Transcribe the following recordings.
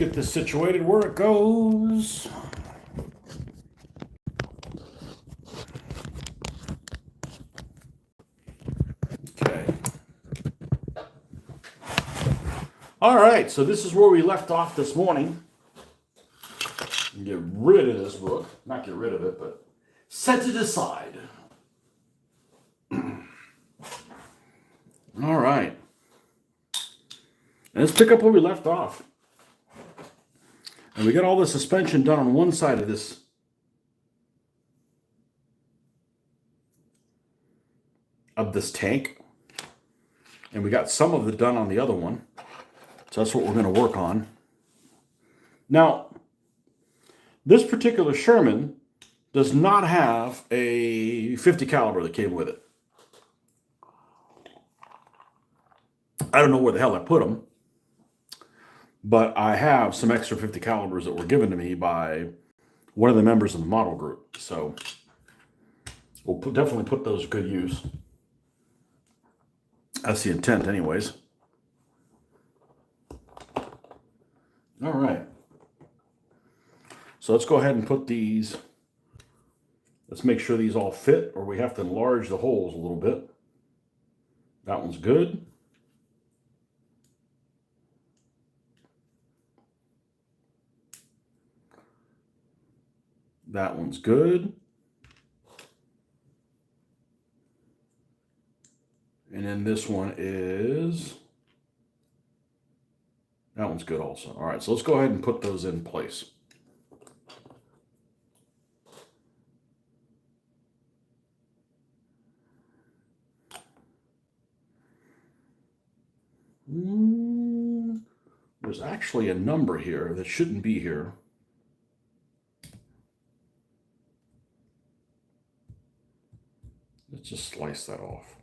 Get this situated where it goes. Okay. All right, so this is where we left off this morning. Get rid of this book. Not get rid of it, but set it aside. All right. And let's pick up where we left off. And we got all the suspension done on one side of this tank. And we got some of it done on the other one. So that's what we're going to work on. Now, this particular Sherman does not have a 50 caliber that came with it. I don't know where the hell I put them, but I have some extra 50 calibers that were given to me by one of the members of the model group. So we'll definitely put those to good use. That's the intent anyways. All right. So let's go ahead and put these. Let's make sure these all fit, or we have to enlarge the holes a little bit. That one's good. That one's good. And then this one is, that one's good also. All right, so let's go ahead and put those in place. There's actually a number here that shouldn't be here. Let's just slice that off.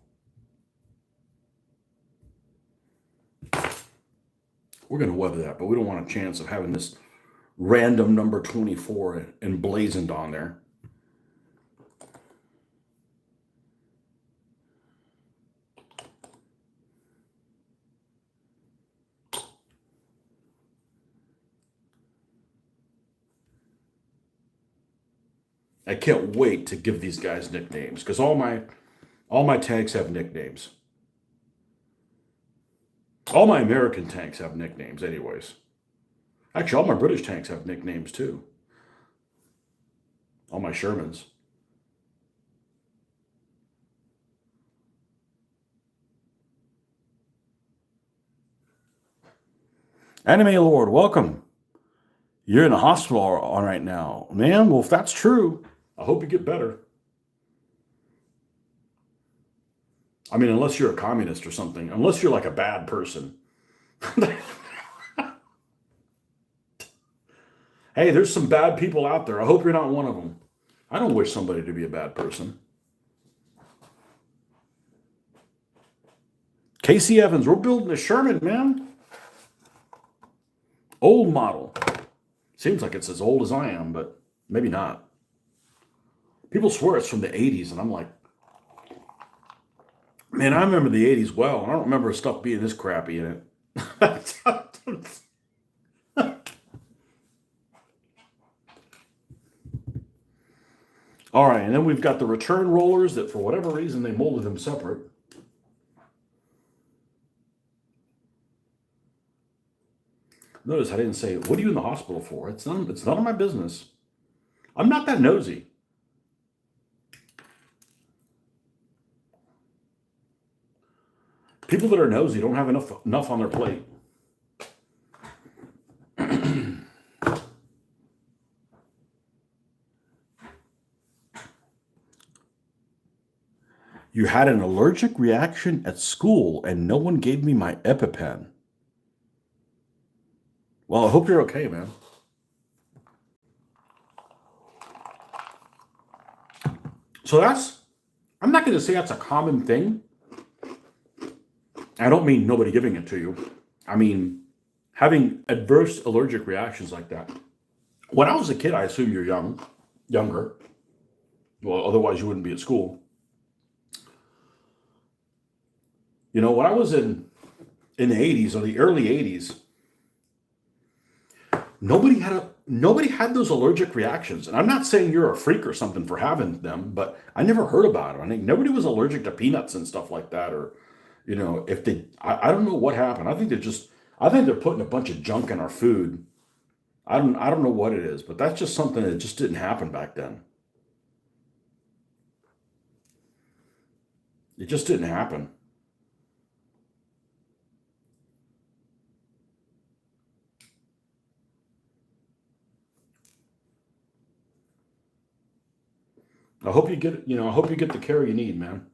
We're going to weather that, but we don't want a chance of having this random number 24 emblazoned on there. I can't wait to give these guys nicknames because all my tanks have nicknames. All my American tanks have nicknames anyways. Actually, all my British tanks have nicknames too. All my Shermans. Anime Lord, welcome. You're in the hospital right now. Man, well, if that's true, I hope you get better. I mean, unless you're a communist or something. Unless you're like a bad person. Hey, there's some bad people out there. I hope you're not one of them. I don't wish somebody to be a bad person. Casey Evans, we're building a Sherman, man. Old model. Seems like it's as old as I am, but maybe not. People swear it's from the 80s, and I'm like, man, I remember the 80s well, and I don't remember stuff being this crappy in it. All right, and then we've got the return rollers that for whatever reason they molded them separate. Notice I didn't say, what are you in the hospital for? It's none of my business. I'm not that nosy. People that are nosy don't have enough on their plate. You had an allergic reaction at school and no one gave me my EpiPen. Well, I hope you're okay, man. So I'm not going to say that's a common thing. I don't mean nobody giving it to you. I mean, having adverse allergic reactions like that. When I was a kid, I assume you're younger. Well, otherwise you wouldn't be at school. You know, when I was in the 80s or the early 80s, nobody had those allergic reactions. And I'm not saying you're a freak or something for having them, but I never heard about it. I think nobody was allergic to peanuts and stuff like that, or if they, I don't know what happened. I think they're putting a bunch of junk in our food. I don't know what it is, but that's just something that just didn't happen back then. It just didn't happen. I hope you get the care you need, man.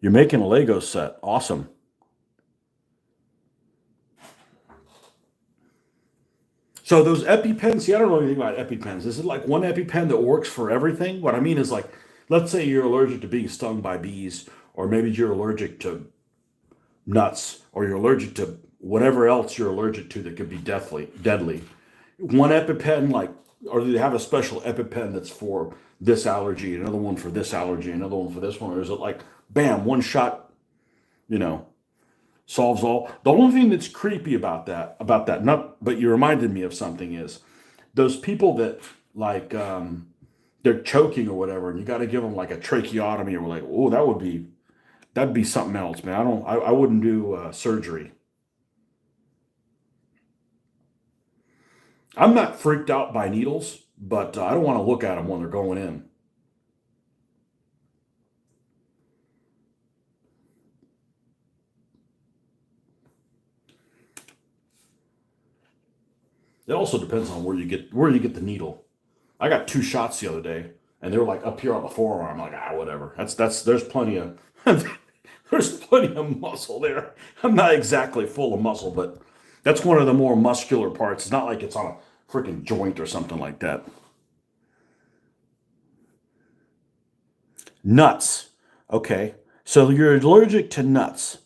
You're making a Lego set. Awesome. So those EpiPens, see, I don't know anything about EpiPens. Is it like one EpiPen that works for everything? What I mean is like, let's say you're allergic to being stung by bees, or maybe you're allergic to nuts, or you're allergic to whatever else you're allergic to that could be deadly. One EpiPen, like, or do they have a special EpiPen that's for this allergy, another one for this allergy, another one for this one, or is it like, bam, one shot, you know, solves all? The only thing that's creepy about that, not, but you reminded me of something is those people that like they're choking or whatever, and you got to give them like a tracheotomy, or like, oh, that'd be something else, man. I wouldn't do surgery. I'm not freaked out by needles, but I don't want to look at them when they're going in. It also depends on where you get the needle. I got two shots the other day, and they were like up here on the forearm. I'm like, whatever. That's there's plenty of there's plenty of muscle there. I'm not exactly full of muscle, but that's one of the more muscular parts. It's not like it's on a freaking joint or something like that. Nuts. Okay. So you're allergic to nuts.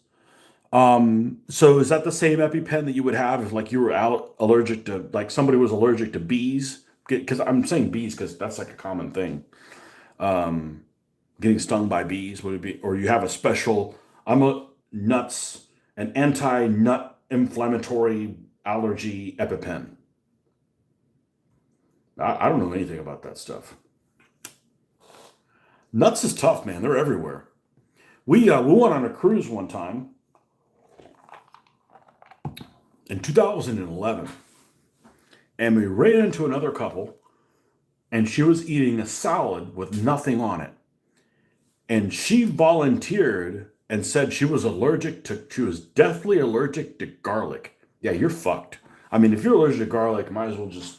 So is that the same EpiPen that you would have if like you were allergic to, like somebody was allergic to bees? Because I'm saying bees because that's like a common thing. Um, Getting stung by bees, would it be, or you have a special, I'm a nuts, an anti-nut inflammatory allergy EpiPen? I don't know anything about that stuff. Nuts is tough, man. They're everywhere. We went on a cruise one time in 2011, and we ran into another couple, and she was eating a salad with nothing on it, and she volunteered and said she was deathly allergic to garlic. Yeah, you're fucked. I mean, if you're allergic to garlic, might as well just,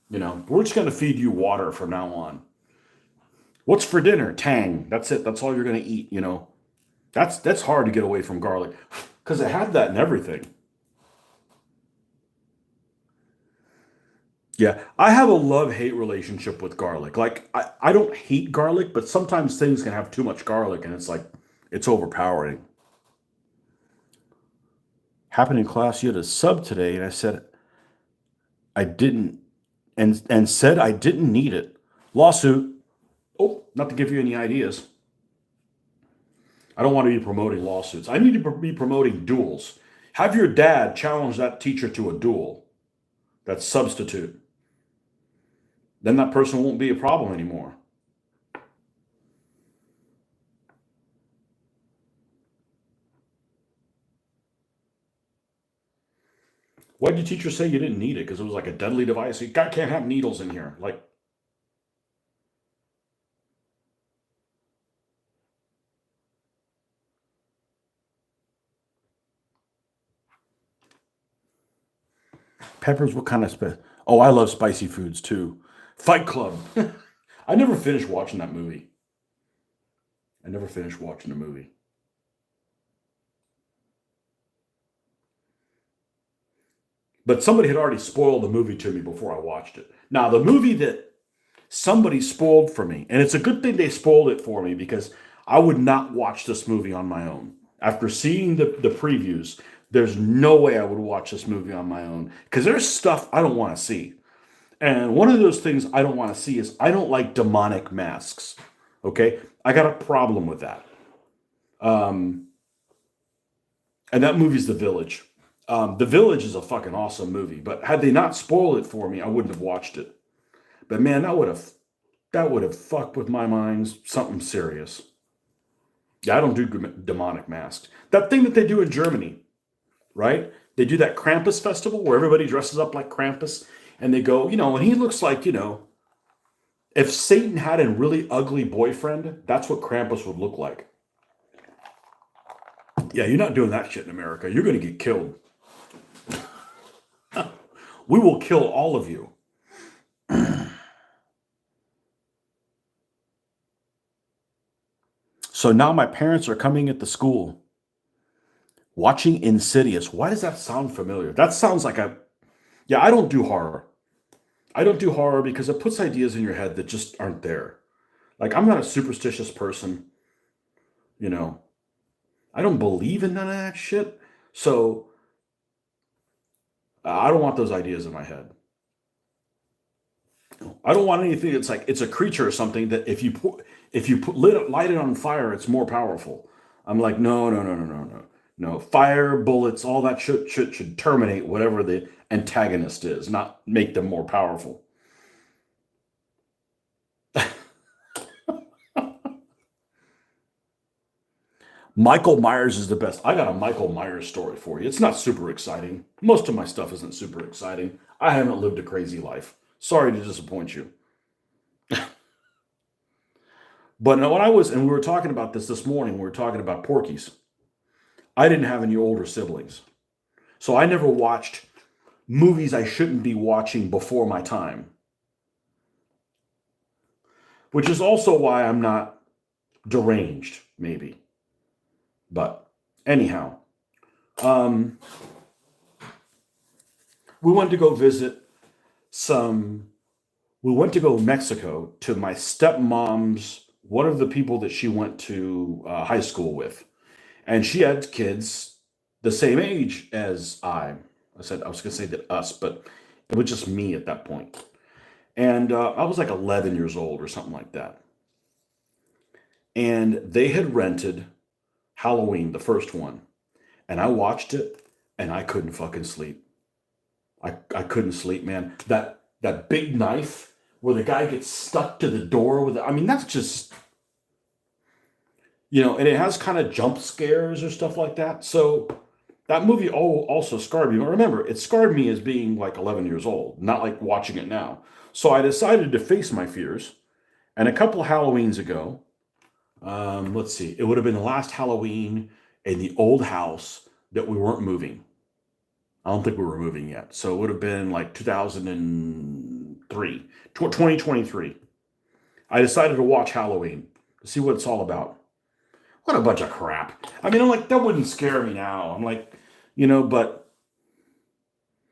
we're just going to feed you water from now on. What's for dinner? Tang. That's it. That's all you're going to eat. That's hard to get away from garlic because it had that in everything. Yeah, I have a love-hate relationship with garlic. Like, I don't hate garlic, but sometimes things can have too much garlic, and it's like, it's overpowering. Happened in class, you had a sub today, and I said I didn't, and said I didn't need it. Lawsuit. Oh, not to give you any ideas. I don't want to be promoting lawsuits. I need to be promoting duels. Have your dad challenge that teacher to a duel. That's substitute. Then that person won't be a problem anymore. Why did your teacher say you didn't need it? Because it was like a deadly device. You can't have needles in here. Like, peppers, what kind of Oh, I love spicy foods too. Fight Club. I never finished watching that movie. I never finished watching the movie. But somebody had already spoiled the movie to me before I watched it. Now, the movie that somebody spoiled for me, and it's a good thing they spoiled it for me because I would not watch this movie on my own. After seeing the previews, there's no way I would watch this movie on my own because there's stuff I don't want to see. And one of those things I don't want to see is I don't like demonic masks. Okay? I got a problem with that. Um, And that movie's The Village. The Village is a fucking awesome movie, but had they not spoiled it for me, I wouldn't have watched it. But man, that would have fucked with my mind something serious. Yeah, I don't do demonic masks. That thing that they do in Germany, right? They do that Krampus festival where everybody dresses up like Krampus and they go, and he looks like, if Satan had a really ugly boyfriend, that's what Krampus would look like. Yeah, you're not doing that shit in America. You're going to get killed. We will kill all of you. So now my parents are coming at the school, watching Insidious. Why does that sound familiar? That sounds like yeah, I don't do horror. I don't do horror because it puts ideas in your head that just aren't there. Like, I'm not a superstitious person, you know. I don't believe in none of that shit. So I don't want those ideas in my head. I don't want anything that's like it's a creature or something that light it on fire, it's more powerful. I'm like, no, no, no, no, no, no, no. Fire, bullets, all that should terminate whatever the antagonist is, not make them more powerful. Michael Myers is the best. I got a Michael Myers story for you. It's not super exciting. Most of my stuff isn't super exciting. I haven't lived a crazy life. Sorry to disappoint you. But no, and we were talking about this morning, we were talking about Porky's. I didn't have any older siblings. So I never watched movies I shouldn't be watching before my time. Which is also why I'm not deranged, maybe. But anyhow, we went to go visit we went to go to Mexico to my stepmom's, one of the people that she went to high school with. And she had kids the same age as I was going to say that us, but it was just me at that point. And I was like 11 years old or something like that. And they had rented Halloween, the first one. And I watched it and I couldn't fucking sleep. I couldn't sleep, man. That big knife where the guy gets stuck to the door that's just, and it has kind of jump scares or stuff like that. So that movie also scarred me. But remember, it scarred me as being like 11 years old, not like watching it now. So I decided to face my fears. And a couple Halloweens ago, let's see, it would have been the last Halloween in the old house that we weren't moving. I don't think we were moving yet. So it would have been like 2023. I decided to watch Halloween to see what it's all about. What a bunch of crap. I'm like, that wouldn't scare me now. I'm like, but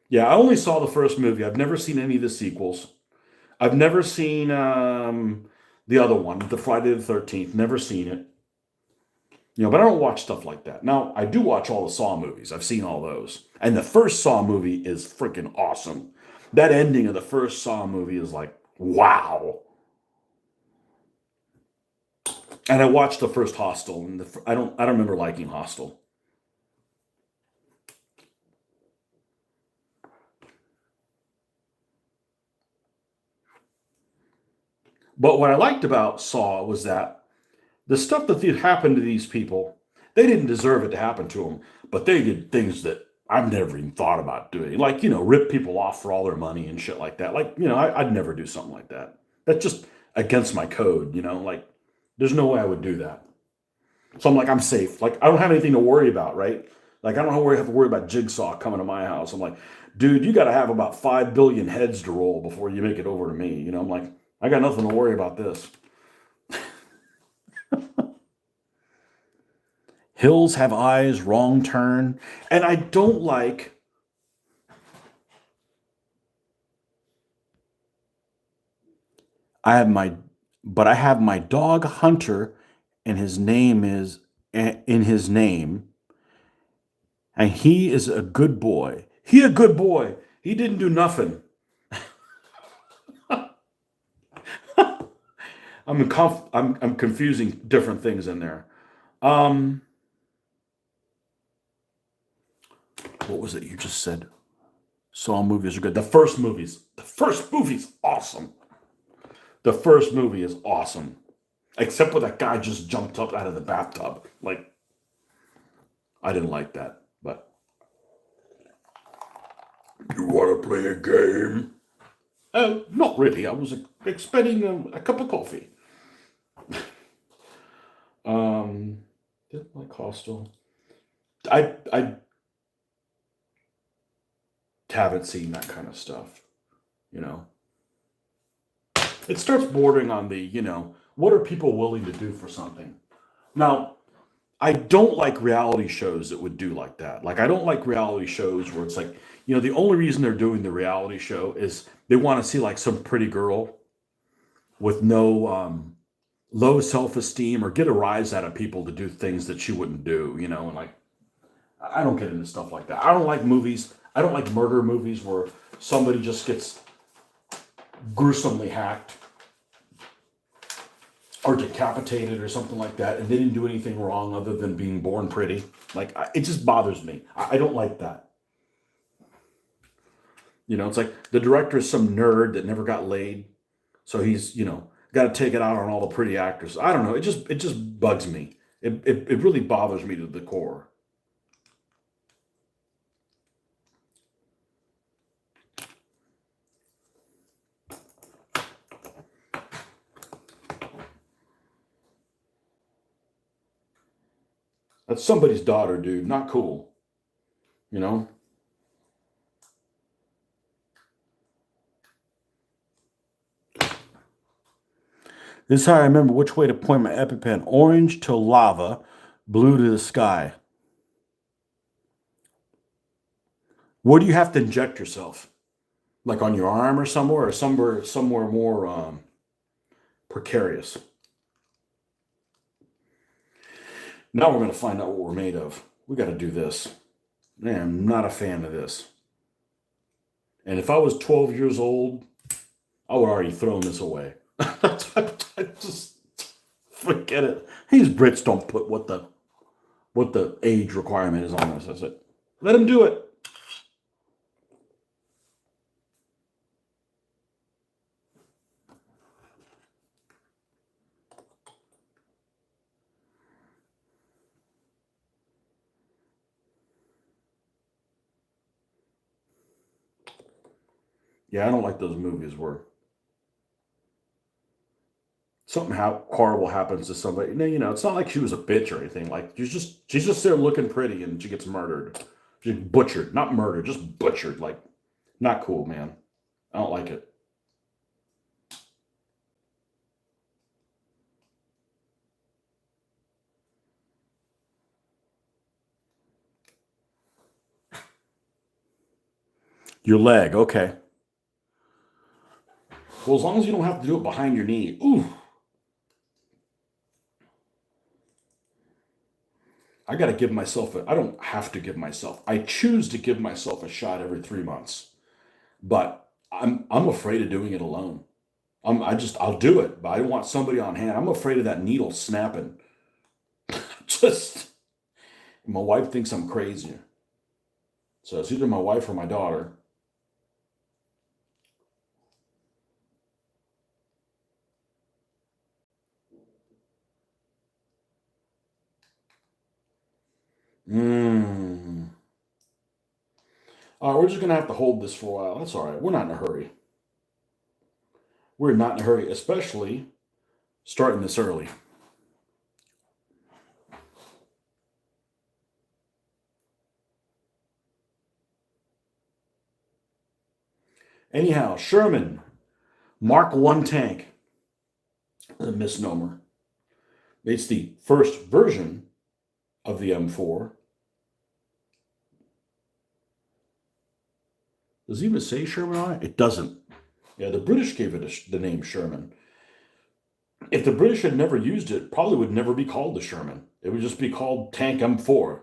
yeah, I only saw the first movie. I've never seen any of the sequels. I've never seen the other one, the Friday the 13th. Never seen it. But I don't watch stuff like that. Now, I do watch all the Saw movies. I've seen all those. And the first Saw movie is freaking awesome. That ending of the first Saw movie is like, wow. And I watched the first Hostel, and I don't remember liking Hostel. But what I liked about Saw was that the stuff that did happen to these people, they didn't deserve it to happen to them, but they did things that I've never even thought about doing. Like, rip people off for all their money and shit like that. Like, I'd never do something like that. That's just against my code, like, there's no way I would do that. So I'm like, I'm safe. Like, I don't have anything to worry about, right? Like, I don't have to worry about Jigsaw coming to my house. I'm like, dude, you got to have about 5 billion heads to roll before you make it over to me. I'm like, I got nothing to worry about this. Hills have eyes, wrong turn. And I don't like. I have my dog Hunter, and his name is in his name. And he is a good boy. He a good boy. He didn't do nothing. I'm confusing different things in there. Um, What was it you just said? Saw movies are good. The first movie's awesome. The first movie is awesome. Except when that guy just jumped up out of the bathtub. Like, I didn't like that, but. You want to play a game? Oh, not really. I was expecting a cup of coffee. Didn't like Hostel. I haven't seen that kind of stuff, you know. It starts bordering on the, what are people willing to do for something? Now, I don't like reality shows that would do like that. Like, I don't like reality shows where it's like, the only reason they're doing the reality show is they want to see like some pretty girl with no low self-esteem or get a rise out of people to do things that she wouldn't do, and like, I don't get into stuff like that. I don't like movies. I don't like murder movies where somebody just gets gruesomely hacked or decapitated or something like that, and they didn't do anything wrong other than being born pretty. Like, it just bothers me. I don't like that. It's like the director is some nerd that never got laid, so he's got to take it out on all the pretty actors. I don't know. It just bugs me. It really bothers me to the core. That's somebody's daughter, dude. Not cool. You know? This is how I remember which way to point my EpiPen. Orange to lava, blue to the sky. Where do you have to inject yourself? Like on your arm or somewhere more precarious. Now we're going to find out what we're made of. We got to do this. Man, I'm not a fan of this. And if I was 12 years old, I would already thrown this away. I just forget it. These Brits don't put what the age requirement is on this. That's it. Let them do it. Yeah, I don't like those movies where something horrible happens to somebody. No, it's not like she was a bitch or anything. Like she's just there looking pretty and she gets murdered. She's butchered, not murdered, just butchered. Like, not cool, man. I don't like it. Your leg, okay. Well, as long as you don't have to do it behind your knee. Ooh. I got to give myself I don't have to give myself. I choose to give myself a shot every 3 months. But I'm afraid of doing it alone. I'll do it, but I don't want somebody on hand. I'm afraid of that needle snapping. Just my wife thinks I'm crazy. So it's either my wife or my daughter. Mmm. All right, we're just gonna have to hold this for a while. That's all right. We're not in a hurry. We're not in a hurry, especially starting this early. Anyhow, Sherman, Mark 1 tank, a misnomer. It's the first version of the M4. Does it even say Sherman on it? It doesn't. Yeah, the British gave it the name Sherman. If the British had never used it, probably would never be called the Sherman. It would just be called Tank M4.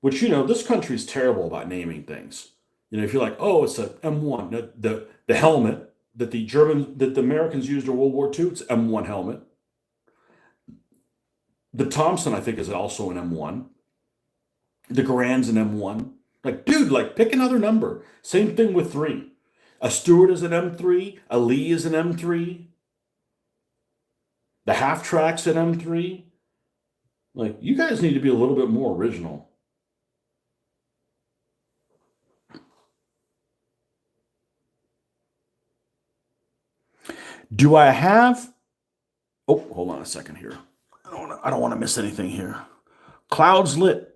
Which, this country's terrible about naming things. If you're like, oh, it's a M1, the helmet that the Americans used in World War II, it's M1 helmet. The Thompson, I think, is also an M1. The Garand's an M1. Like, dude, like pick another number. Same thing with 3. A Stewart is an M3. A Lee is an M3. The half track's an M3. Like, you guys need to be a little bit more original. Do I have? Oh, hold on a second here. I don't want to miss anything here. Clouds lit.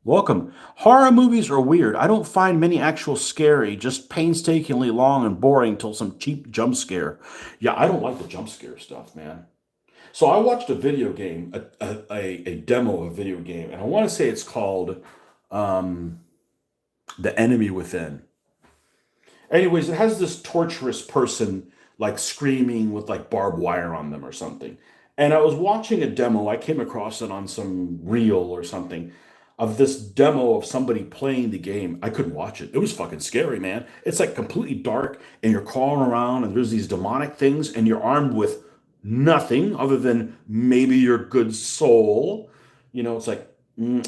Welcome. Horror movies are weird. I don't find many actual scary, just painstakingly long and boring till some cheap jump scare. Yeah, I don't like the jump scare stuff, man. So I watched a video game, a demo of a video game, and I want to say it's called um, The Enemy Within. Anyways, it has this torturous person like screaming with like barbed wire on them or something. And I was watching a demo, I came across it on some reel or something of this demo of somebody playing the game. I couldn't watch it. It was fucking scary, man. It's like completely dark and you're crawling around and there's these demonic things and you're armed with nothing other than maybe your good soul. It's like,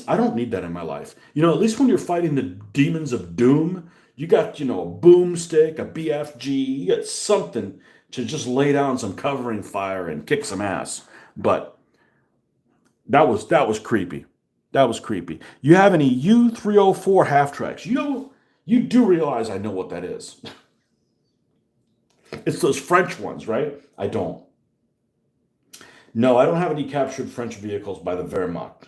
I don't need that in my life. At least when you're fighting the demons of doom, you got, a boomstick, a BFG, you got something to just lay down some covering fire and kick some ass. But that was creepy. That was creepy. You have any U304 half tracks? You do realize I know what that is. It's those French ones, right? I don't. No, I don't have any captured French vehicles by the Wehrmacht.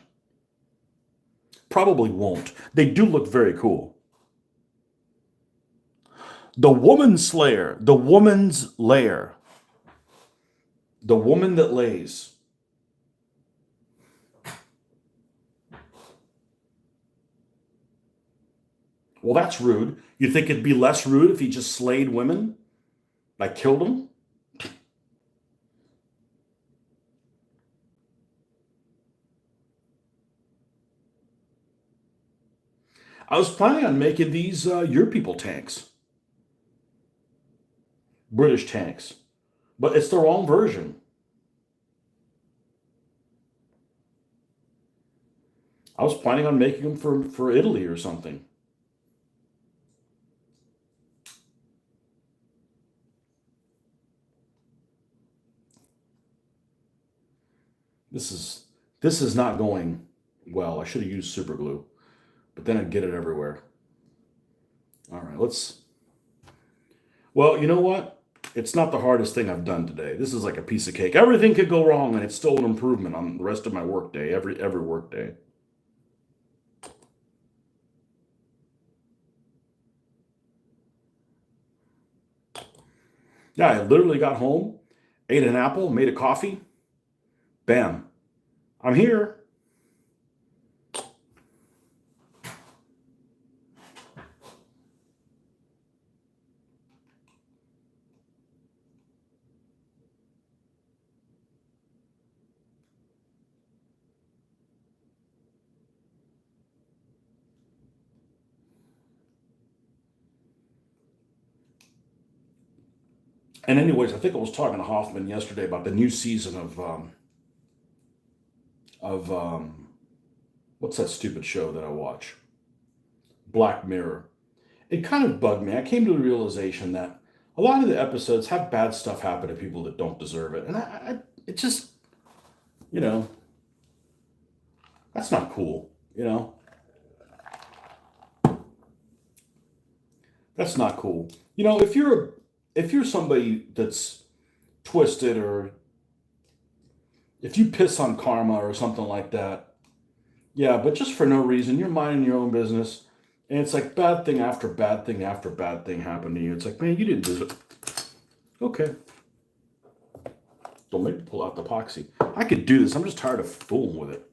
Probably won't. They do look very cool. The Woman Slayer, the Woman's Lair, the woman that lays. Well, that's rude. You think it'd be less rude if he just slayed women? Like killed them? I was planning on making these your people tanks, British tanks, but it's the wrong version. I was planning on making them for Italy or something. This is this is not going well. I should have used super glue, but then I'd get it everywhere. All right, let's. Well, you know what? It's not the hardest thing I've done today. This is like a piece of cake. Everything could go wrong, and it's still an improvement on the rest of my work day. Every work day. Yeah, I literally got home, ate an apple, made a coffee. Bam, I'm here. And anyways, I think I was talking to Hoffman yesterday about the new season of what's that stupid show that I watch? Black Mirror. It kind of bugged me. I came to the realization that a lot of the episodes have bad stuff happen to people that don't deserve it, and it just, you know, that's not cool. That's not cool. If you're somebody that's twisted, or if you piss on karma or something like that, yeah, but just for no reason, you're minding your own business, and it's like bad thing after bad thing after bad thing happened to you. It's like, man, you didn't deserve it. Okay, don't make me pull out the epoxy. I could do this. I'm just tired of fooling with it.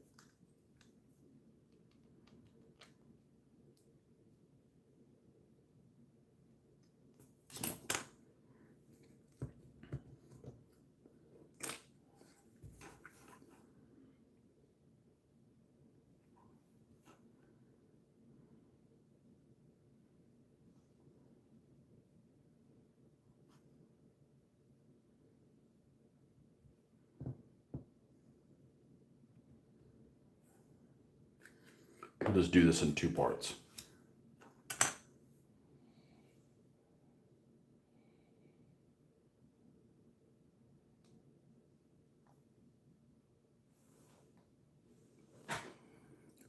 just do this in 2 parts.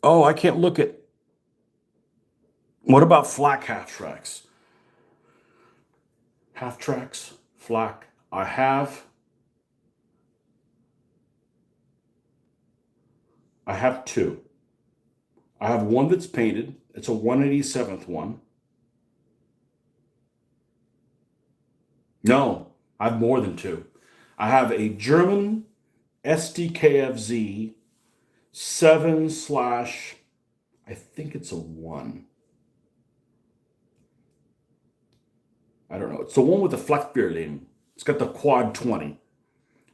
Oh, I can't look at. What about flak half tracks? Half tracks, flak. I have 2. I have one that's painted. It's a 187th one. No, I have more than 2. I have a German SDKFZ 7 slash, I think it's a 1. I don't know. It's the one with the Fleckbierling. It's got the quad 20.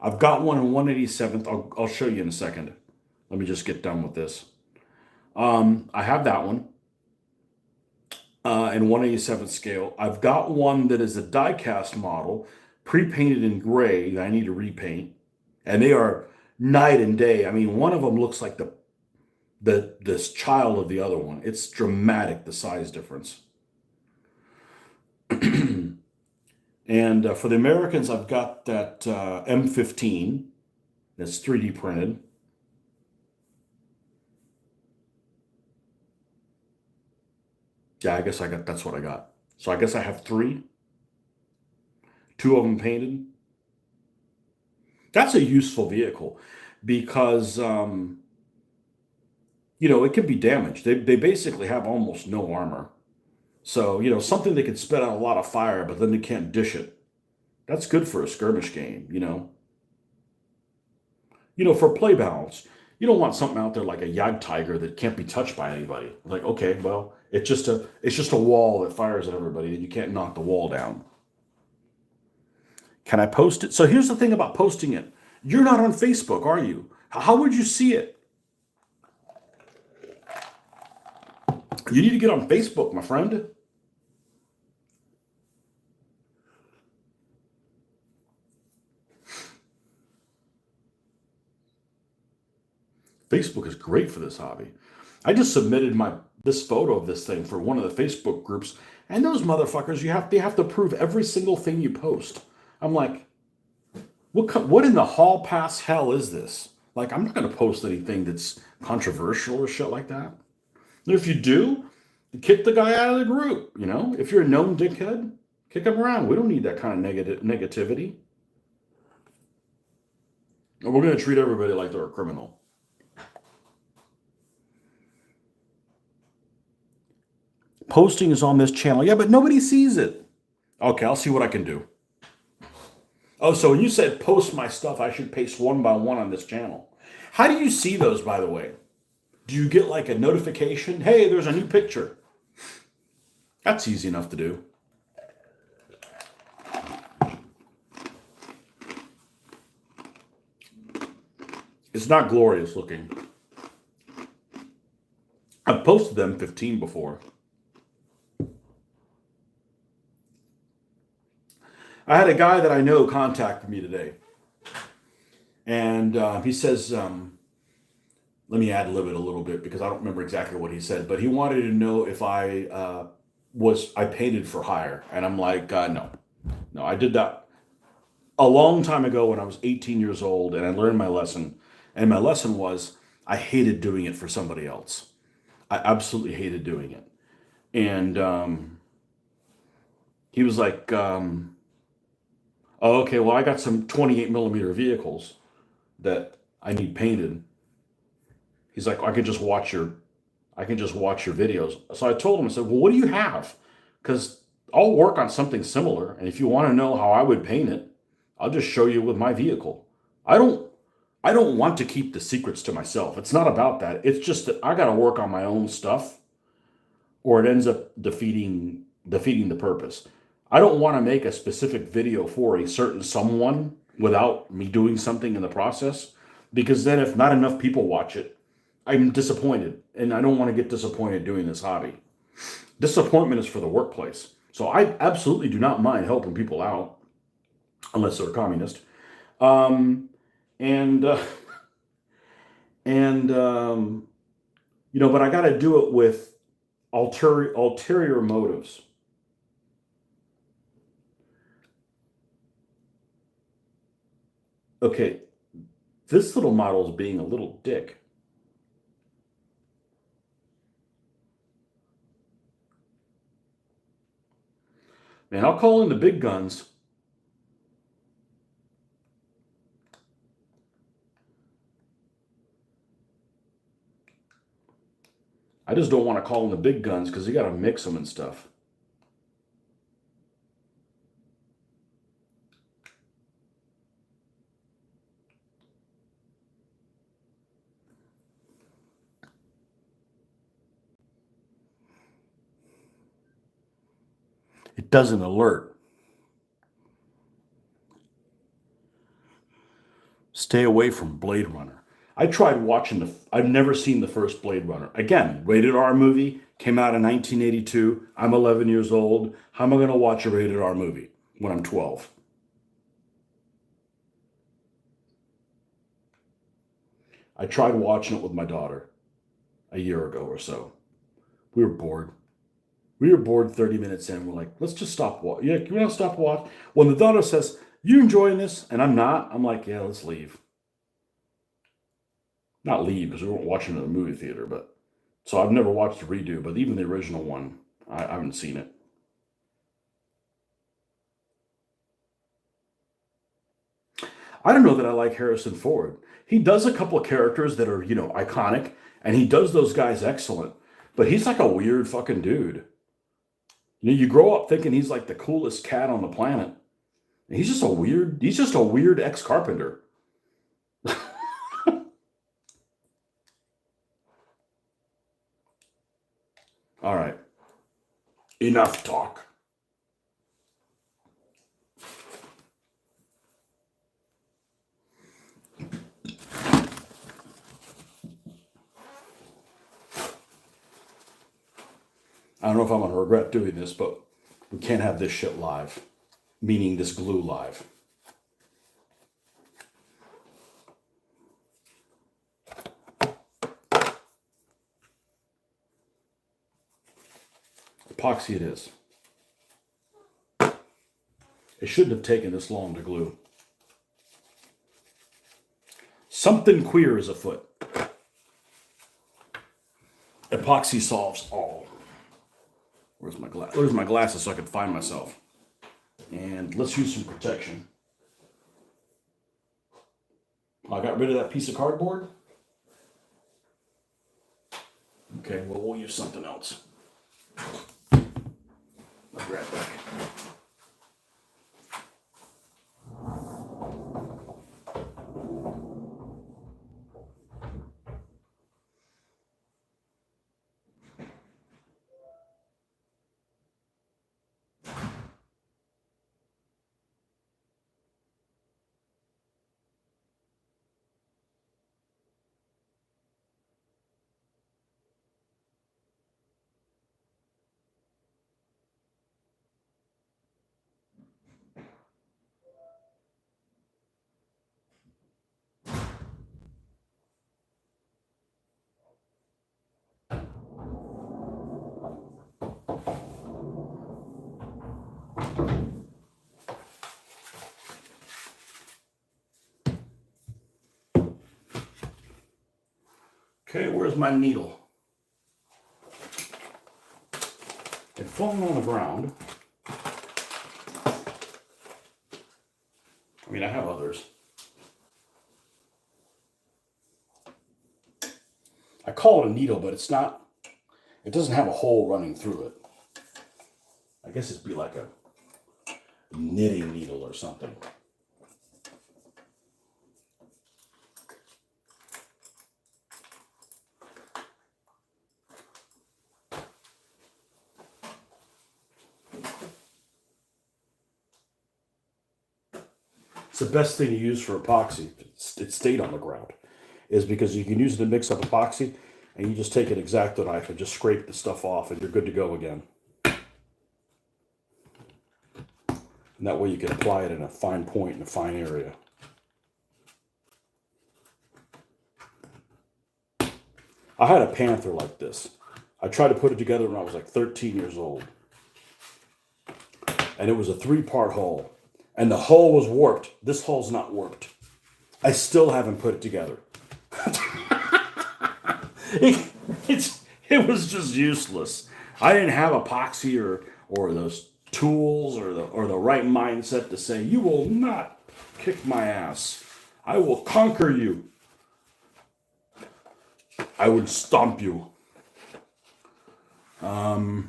I've got one in 187th. I'll show you in a second. Let me just get done with this. I have that one in 187th scale. I've got one that is a die-cast model, pre-painted in gray that I need to repaint. And they are night and day. I mean, one of them looks like this child of the other one. It's dramatic, the size difference. And for the Americans, I've got that M15 that's 3D printed. Yeah, I guess that's what I got. So I guess I have 3. 2 of them painted. That's a useful vehicle because, it can be damaged. They basically have almost no armor. So, something that can spit out a lot of fire, but then they can't dish it. That's good for a skirmish game, for play balance. You don't want something out there like a Yag Tiger that can't be touched by anybody. Like, okay, well, it's just a wall that fires at everybody, and you can't knock the wall down. Can I post it? So here's the thing about posting it. You're not on Facebook, are you? How would you see it? You need to get on Facebook, my friend. Facebook is great for this hobby. I just submitted this photo of this thing for one of the Facebook groups, and those motherfuckers, they have to prove every single thing you post. I'm like, what in the hall pass hell is this? Like, I'm not going to post anything that's controversial or shit like that. And if you do, kick the guy out of the group. If you're a known dickhead, kick him around. We don't need that kind of negativity. And we're going to treat everybody like they're a criminal. Posting is on this channel. Yeah, but nobody sees it. Okay, I'll see what I can do. Oh, so when you said post my stuff, I should paste one by one on this channel. How do you see those, by the way? Do you get like a notification? Hey, there's a new picture. That's easy enough to do. It's not glorious looking. I've posted them 15 before. I had a guy that I know contact me today. And he says, let me ad-lib it a little bit because I don't remember exactly what he said, but he wanted to know if I painted for hire. And I'm like, no, I did that a long time ago when I was 18 years old, and I learned my lesson. And my lesson was I hated doing it for somebody else. I absolutely hated doing it. And he was like, oh, okay, well, I got some 28 millimeter vehicles that I need painted. He's like, I can just watch your videos. So I told him, I said, well, what do you have? Because I'll work on something similar. And if you want to know how I would paint it, I'll just show you with my vehicle. I don't want to keep the secrets to myself. It's not about that. It's just that I got to work on my own stuff, or it ends up defeating the purpose. I don't want to make a specific video for a certain someone without me doing something in the process, because then if not enough people watch it, I'm disappointed, and I don't want to get disappointed doing this hobby. Disappointment is for the workplace. So I absolutely do not mind helping people out, unless they're a communist. but I got to do it with ulterior motives. Okay, this little model is being a little dick. Man, I'll call in the big guns. I just don't want to call in the big guns because you got to mix them and stuff. It doesn't alert. Stay away from Blade Runner. I tried watching I've never seen the first Blade Runner. Again, rated R movie, came out in 1982. I'm 11 years old. How am I going to watch a rated R movie when I'm 12? I tried watching it with my daughter a year ago or so. We were bored. We were bored 30 minutes in. We're like, let's just stop watching. Yeah, can we not stop watching? When the daughter says, you enjoying this? And I'm not. I'm like, yeah, let's leave. Not leave because we weren't watching it in a movie theater, but so I've never watched the redo, but even the original one, I haven't seen it. I don't know that I like Harrison Ford. He does a couple of characters that are, iconic, and he does those guys excellent. But he's like a weird fucking dude. You grow up thinking he's like the coolest cat on the planet. And he's just a weird ex-carpenter. All right. Enough talk. I don't know if I'm going to regret doing this, but we can't have this shit live, meaning this glue live. Epoxy it is. It shouldn't have taken this long to glue. Something queer is afoot. Epoxy solves all. Where's my glasses so I can find myself? And let's use some protection. I got rid of that piece of cardboard. Okay, well, we'll use something else. I'll grab back. Okay, where's my needle? It's falling on the ground. I mean, I have others. I call it a needle, but it's not, it doesn't have a hole running through it. I guess it'd be like a knitting needle or something. It's the best thing to use for epoxy. It stayed on the ground. Is because you can use it to mix up epoxy, and you just take an X-Acto knife and just scrape the stuff off, and you're good to go again. And that way you can apply it in a fine point in a fine area. I had a Panther like this. I tried to put it together when I was like 13 years old. And it was a 3-part hull. And the hull was warped. This hull's not warped. I still haven't put it together. It was just useless. I didn't have epoxy or those tools or the right mindset to say, you will not kick my ass. I will conquer you. I would stomp you. All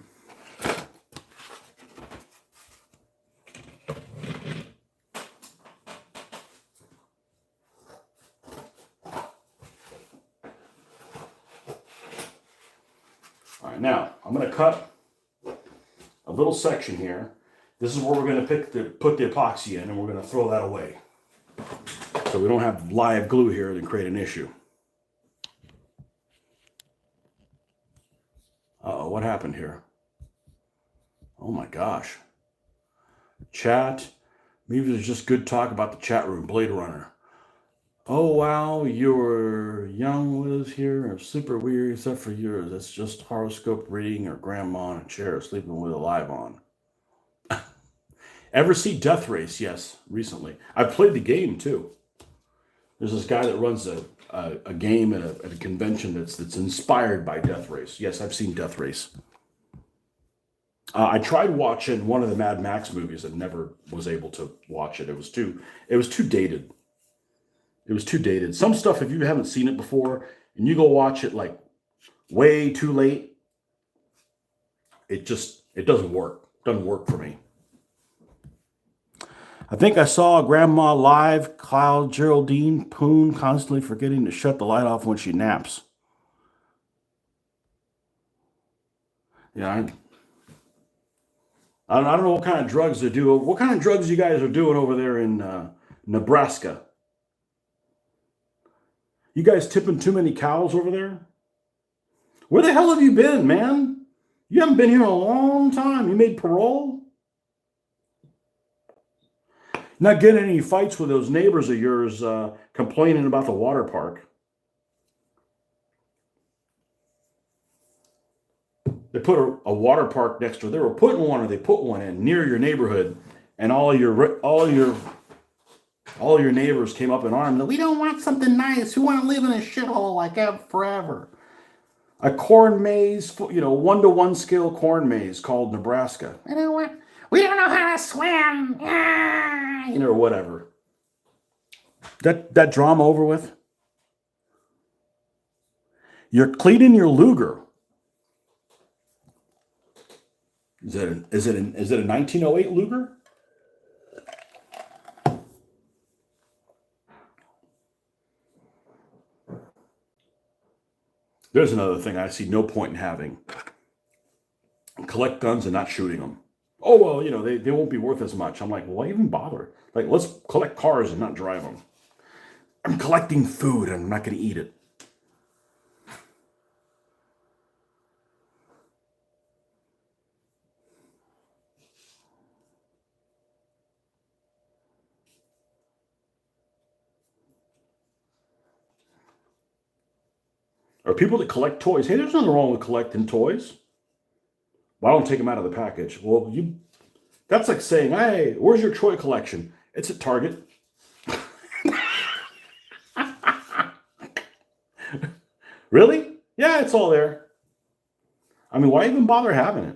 right, now I'm going to cut a little section here. This is where we're going to put the epoxy in, and we're going to throw that away. So we don't have live glue here and create an issue. Uh-oh, what happened here? Oh my gosh. Chat. Maybe there's just good talk about the chat room. Blade Runner. Oh wow, your young lives here are super weird except for yours. That's just horoscope reading or grandma in a chair sleeping with a live on. Ever see Death Race? Yes, recently. I've played the game too. There's this guy that runs a game at a convention that's inspired by Death Race. Yes, I've seen Death Race. I tried watching one of the Mad Max movies and never was able to watch it. It was too dated. It was too dated. Some stuff, if you haven't seen it before and you go watch it like way too late, it doesn't work. It doesn't work for me. I think I saw Grandma live, Cloud Geraldine Poon constantly forgetting to shut the light off when she naps. Yeah, I don't know what kind of drugs they do. What kind of drugs you guys are doing over there in Nebraska? You guys tipping too many cows over there? Where the hell have you been, man? You haven't been here in a long time. You made parole? Not getting any fights with those neighbors of yours complaining about the water park. They put a water park next to. They were putting one, or they put one in near your neighborhood, and all your neighbors came up in arms. We don't want something nice. We want to live in a shithole like that forever. A corn maze, 1-to-1 scale corn maze called Nebraska. You know what? We don't know how to swim. Or whatever. That drama over with. You're cleaning your Luger. Is it a 1908 Luger? There's another thing I see no point in having. Collect guns and not shooting them. Oh, well, they won't be worth as much. I'm like, well, why even bother? Like, let's collect cars and not drive them. I'm collecting food and I'm not going to eat it. Or people that collect toys. Hey, there's nothing wrong with collecting toys. Why don't take them out of the package? Well, that's like saying, hey, where's your toy collection? It's at Target. Really? Yeah, it's all there. I mean, why even bother having it?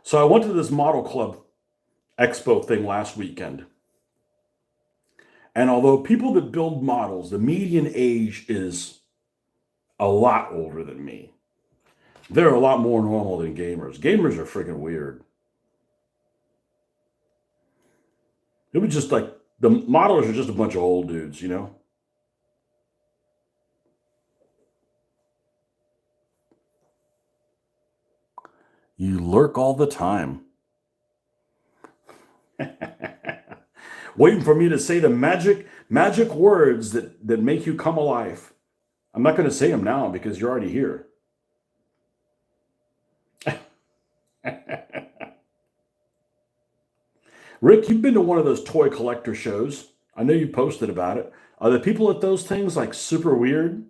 So I went to this model club expo thing last weekend. And although people that build models, the median age is a lot older than me. They're a lot more normal than gamers. Gamers are freaking weird. It was just like the modelers are just a bunch of old dudes, You lurk all the time. Waiting for me to say the magic words that make you come alive. I'm not going to say them now because you're already here. Rick, you've been to one of those toy collector shows. I know you posted about it. Are the people at those things like super weird?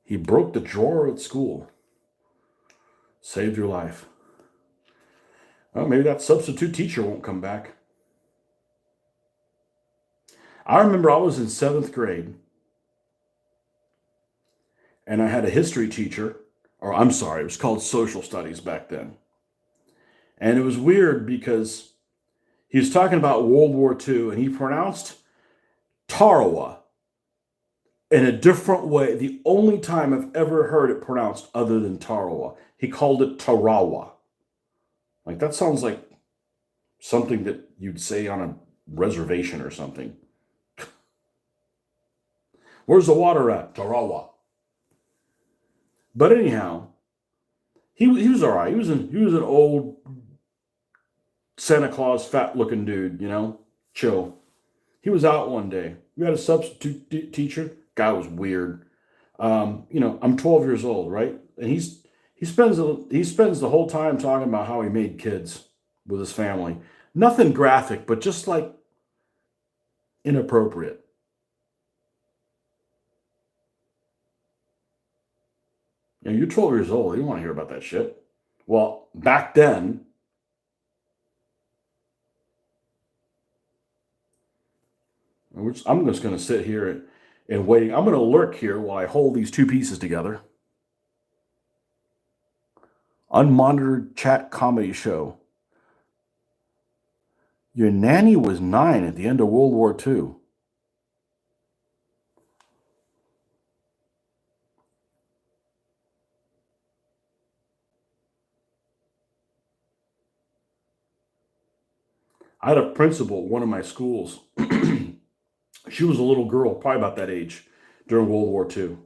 He broke the drawer at school. Saved your life. Well, maybe that substitute teacher won't come back. I remember I was in 7th grade and I had a history teacher, or I'm sorry, it was called social studies back then. And it was weird because he was talking about World War II and he pronounced Tarawa in a different way. The only time I've ever heard it pronounced other than Tarawa, he called it Tarawa. Like that sounds like something that you'd say on a reservation or something. Where's the water at? Tarawa. But anyhow, he was all right. He was an old Santa Claus, fat looking dude, chill. He was out one day. We had a substitute teacher. Guy was weird. I'm 12 years old, right? And he spends the whole time talking about how he made kids with his family. Nothing graphic, but just like inappropriate. You're 12 years old. You don't want to hear about that shit. Well, back then, I'm just going to sit here and wait. I'm going to lurk here while I hold these two pieces together. Unmonitored chat comedy show. Your nanny was 9 at the end of World War II. I had a principal at one of my schools. She was a little girl, probably about that age, during World War II.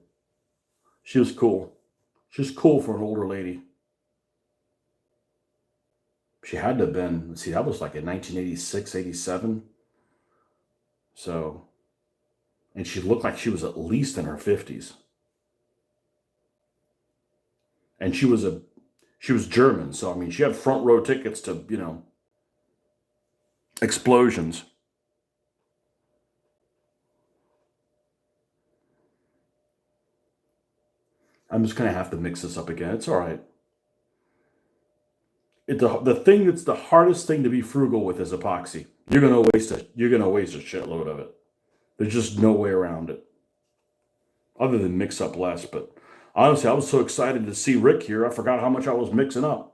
She was cool. She was cool for an older lady. She had to have been, let's see, that was like in 1986, 87. So, and she looked like she was at least in her 50s. And she was German, so I mean, she had front row tickets to, explosions. I'm just going to have to mix this up again. It's all right. The thing that's the hardest thing to be frugal with is epoxy. You're going to waste a shitload of it. There's just no way around it. Other than mix up less, but honestly, I was so excited to see Rick here, I forgot how much I was mixing up.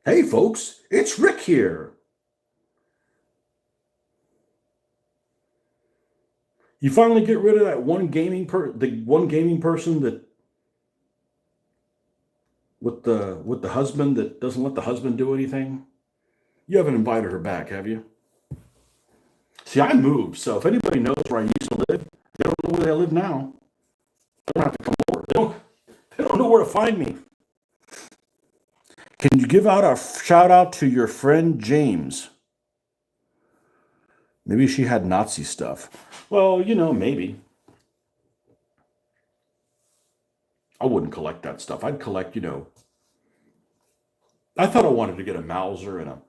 Hey folks, it's Rick here. You finally get rid of that one gaming person that with the husband that doesn't let the husband do anything. You haven't invited her back, have you? See, I moved, so if anybody knows where I used to live, they don't know where I live now. They don't have to come over. They don't know where to find me. Can you give out a shout out to your friend James? Maybe she had Nazi stuff. Well, maybe. I wouldn't collect that stuff. I'd collect, I thought I wanted to get a Mauser and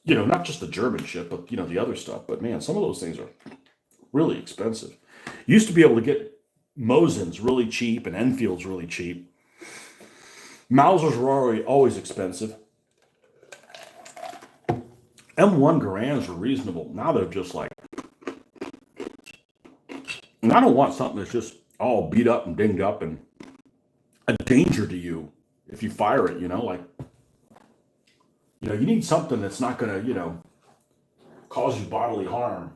not just the German shit, but, the other stuff. But man, some of those things are really expensive. You used to be able to get Mosins really cheap and Enfields really cheap. Mausers were always expensive. M1 Garands were reasonable. Now they're just like, and I don't want something that's just all beat up and dinged up and a danger to you if you fire it, you need something that's not going to, cause you bodily harm.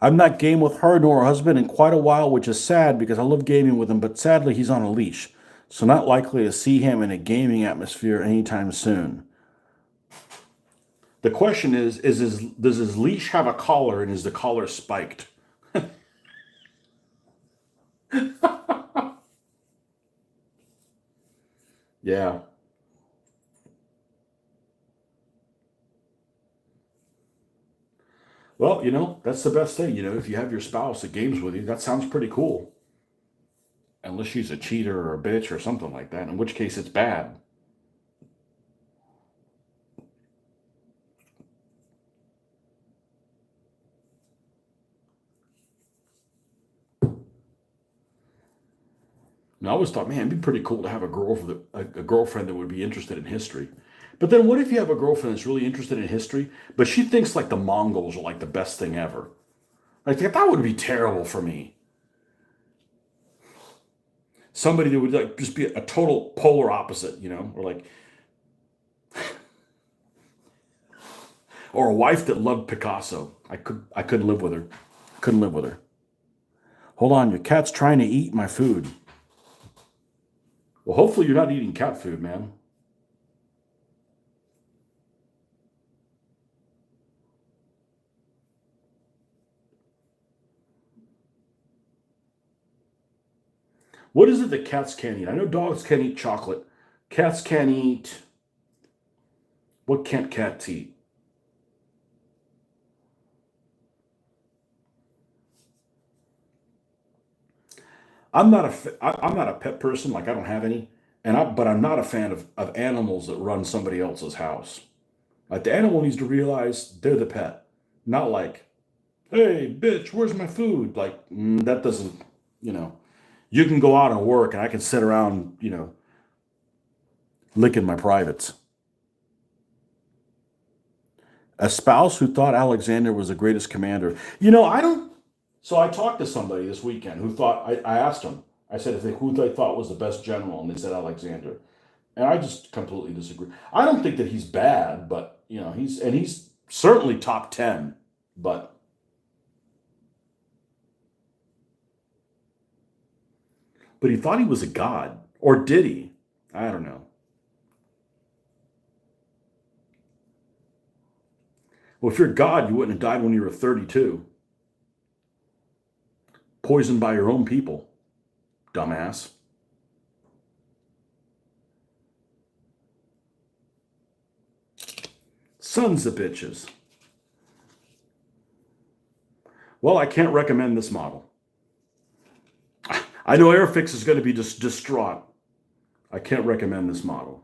I'm not game with her nor her husband in quite a while, which is sad because I love gaming with him, but sadly he's on a leash. So not likely to see him in a gaming atmosphere anytime soon. The question is does his leash have a collar and is the collar spiked? Yeah. Well, that's the best thing. If you have your spouse that games with you, that sounds pretty cool. Unless she's a cheater or a bitch or something like that, in which case it's bad. And I always thought, man, it'd be pretty cool to have a girlfriend that would be interested in history. But then what if you have a girlfriend that's really interested in history, but she thinks like the Mongols are like the best thing ever? Like that would be terrible for me. Somebody that would like just be a total polar opposite, or like, or a wife that loved Picasso. I couldn't live with her. Couldn't live with her. Hold on, your cat's trying to eat my food. Well, hopefully you're not eating cat food, man. What is it that cats can't eat? I know dogs can't eat chocolate. Cats can't eat. What can't cats eat? I'm not a pet person. Like I don't have any, but I'm not a fan of animals that run somebody else's house. Like the animal needs to realize they're the pet, not like, hey, bitch, where's my food? Like that doesn't, you know. You can go out and work, and I can sit around, licking my privates. A spouse who thought Alexander was the greatest commander. I don't. So I talked to somebody this weekend who thought, I asked them, I said, who they thought was the best general, and they said Alexander. And I just completely disagree. I don't think that he's bad, but, he's certainly top 10, but he thought he was a god. Or did he? I don't know. Well, if you're a god, you wouldn't have died when you were 32. Poisoned by your own people, dumbass. Sons of bitches. Well, I can't recommend this model. I know Airfix is going to be just distraught. I can't recommend this model.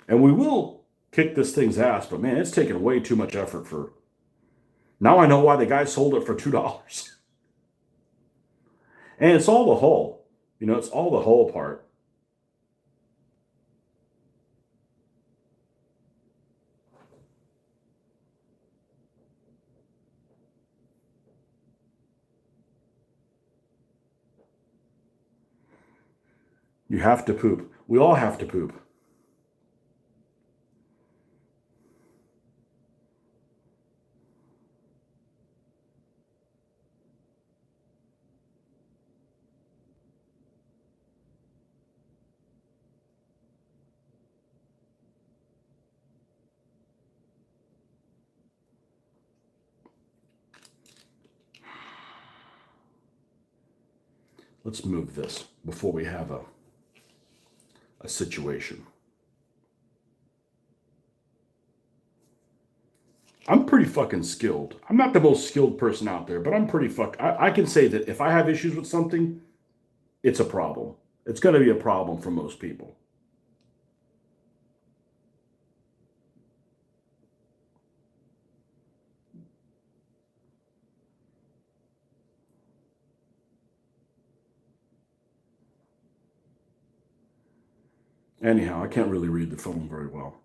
And we will kick this thing's ass, but man, it's taken way too much effort for. Now I know why the guy sold it for $2. And it's all the hull. It's all the hull part. You have to poop. We all have to poop. Let's move this before we have a situation. I'm pretty fucking skilled. I'm not the most skilled person out there, but I'm pretty I can say that if I have issues with something, it's a problem. It's going to be a problem for most people. Anyhow, I can't really read the phone very well.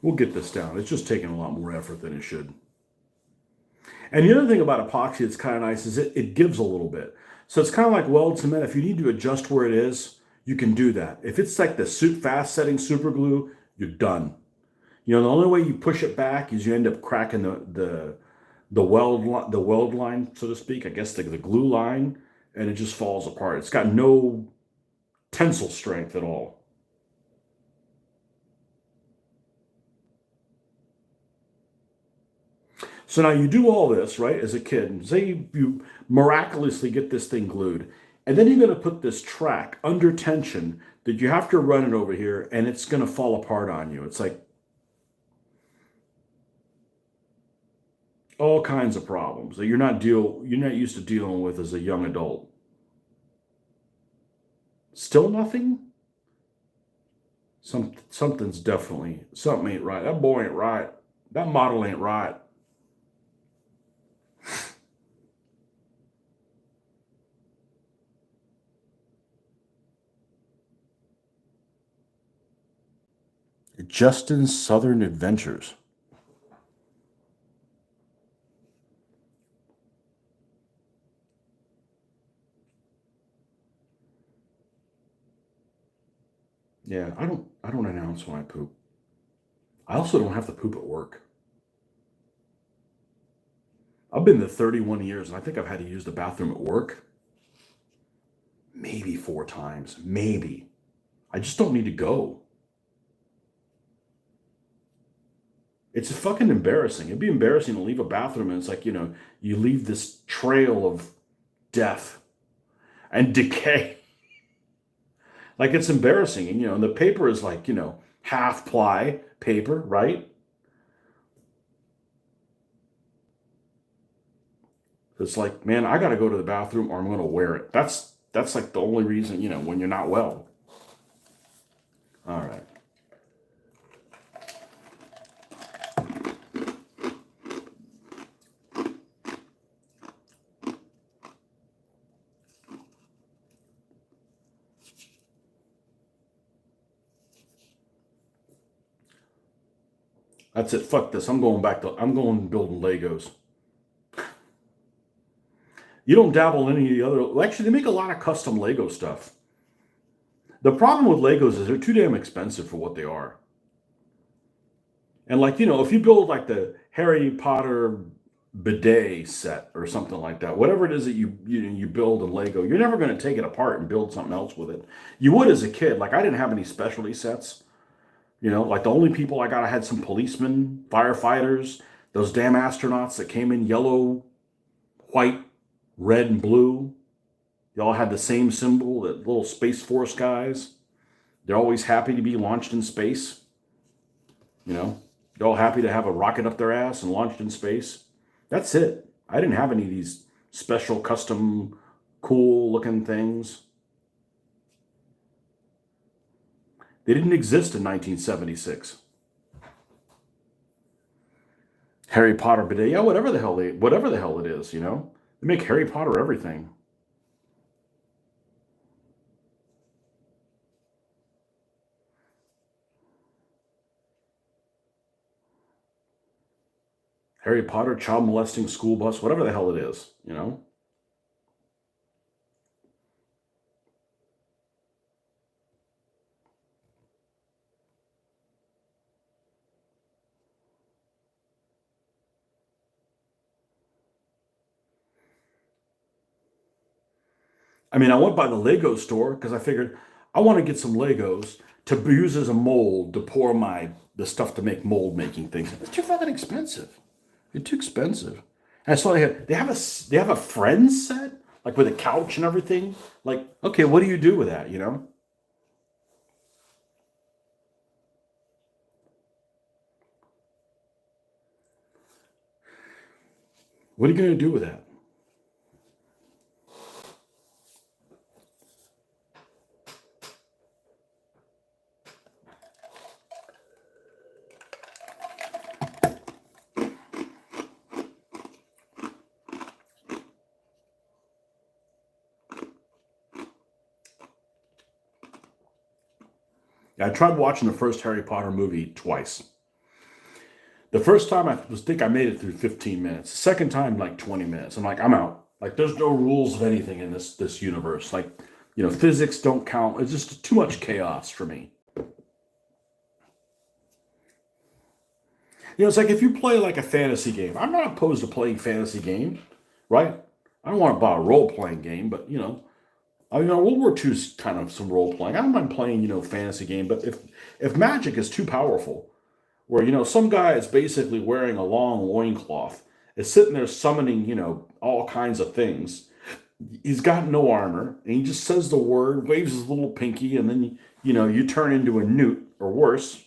We'll get this down. It's just taking a lot more effort than it should. And the other thing about epoxy that's kind of nice is it gives a little bit. So it's kind of like weld cement. If you need to adjust where it is, you can do that. If it's like the fast setting super glue, you're done. You know, the only way you push it back is you end up cracking the weld line, so to speak. I guess the glue line, and it just falls apart. It's got no tensile strength at all. So now you do all this, right, as a kid, and say you miraculously get this thing glued, and then you're going to put this track under tension that you have to run it over here, and it's going to fall apart on you. It's like all kinds of problems that you're not used to dealing with as a young adult. Still nothing? Something's definitely, something ain't right. That boy ain't right. That model ain't right. Justin's Southern Adventures. Yeah, I don't announce when I poop. I also don't have to poop at work. I've been there 31 years and I think I've had to use the bathroom at work maybe 4 times. Maybe. I just don't need to go. It's fucking embarrassing. It'd be embarrassing to leave a bathroom and it's like, you leave this trail of death and decay. Like it's embarrassing. And the paper is like, half ply paper, right? It's like, man, I got to go to the bathroom or I'm going to wear it. That's like the only reason, when you're not well. All right. That's it. Fuck this. I'm going building Legos. You don't dabble in any of the other. Actually, they make a lot of custom Lego stuff. The problem with Legos is they're too damn expensive for what they are. And like, if you build like the Harry Potter bidet set or something like that, whatever it is that you build in Lego, you're never going to take it apart and build something else with it. You would as a kid. Like I didn't have any specialty sets. Like the only people I had some policemen, firefighters, those damn astronauts that came in yellow, white, red, and blue. They all had the same symbol, that little Space Force guys. They're always happy to be launched in space. They're all happy to have a rocket up their ass and launched in space. That's it. I didn't have any of these special, custom, cool looking things. They didn't exist in 1976. Harry Potter bidet, yeah, whatever the hell it is, They make Harry Potter everything. Harry Potter, child molesting school bus, whatever the hell it is. I mean, I went by the Lego store because I figured I want to get some Legos to use as a mold to pour the stuff to make mold making things. It's too fucking expensive. It's too expensive. And I saw they have a Friends set like with a couch and everything. Like, okay, what do you do with that? What are you going to do with that? I tried watching the first Harry Potter movie twice. The first time I think I made it through 15 minutes. The second time, like 20 minutes. I'm like, I'm out. Like, there's no rules of anything in this universe. Like, physics don't count. It's just too much chaos for me. It's like if you play like a fantasy game. I'm not opposed to playing fantasy games, right? I don't want to buy a role playing game, but World War II is kind of some role playing. I don't mind playing, fantasy game, but if magic is too powerful, where some guy is basically wearing a long loincloth, is sitting there summoning, all kinds of things. He's got no armor, and he just says the word, waves his little pinky, and then you turn into a newt or worse.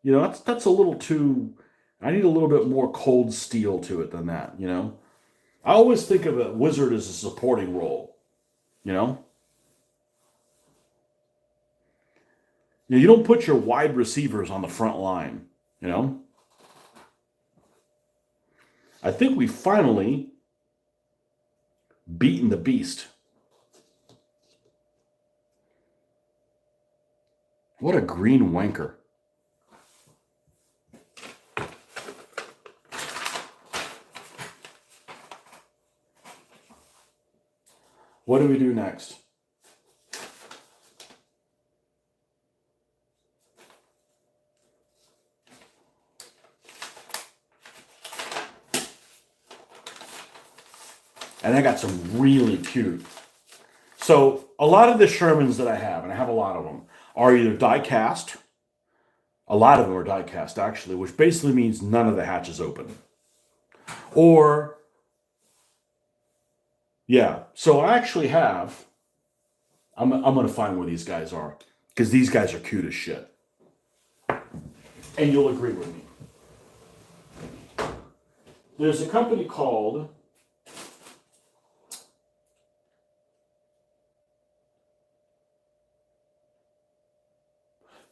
That's a little too. I need a little bit more cold steel to it than that. I always think of a wizard as a supporting role. You know, you don't put your wide receivers on the front line. I think we finally beaten the beast. What a green wanker. What do we do next? And I got some really cute. So a lot of the Shermans that I have, and I have a lot of them, are either die cast. A lot of them are die cast, actually, which basically means none of the hatches open. Or, yeah. So I actually have, I'm going to find where these guys are, because these guys are cute as shit. And you'll agree with me. There's a company called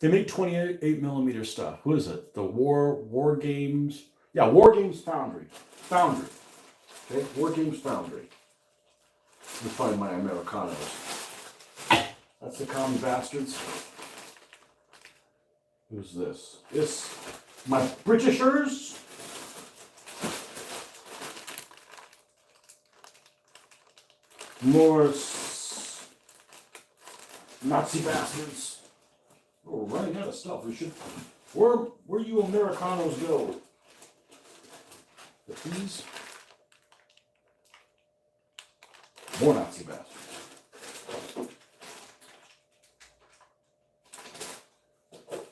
they make 28 millimeter stuff. Who is it? The War Games. Yeah, War Games Foundry. Okay, War Games Foundry. Let me find my Americanos. That's the common bastards. Who's this? My Britishers. More Nazi bastards. Oh, we're running out of stuff. We should. Where you Americanos go? These more Nazi bastards.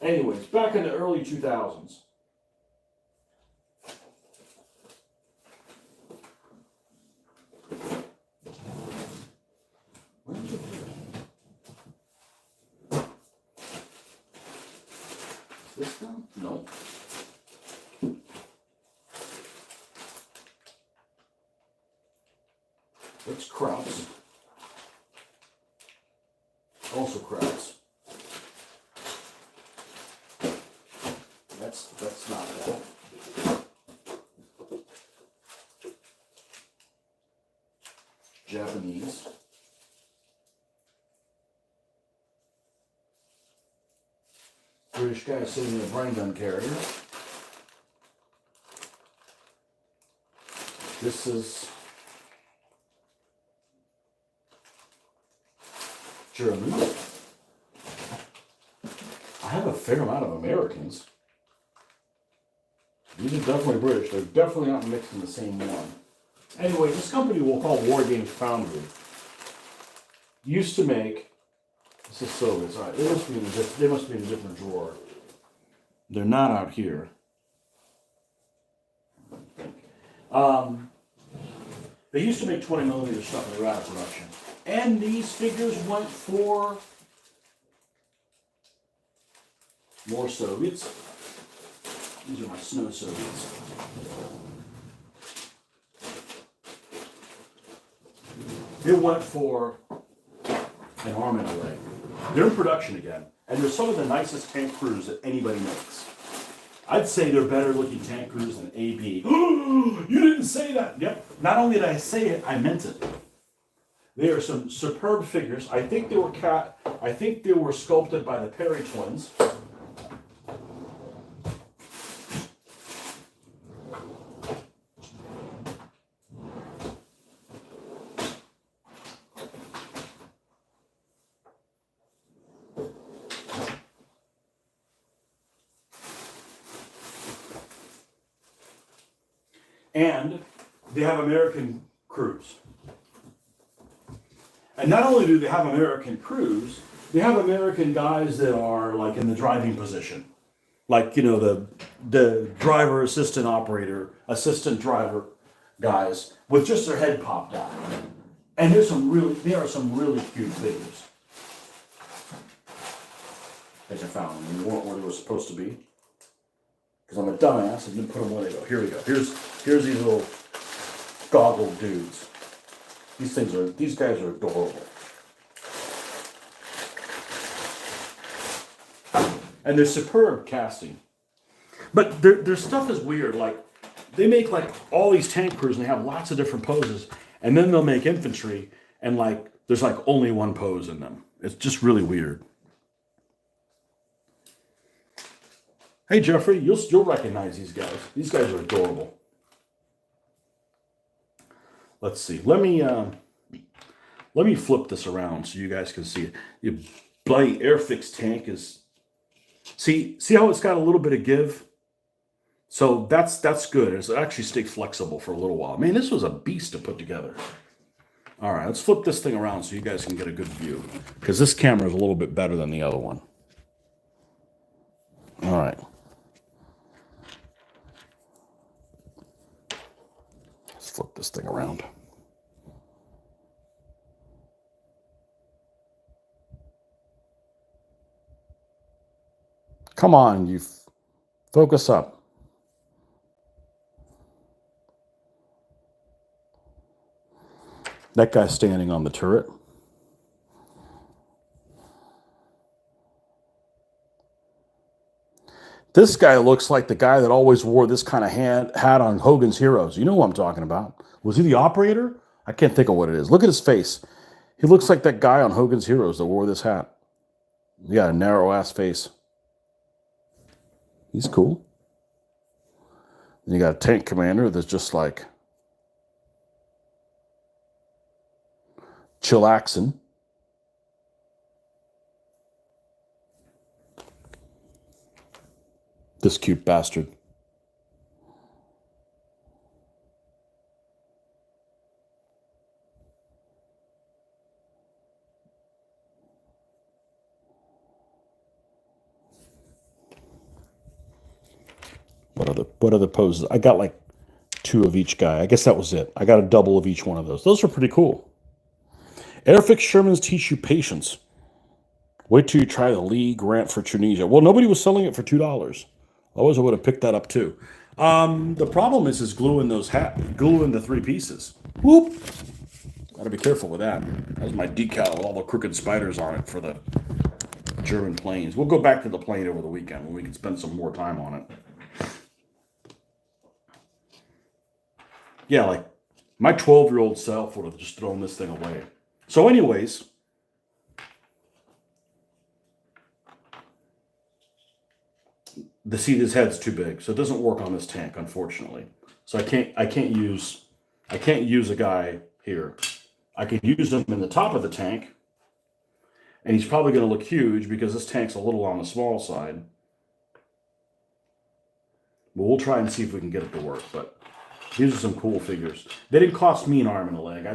Anyways, back in the early 2000s. This one? No. It's Krauts. Also Krauts. That's not that. Japanese. British guy sitting in a brain gun carrier. This is German. I have a fair amount of Americans. These are definitely British. They're definitely not mixed in the same one. Anyway, this company we'll call War Games Foundry used to make. This is Soviets. All right, they must be in a different drawer. They're not out here. They used to make 20 millimeter stuff, and they were out of production. And these figures went for more Soviets. These are my snow Soviets. It went for an arm and a leg. They're in production again, and they're some of the nicest tank crews that anybody makes. I'd say they're better looking tank crews than AB. You didn't say that. Yep. Not only did I say it, I meant it. They are some superb figures. I think they were sculpted by the Perry twins. And they have American crews. And not only do they have American crews, they have American guys that are like in the driving position. Like, you know, the driver, assistant operator, assistant driver guys with just their head popped out. And there are some really cute figures that I found. And they weren't where they were supposed to be. Because I'm a dumbass and didn't put them where they go. Here we go. Here's these little goggle dudes. These guys are adorable. And they're superb casting. But their stuff is weird. Like, they make like all these tank crews and they have lots of different poses. And then they'll make infantry and like there's like only one pose in them. It's just really weird. Hey Jeffrey, you'll recognize these guys. These guys are adorable. Let's see. Let me flip this around so you guys can see it. Your bloody Airfix tank is. See how it's got a little bit of give. So that's good. It's actually stayed flexible for a little while. Man, this was a beast to put together. All right, let's flip this thing around so you guys can get a good view because this camera is a little bit better than the other one. All right. Let's flip this thing around. Come on, you focus up. That guy's standing on the turret. This guy looks like the guy that always wore this kind of hat on Hogan's Heroes. You know who I'm talking about. Was he the operator? I can't think of what it is. Look at his face. He looks like that guy on Hogan's Heroes that wore this hat. He got a narrow-ass face. He's cool. Then you got a tank commander that's just like chillaxing. This cute bastard. What other poses? I got like 2 of each guy. I guess that was it. I got a double of each one of those. Those are pretty cool. Airfix Shermans teach you patience. Wait till you try the Lee Grant for Tunisia. Well, nobody was selling it for $2. Otherwise, I would have picked that up too. The problem is gluing gluing the 3 pieces. Whoop! Got to be careful with that. That's my decal with all the crooked spiders on it for the German planes. We'll go back to the plane over the weekend when we can spend some more time on it. Yeah, like my 12-year-old self would have just thrown this thing away. So anyways, this head's too big, so it doesn't work on this tank, unfortunately. So I can't use a guy here. I can use him in the top of the tank, and he's probably going to look huge because this tank's a little on the small side. But we'll try and see if we can get it to work. But these are some cool figures. They didn't cost me an arm and a leg.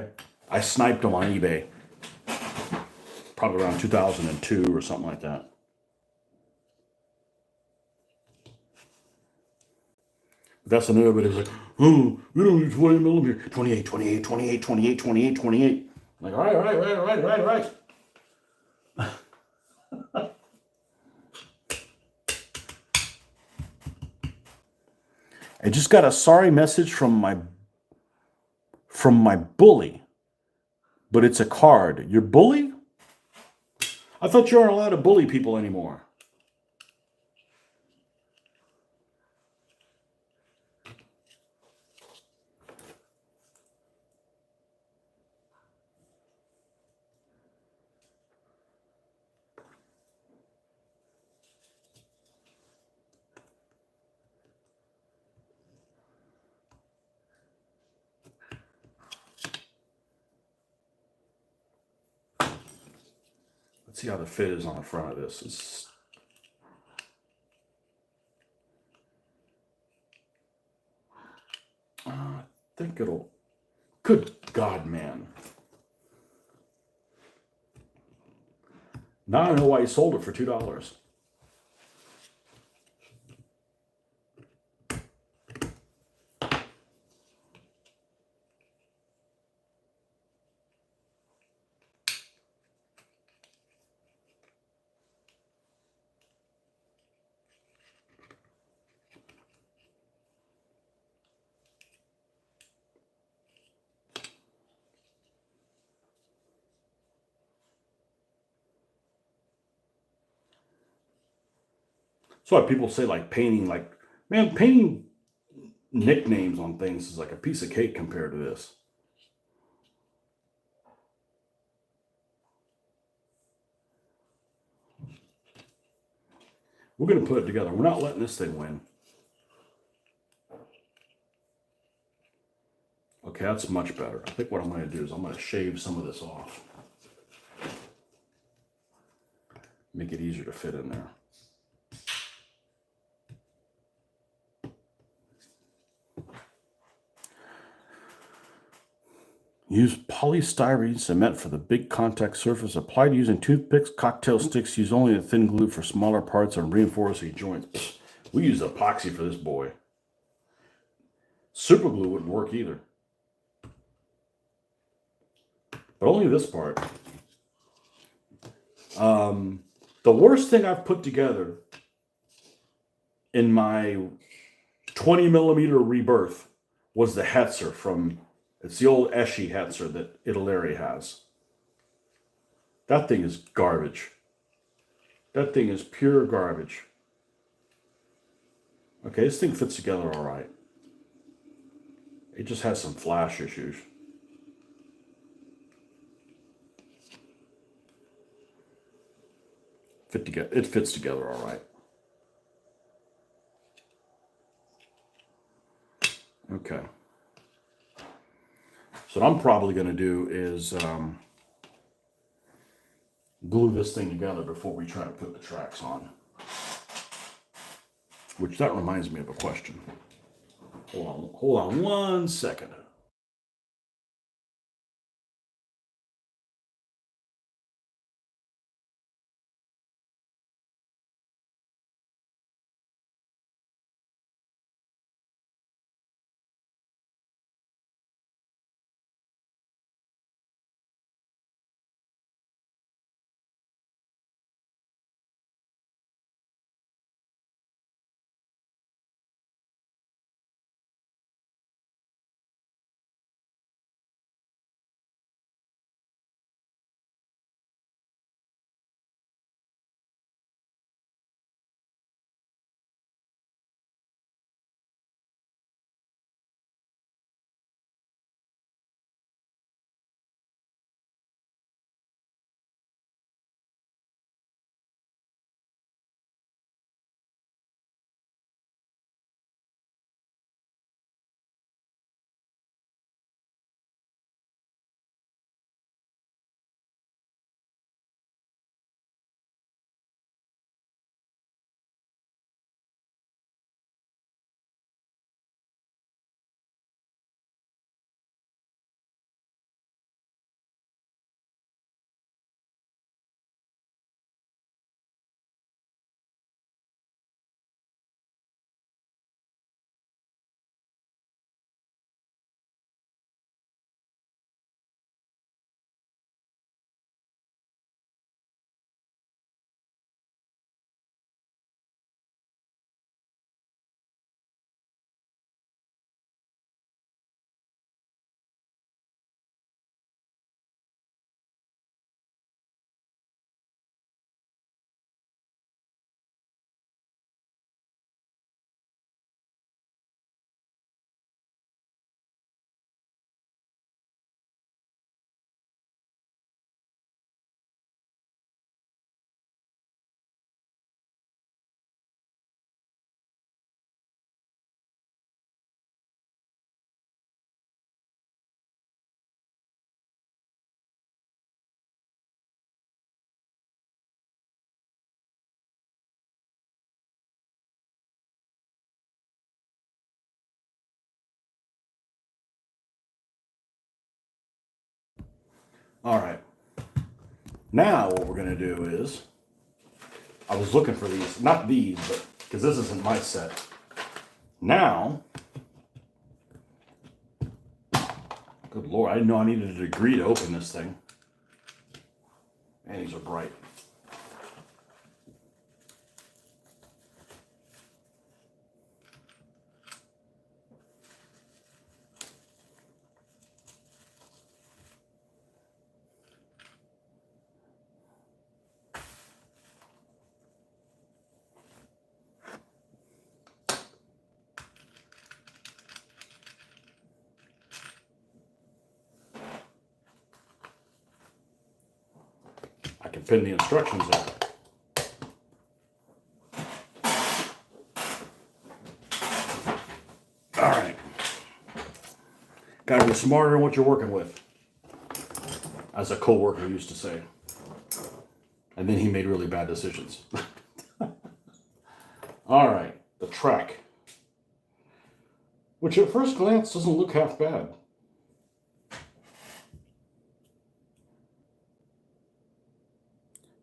I sniped them on eBay. Probably around 2002 or something like that. That's another bit. It's like, oh, we don't need 20 millimeter. 28, 28, 28, 28, 28, 28. I'm like, all right. I just got a sorry message from my bully, but it's a card. Your bully? I thought you aren't allowed to bully people anymore. Let's see how the fit is on the front of this. think it'll... Good God, man. Now I know why he sold it for $2. So why people say like painting, like, man, painting nicknames on things is like a piece of cake compared to this. We're going to put it together. We're not letting this thing win. Okay, that's much better. I think what I'm going to do is I'm going to shave some of this off. Make it easier to fit in there. Use polystyrene cement for the big contact surface. Applied using toothpicks, cocktail sticks. Use only a thin glue for smaller parts and reinforcing joints. Pfft, we use epoxy for this boy. Super glue wouldn't work either. But only this part. The worst thing I've put together in my 20 millimeter rebirth was the Hetzer from... It's the old Eschi Hetzer that Aguilar has. That thing is garbage. That thing is pure garbage. Okay, this thing fits together all right. It just has some flash issues. It fits together all right. Okay. So what I'm probably going to do is glue this thing together before we try to put the tracks on. Which that reminds me of a question. Hold on 1 second. All right. Now what we're going to do is, I was looking for these, not these, but because this isn't my set. Now, good Lord, I didn't know I needed a degree to open this thing. And these are bright. I can pin the instructions there. All right. Gotta be smarter in what you're working with, as a coworker used to say. And then he made really bad decisions. All right, the track, which at first glance doesn't look half bad.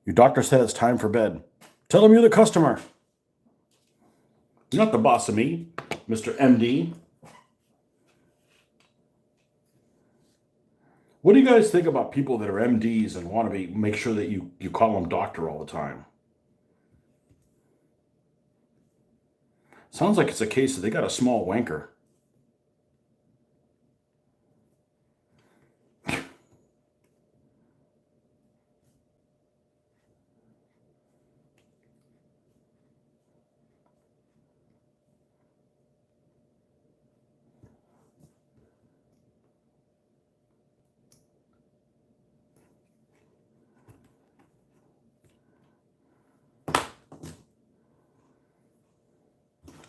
Your doctor said it's time for bed. Tell him you're the customer. You're not the boss of me, Mr. MD. What do you guys think about people that are MDs and want to make sure that you call them doctor all the time? Sounds like it's a case that they got a small wanker.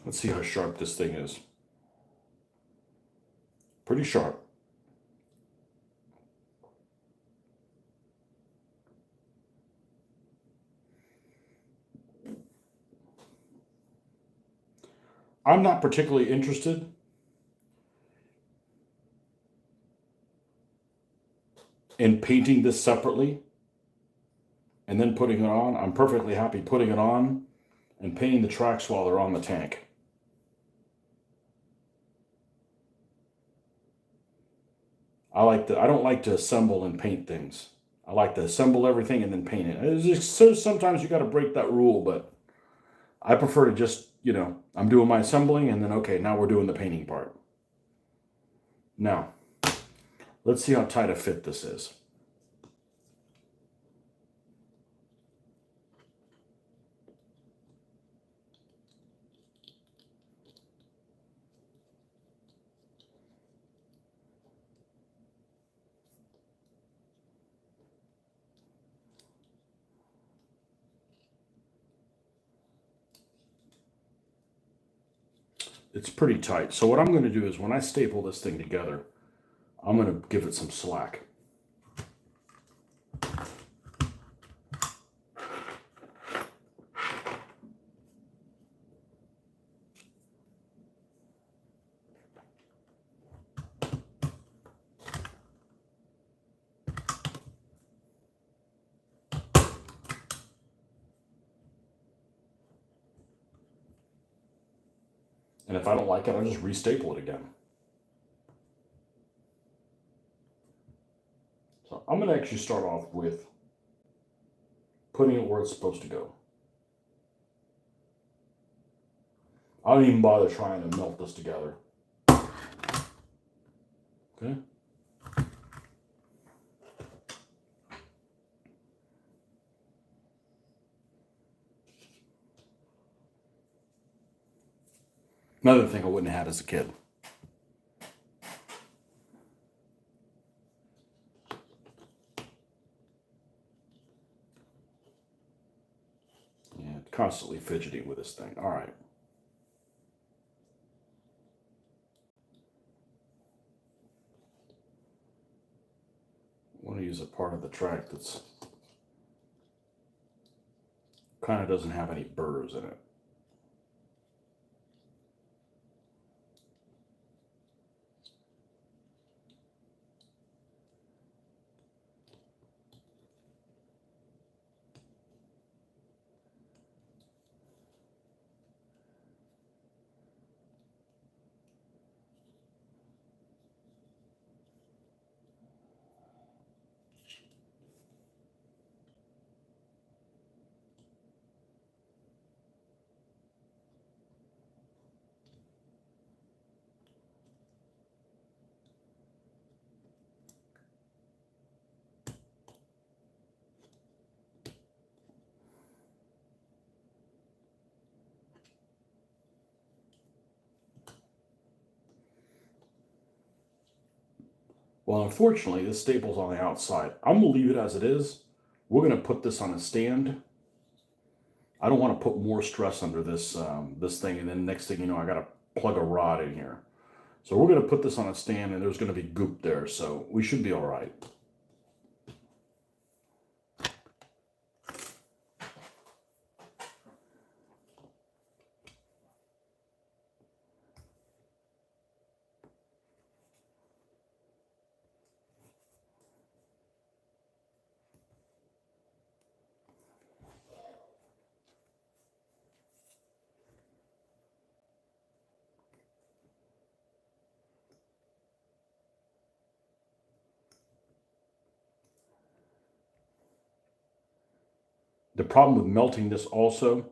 Let's see how sharp this thing is. Pretty sharp. I'm not particularly interested in painting this separately and then putting it on. I'm perfectly happy putting it on and painting the tracks while they're on the tank. I don't like to assemble and paint things. I like to assemble everything and then paint it. It's just, so sometimes you got to break that rule, but I prefer to just, I'm doing my assembling and then, okay, now we're doing the painting part. Now, let's see how tight a fit this is. It's pretty tight. So what I'm going to do is when I staple this thing together, I'm going to give it some slack. And if I don't like it, I'll just restaple it again. So I'm going to actually start off with putting it where it's supposed to go. I don't even bother trying to melt this together. Okay. Another thing I wouldn't have had as a kid. Yeah, constantly fidgeting with this thing. All right. I want to use a part of the track that's kind of doesn't have any burrs in it. Well, unfortunately, this staple's on the outside. I'm going to leave it as it is. We're going to put this on a stand. I don't want to put more stress under this this thing, and then next thing you know, I got to plug a rod in here. So we're going to put this on a stand, and there's going to be goop there, so we should be all right. The problem with melting this also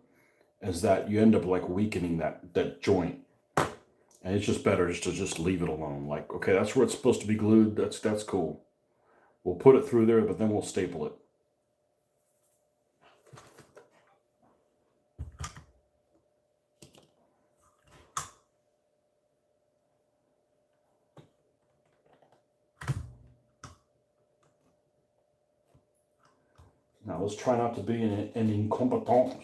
is that you end up like weakening that joint. And it's just better just to just leave it alone. Like, okay, that's where it's supposed to be glued. That's cool. We'll put it through there, but then we'll staple it. Now let's try not to be an incompetent.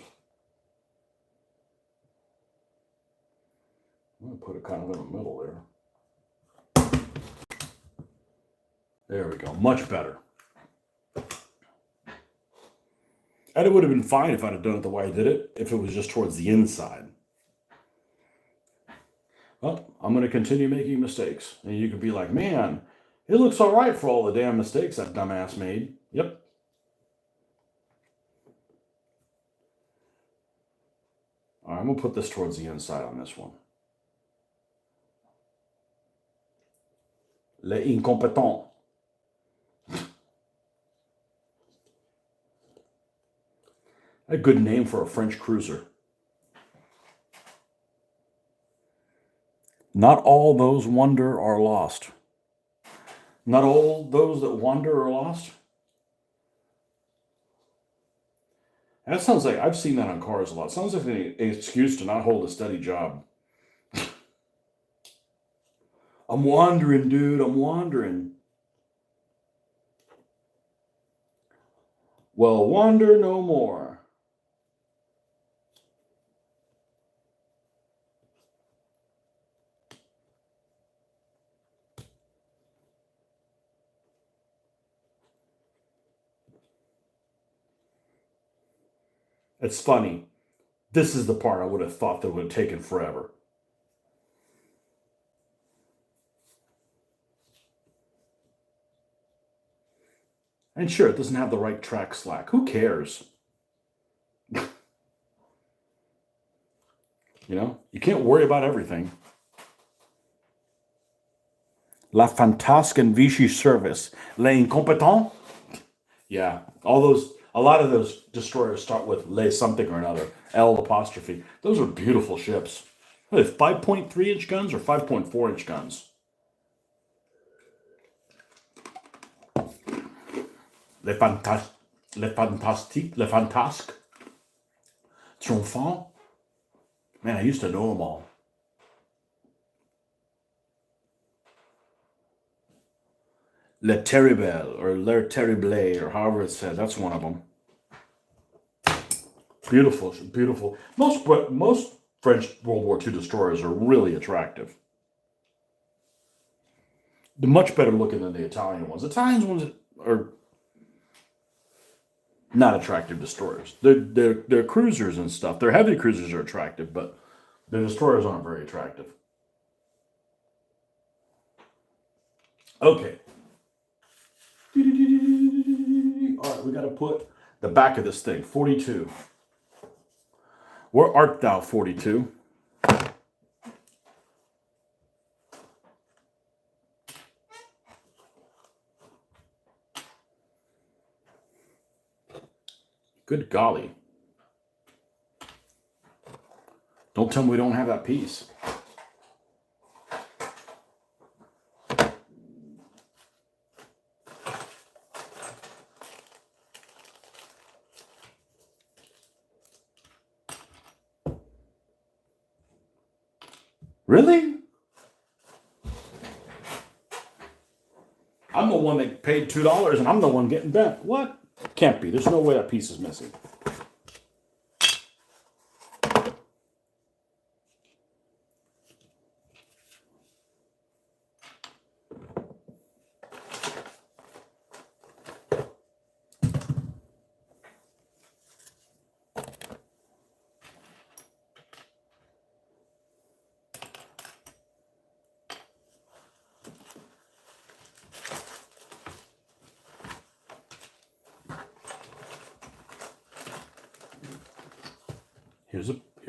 I'm going to put it kind of in the middle there. There we go. Much better. And it would have been fine if I'd have done it the way I did it, if it was just towards the inside. Well, I'm going to continue making mistakes. And you could be like, man, it looks all right for all the damn mistakes that dumbass made. Yep. All right, I'm going to put this towards the inside on this one. Le incompétent. A good name for a French cruiser. Not all those wander are lost. Not all those that wander are lost. That sounds like, I've seen that on cars a lot. Sounds like an excuse to not hold a steady job. I'm wandering, dude. I'm wandering. Well, wander no more. It's funny. This is the part I would have thought that would have taken forever. And sure, it doesn't have the right track slack. Who cares? You know, you can't worry about everything. La fantasque and Vichy service. Les incompetents? Yeah, a lot of those destroyers start with les something or another. L apostrophe. Those are beautiful ships. What, 5.3 inch guns or 5.4 inch guns? Les fantastiques, les fantasques. Triomphant. Man, I used to know them all. Le Terrible, or Le Terrible, or however it's said. That's one of them. Beautiful, beautiful. Most French World War II destroyers are really attractive. They're much better looking than the Italian ones. Italian ones are not attractive destroyers. They're cruisers and stuff. Their heavy cruisers are attractive, but the destroyers aren't very attractive. Okay. All right, we got to put the back of this thing, 42. Where art thou, 42? Good golly. Don't tell me we don't have that piece. Really? I'm the one that paid $2 and I'm the one getting bent. What? Can't be. There's no way that piece is missing.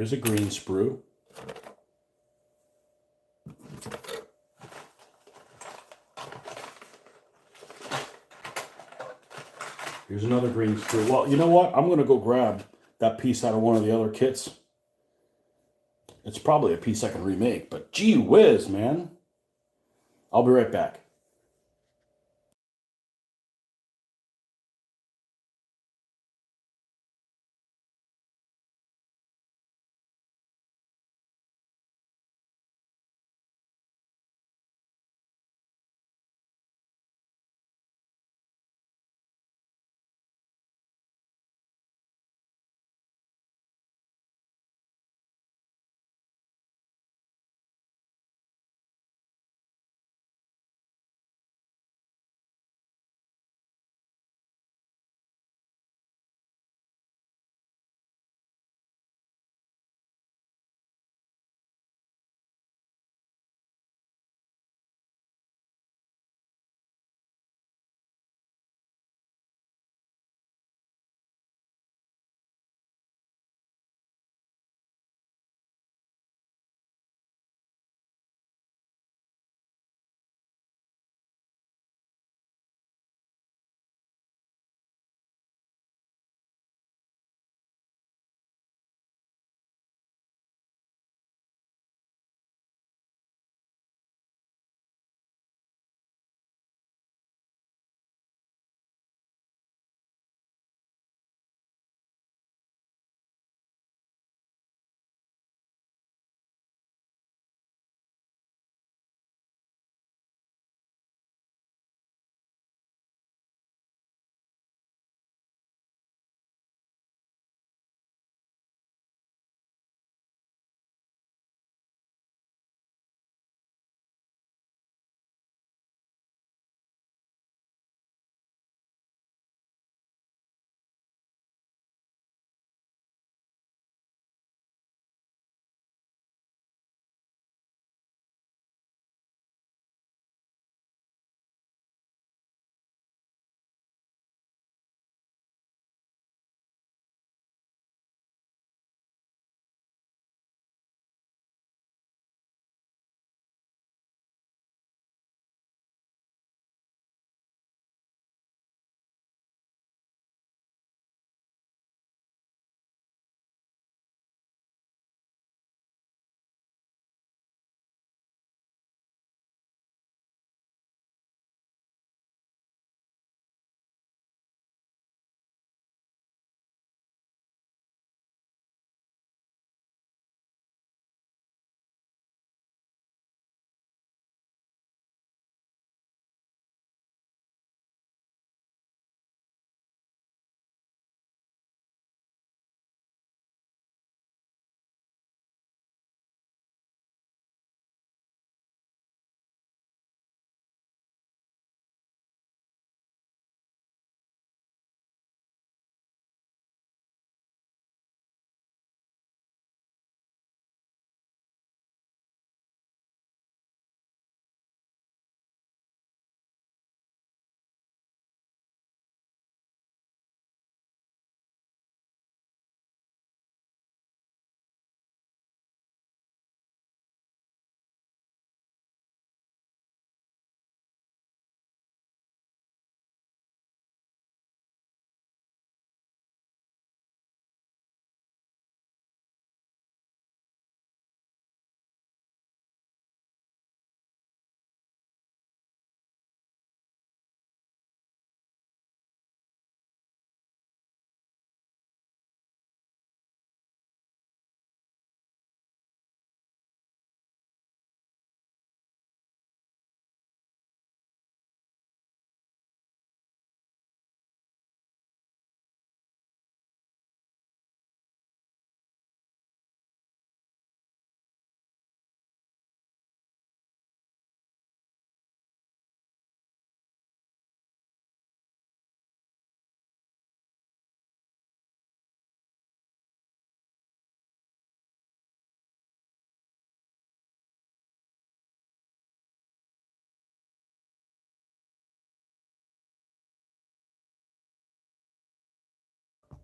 Here's a green sprue. Here's another green sprue. Well, you know what? I'm going to go grab that piece out of one of the other kits. It's probably a piece I can remake, but gee whiz, man. I'll be right back.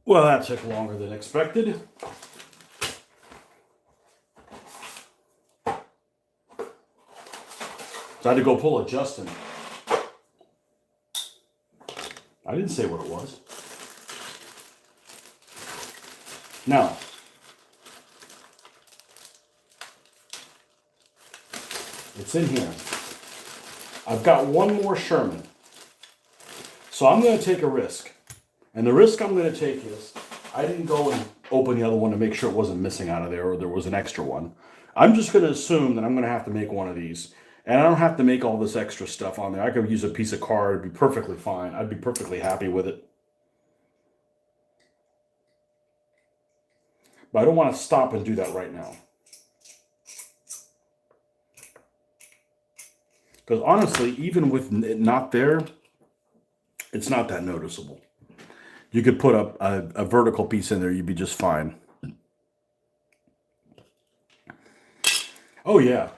Well, that took longer than expected. So I had to go pull a Justin. I didn't say what it was. Now, it's in here. I've got one more Sherman. So I'm going to take a risk. And the risk I'm going to take is I didn't go and open the other one to make sure it wasn't missing out of there or there was an extra one. I'm just going to assume that I'm going to have to make one of these. And I don't have to make all this extra stuff on there. I could use a piece of card. It'd be perfectly fine. I'd be perfectly happy with it. But I don't want to stop and do that right now. Because honestly, even with it not there, it's not that noticeable. You could put a vertical piece in there, you'd be just fine. Oh yeah,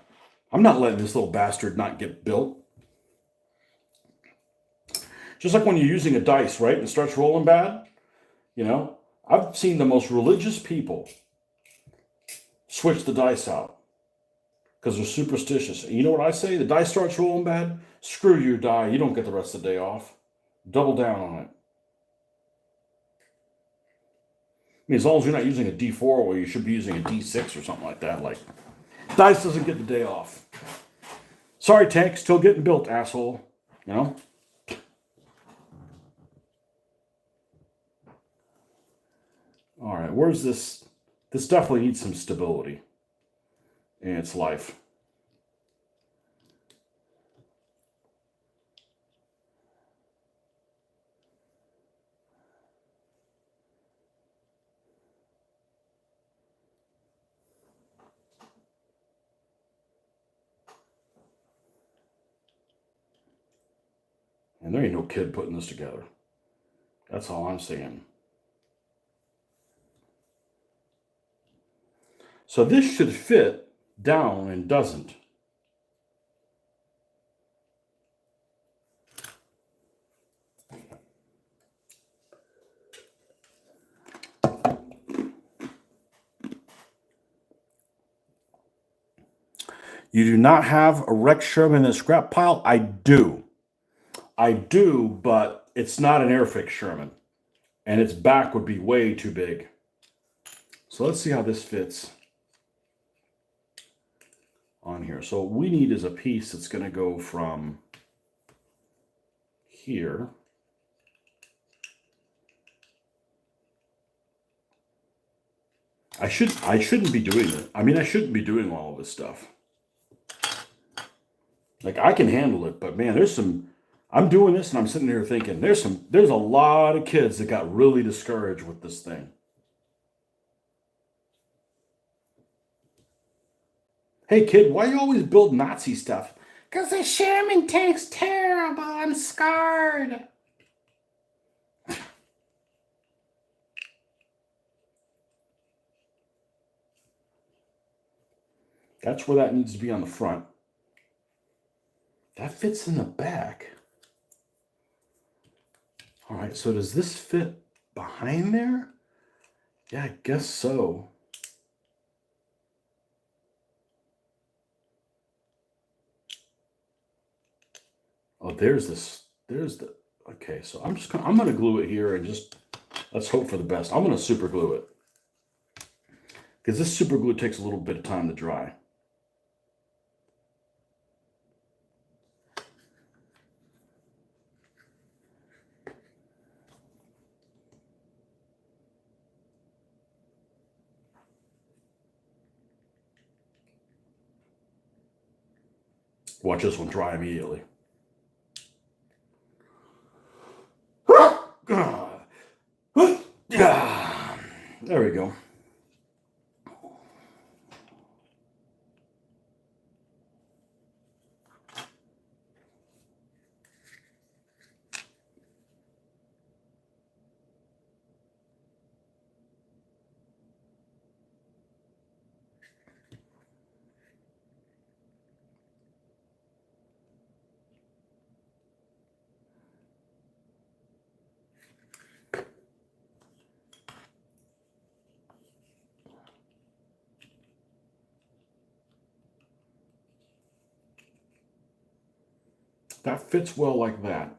I'm not letting this little bastard not get built. Just like when you're using a dice, right, and it starts rolling bad, you know, I've seen the most religious people switch the dice out because they're superstitious. And you know what I say? The dice starts rolling bad, screw your die. You don't get the rest of the day off. Double down on it. I mean, as long as you're not using a D4 where you should be using a D6 or something like that. Like, dice doesn't get the day off. Sorry, tank, still getting built, asshole. You know? All right, where's this? This definitely needs some stability in its life. And there ain't no kid putting this together. That's all I'm saying. So this should fit down and doesn't. You do not have a wrecked Sherman in the scrap pile? I do. I do, but it's not an Airfix Sherman. And its back would be way too big. So let's see how this fits on here. So what we need is a piece that's going to go from here I shouldn't be doing it. I mean, I shouldn't be doing all of this stuff. Like, I can handle it, but man, I'm doing this and I'm sitting here thinking there's a lot of kids that got really discouraged with this thing. Hey kid, why you always build Nazi stuff? Because the Sherman tank's terrible. I'm scarred. That's where that needs to be on the front. That fits in the back. All right, so does this fit behind there? Yeah, I guess so. Oh, there's the, okay, so I'm gonna glue it here and just, let's hope for the best. I'm gonna super glue it. Because this super glue takes a little bit of time to dry. Watch this one dry immediately. There we go. That fits well like that.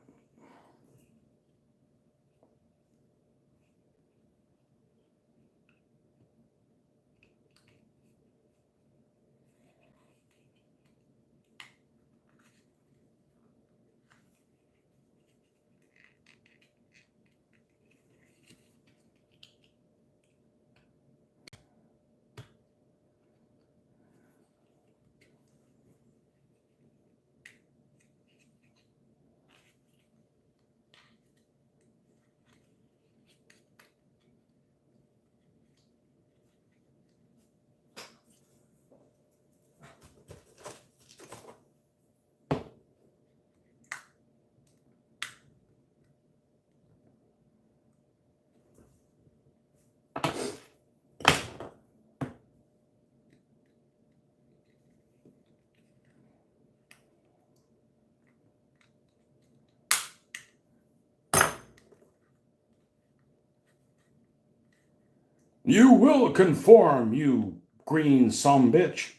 You will conform, you green sumbitch.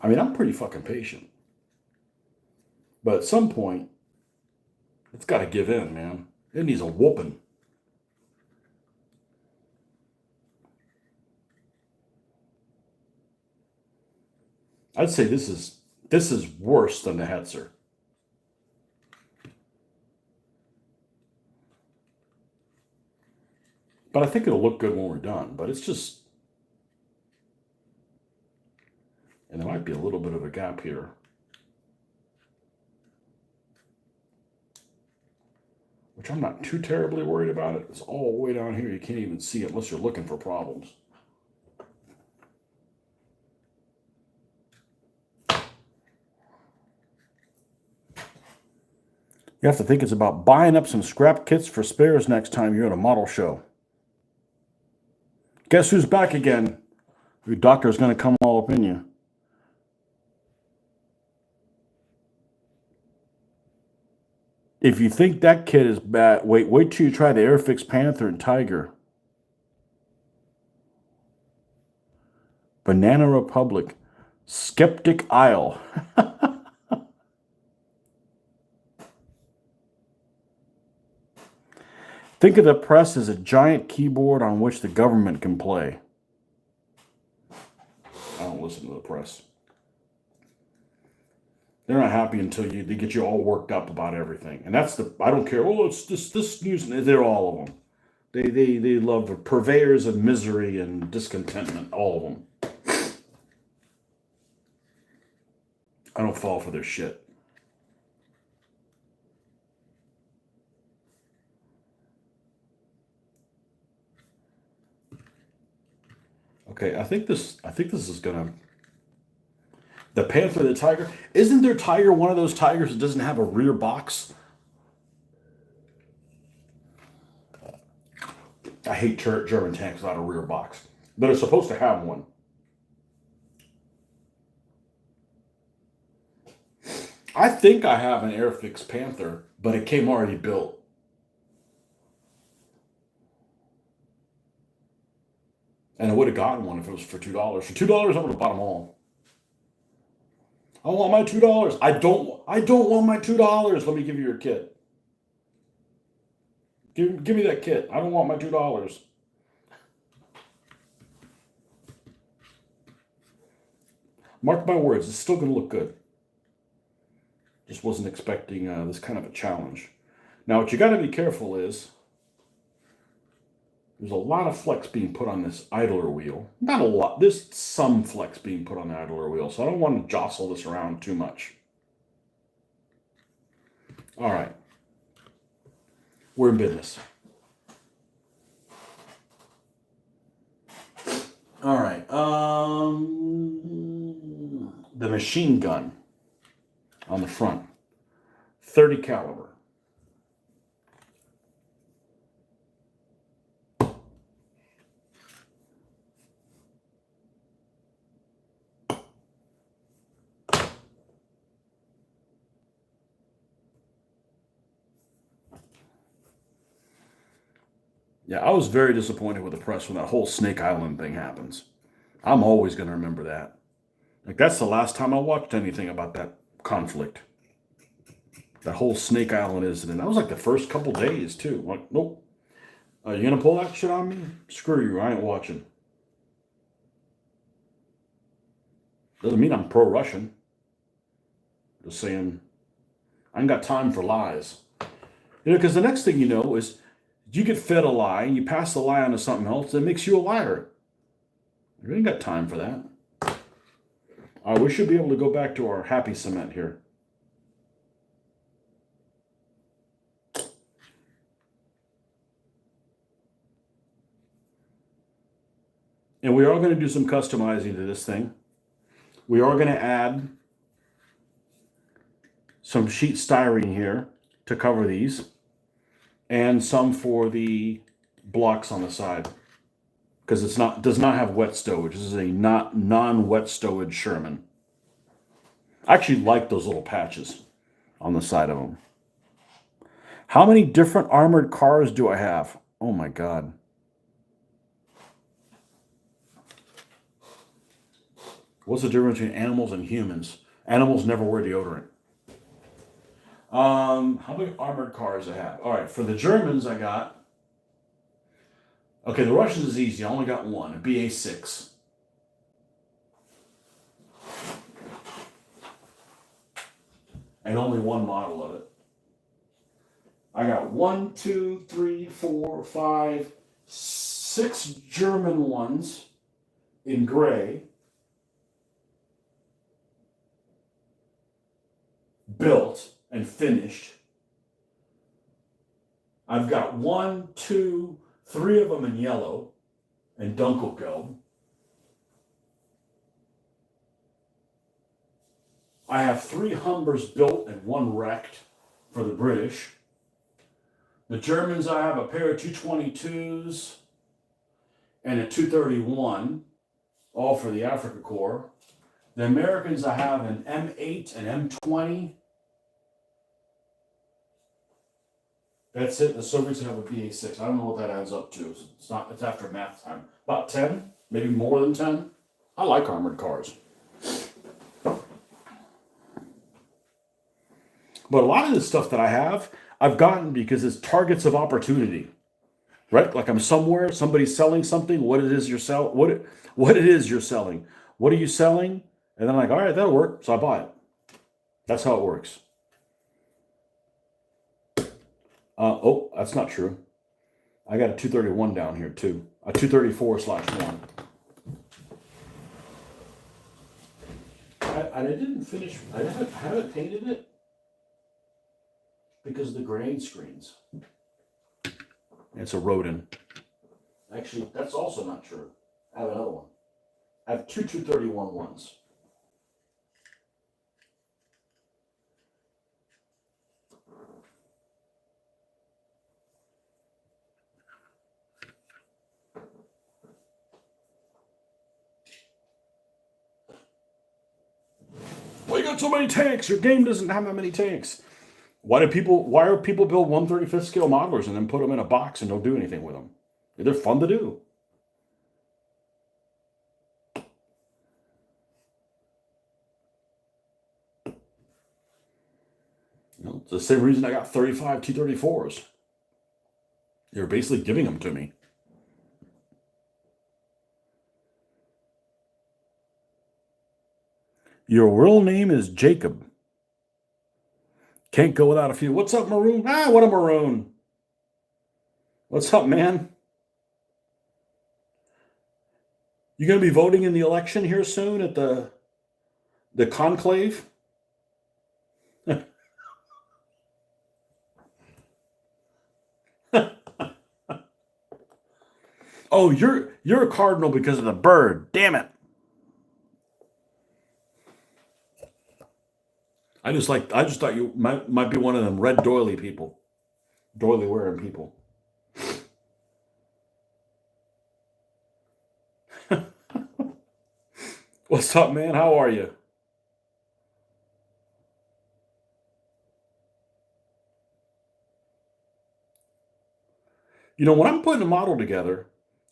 I mean, I'm pretty fucking patient. But at some point, it's got to give in, man. It needs a whooping. I'd say this is worse than the Hetzer. But I think it'll look good when we're done. But it's just, and there might be a little bit of a gap here. Which I'm not too terribly worried about it. It's all the way down here. You can't even see it unless you're looking for problems. You have to think it's about buying up some scrap kits for spares next time you're at a model show. Guess who's back again? Your doctor's going to come all up in you. If you think that kit is bad, wait till you try the Airfix Panther and Tiger. Banana Republic. Skeptic Isle. Think of the press as a giant keyboard on which the government can play. I don't listen to the press. They're not happy until they get you all worked up about everything. And that's I don't care. Oh, it's this news. They're all of them. They love purveyors of misery and discontentment, all of them. I don't fall for their shit. Okay, I think this is gonna. The Panther, the Tiger. Isn't their Tiger one of those Tigers that doesn't have a rear box? I hate German tanks without a rear box. But it's supposed to have one. I think I have an Airfix Panther, but it came already built. And I would have gotten one if it was for $2. For $2, I would have bought them all. I want my $2. I don't want my $2. Let me give you your kit. Give me that kit. I don't want my $2. Mark my words, it's still going to look good. Just wasn't expecting this kind of a challenge. Now, what you got to be careful is there's a lot of flex being put on this idler wheel. Not a lot. There's some flex being put on the idler wheel, so I don't want to jostle this around too much. All right. We're in business. All right. The machine gun on the front. 30 caliber. Yeah, I was very disappointed with the press when that whole Snake Island thing happens. I'm always going to remember that. Like, that's the last time I watched anything about that conflict. That whole Snake Island incident. That was like the first couple days, too. Like, nope. You going to pull that shit on me? Screw you. I ain't watching. Doesn't mean I'm pro-Russian. Just saying, I ain't got time for lies. Because the next thing you know is you get fed a lie and you pass the lie on to something else that makes you a liar. You ain't got time for that. All right, we should be able to go back to our happy cement here. And we are going to do some customizing to this thing. We are going to add some sheet styrene here to cover these, and some for the blocks on the side, because does not have wet stowage. This is a non-wet stowage Sherman. I actually like those little patches on the side of them. How many different armored cars do I have? Oh my God. What's the difference between animals and humans? Animals never wear deodorant. How many armored cars I have? All right, for the Germans, I got. Okay, the Russians is easy. I only got one, a BA6. And only one model of it. I got 1, 2, 3, 4, 5, 6 German ones in gray, built and finished. I've got 1, 2, 3 of them in yellow and Dunkelgelb. I have 3 Humbers built and 1 wrecked for the British. The Germans, I have a pair of 222s and a 231, all for the Africa Corps. The Americans, I have an M8 and M20. That's it. The Soviets have a BA6. I don't know what that adds up to. It's after math time. About 10, maybe more than 10. I like armored cars. But a lot of the stuff that I have, I've gotten because it's targets of opportunity, right? Like I'm somewhere, somebody's selling something. What it is you're selling? What it is you're selling? What are you selling? And then I'm like, all right, that'll work. So I buy it. That's how it works. Oh, that's not true. I got a 231 down here too. A 234/1. I didn't finish. I haven't painted it because of the grain screens. It's a rodent. Actually, that's also not true. I have another one. I have 231 ones. Well, you got so many tanks. Your game doesn't have that many tanks. Why are people build 1/35 scale modelers and then put them in a box and don't do anything with them? They're fun to do. It's the same reason I got 35 T-34s. They're basically giving them to me. Your real name is Jacob. Can't go without a few. What's up, Maroon? What a Maroon. What's up, man? You going to be voting in the election here soon at the conclave? Oh, you're a cardinal because of the bird. Damn it. I just thought you might be one of them red doily people. Doily wearing people. What's up, man? How are you? You know, when I'm putting a model together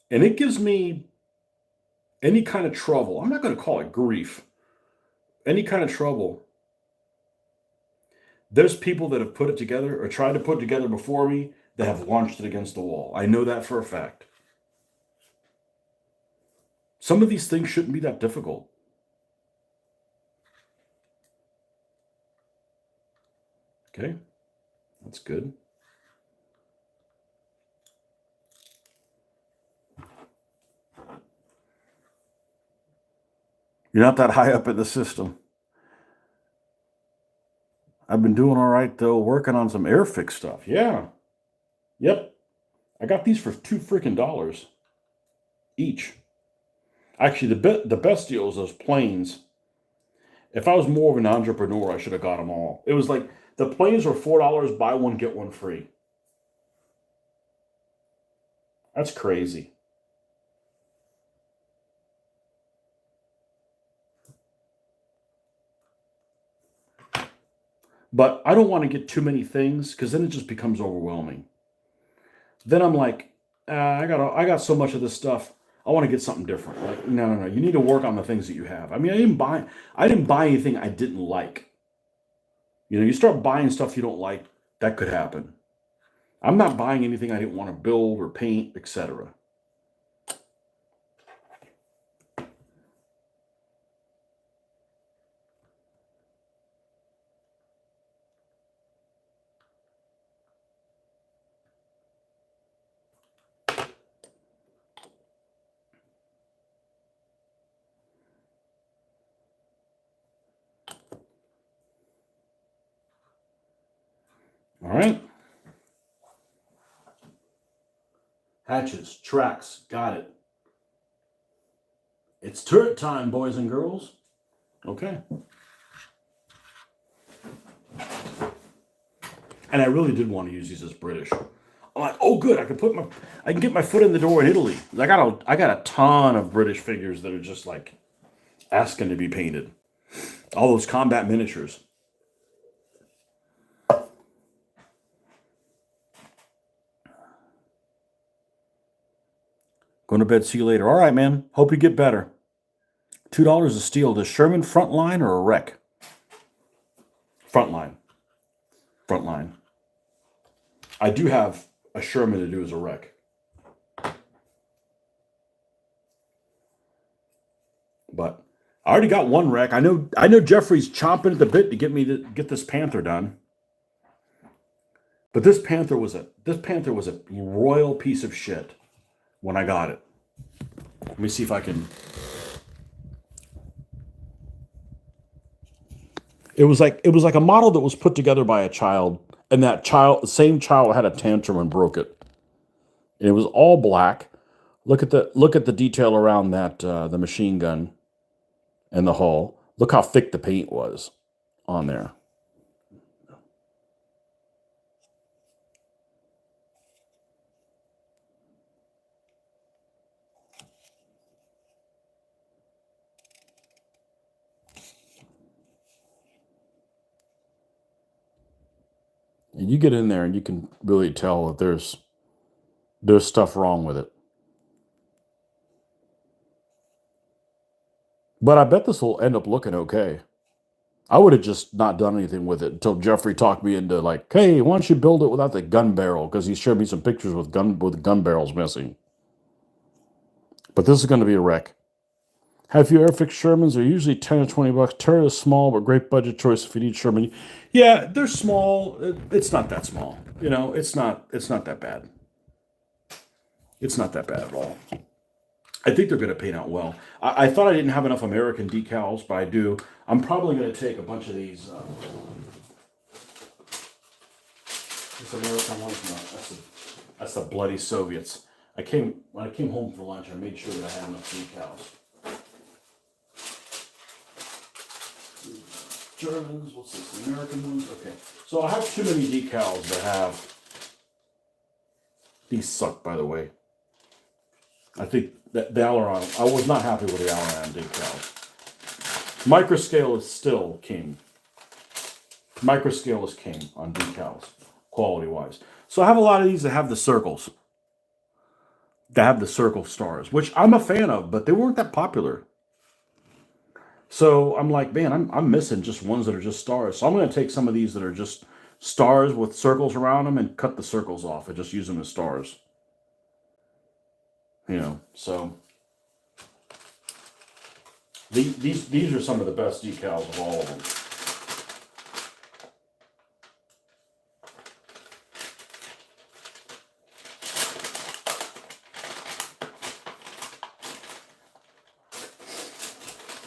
and it gives me any kind of trouble, I'm not going to call it grief, any kind of trouble, there's people that have put it together or tried to put it together before me that have launched it against the wall. I know that for a fact. Some of these things shouldn't be that difficult. Okay, that's good. You're not that high up in the system. I've been doing all right, though, working on some Airfix stuff. Yeah. Yep. I got these for $2 freaking each. Actually, the best deal is those planes. If I was more of an entrepreneur, I should have got them all. It was like the planes were $4, buy one, get one free. That's crazy. But I don't want to get too many things because then it just becomes overwhelming. Then I'm like, I got so much of this stuff. I want to get something different. Like, no. You need to work on the things that you have. I mean, I didn't buy anything I didn't like. You know, you start buying stuff you don't like, that could happen. I'm not buying anything I didn't want to build or paint, etc. All right. Hatches, tracks, got it. It's turret time, boys and girls. Okay. And I really did want to use these as British. I'm like, oh, good. I can get my foot in the door in Italy. I got a ton of British figures that are just like asking to be painted. All those combat miniatures. Going to bed. See you later. All right, man. Hope you get better. $2 a steal. Does Sherman frontline or a wreck? Frontline. Frontline. I do have a Sherman to do as a wreck. But I already got one wreck. I know Jeffrey's chomping at the bit to get me to get this Panther done. But this Panther was a royal piece of shit when I got it. Let me see if I can. It was like a model that was put together by a child, and the same child had a tantrum and broke it. And it was all black. Look at the detail around that the machine gun and the hull. Look how thick the paint was on there. And you get in there and you can really tell that there's stuff wrong with it. But I bet this will end up looking okay. I would have just not done anything with it until Jeffrey talked me into like, hey, why don't you build it without the gun barrel? Because he showed me some pictures with gun barrels missing. But this is going to be a wreck. Have you Airfix Shermans? They're usually $10 or $20. Turret is small, but great budget choice if you need Sherman. Yeah, they're small. It's not that small. You know, it's not that bad. It's not that bad at all. I think they're going to paint out well. I thought I didn't have enough American decals, but I do. I'm probably going to take a bunch of these. This American one's not. That's the bloody Soviets. When I came home for lunch, I made sure that I had enough decals. Germans, what's this? The American ones? Okay. So I have too many decals that have. These suck, by the way. I think that the Aileron, I was not happy with the Aileron decals. Microscale is still king. Microscale is king on decals, quality-wise. So I have a lot of these that have the circles. that have the circle stars, which I'm a fan of, but they weren't that popular. So I'm like, man, I'm missing just ones that are just stars. So I'm going to take some of these that are just stars with circles around them and cut the circles off and just use them as stars. You know, so these are some of the best decals of all of them.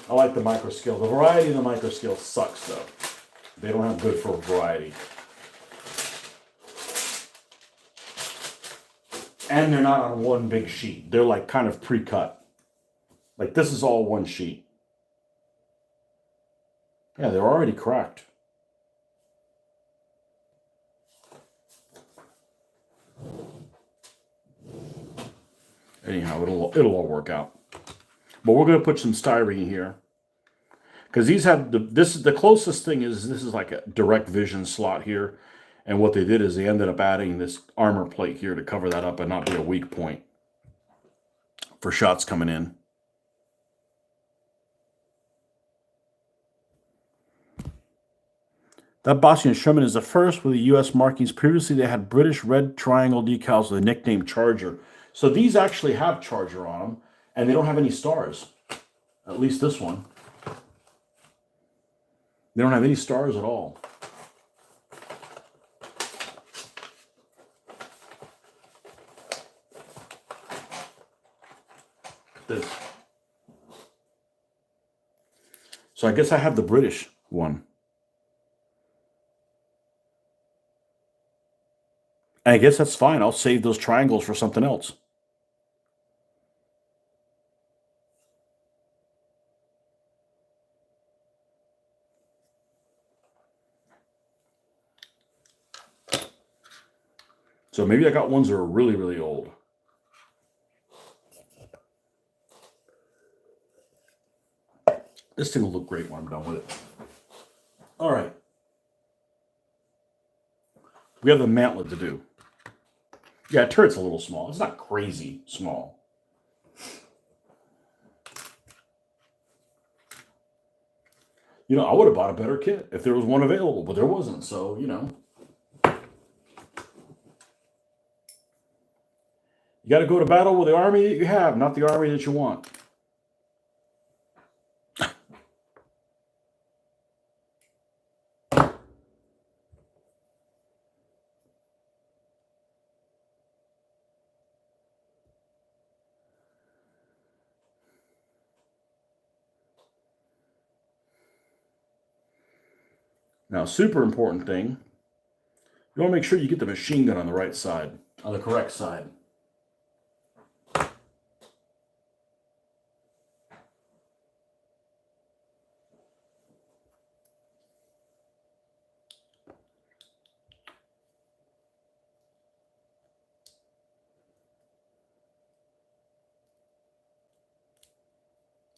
I like the micro scale. The variety in the micro scale sucks though. They don't have good for variety. And they're not on one big sheet. They're like kind of pre-cut. Like this is all one sheet. Yeah, they're already cracked. Anyhow, it'll all work out. But we're going to put some styrene here. Because these have the closest thing is this is like a direct vision slot here. And what they did is they ended up adding this armor plate here to cover that up and not be a weak point for shots coming in. That Bosnian Sherman is the first with the U.S. markings. Previously, they had British red triangle decals with the nickname Charger. So these actually have Charger on them, and they don't have any stars. At least this one. They don't have any stars at all. This. So I guess I have the British one. And I guess that's fine. I'll save those triangles for something else. So maybe I got ones that are really, really old. This thing will look great when I'm done with it. All right. We have the mantlet to do. Yeah, turret's a little small. It's not crazy small. You know, I would have bought a better kit if there was one available, but there wasn't. So, you know. You got to go to battle with the army that you have, not the army that you want. Now, super important thing, you want to make sure you get the machine gun on the right side, on the correct side.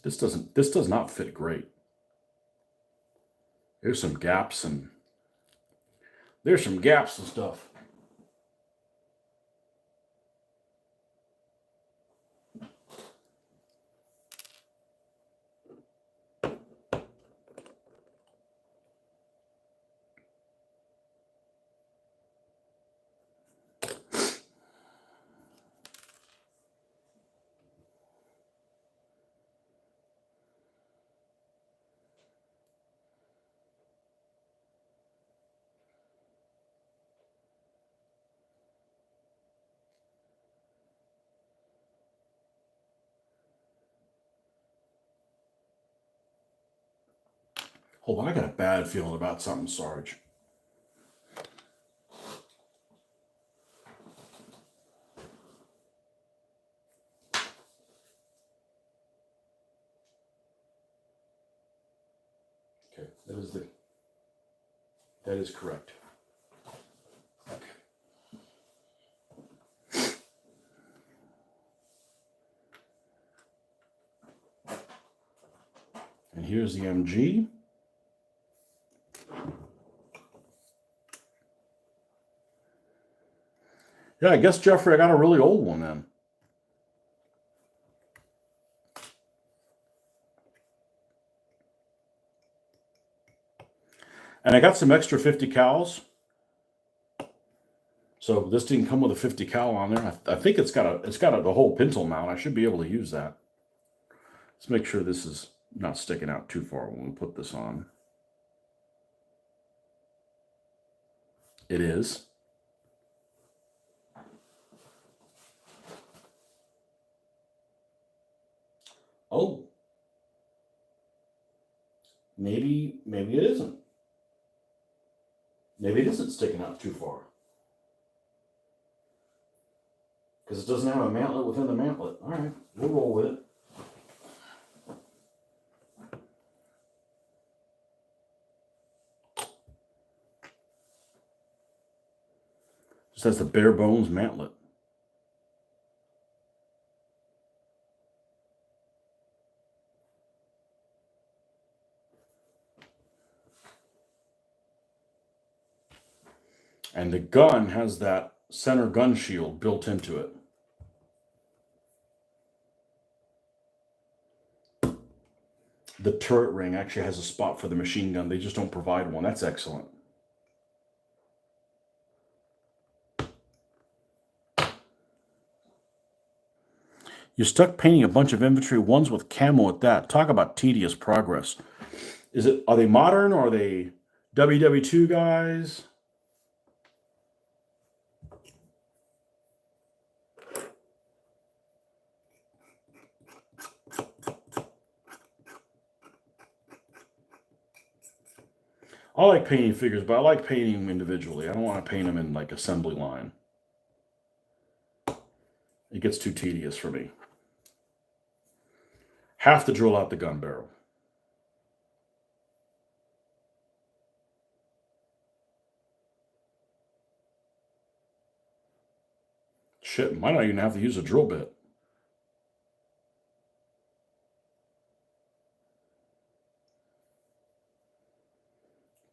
This does not fit great. There's some gaps and stuff. Hold on, I got a bad feeling about something, Sarge. Okay, that is correct. Okay. And here's the MG. Yeah, I guess, Jeffrey, I got a really old one then. And I got some extra 50 cals. So this didn't come with a 50 cal on there. I think it's got the whole pintle mount. I should be able to use that. Let's make sure this is not sticking out too far when we put this on. It is. Oh. Maybe it isn't. Maybe it isn't sticking out too far. Because it doesn't have a mantlet within the mantlet. All right, we'll roll with it. Just has the bare bones mantlet. And the gun has that center gun shield built into it. The turret ring actually has a spot for the machine gun. They just don't provide one. That's excellent. You stuck painting a bunch of infantry, ones with camo at that. Talk about tedious progress. Are they modern or are they WW2 guys? I like painting figures, but I like painting them individually. I don't want to paint them in like assembly line. It gets too tedious for me. Have to drill out the gun barrel. Shit, might not even have to use a drill bit.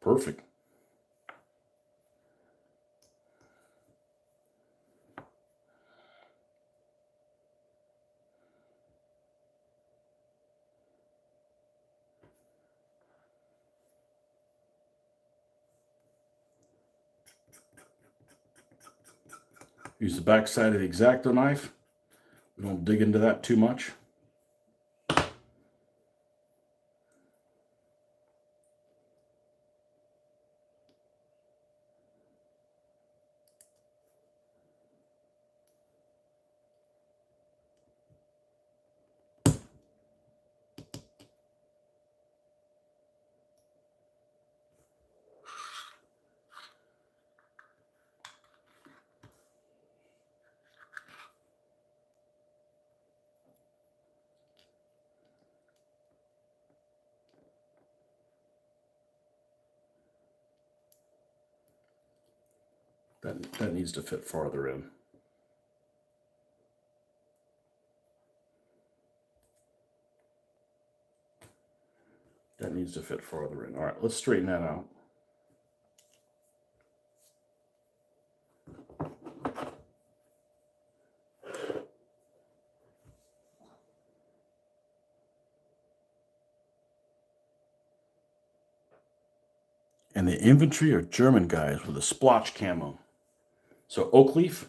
Perfect. Use the back side of the X-Acto knife. We don't dig into that too much. That needs to fit farther in. That needs to fit farther in. All right, let's straighten that out. And the infantry are German guys with a splotch camo. So oak leaf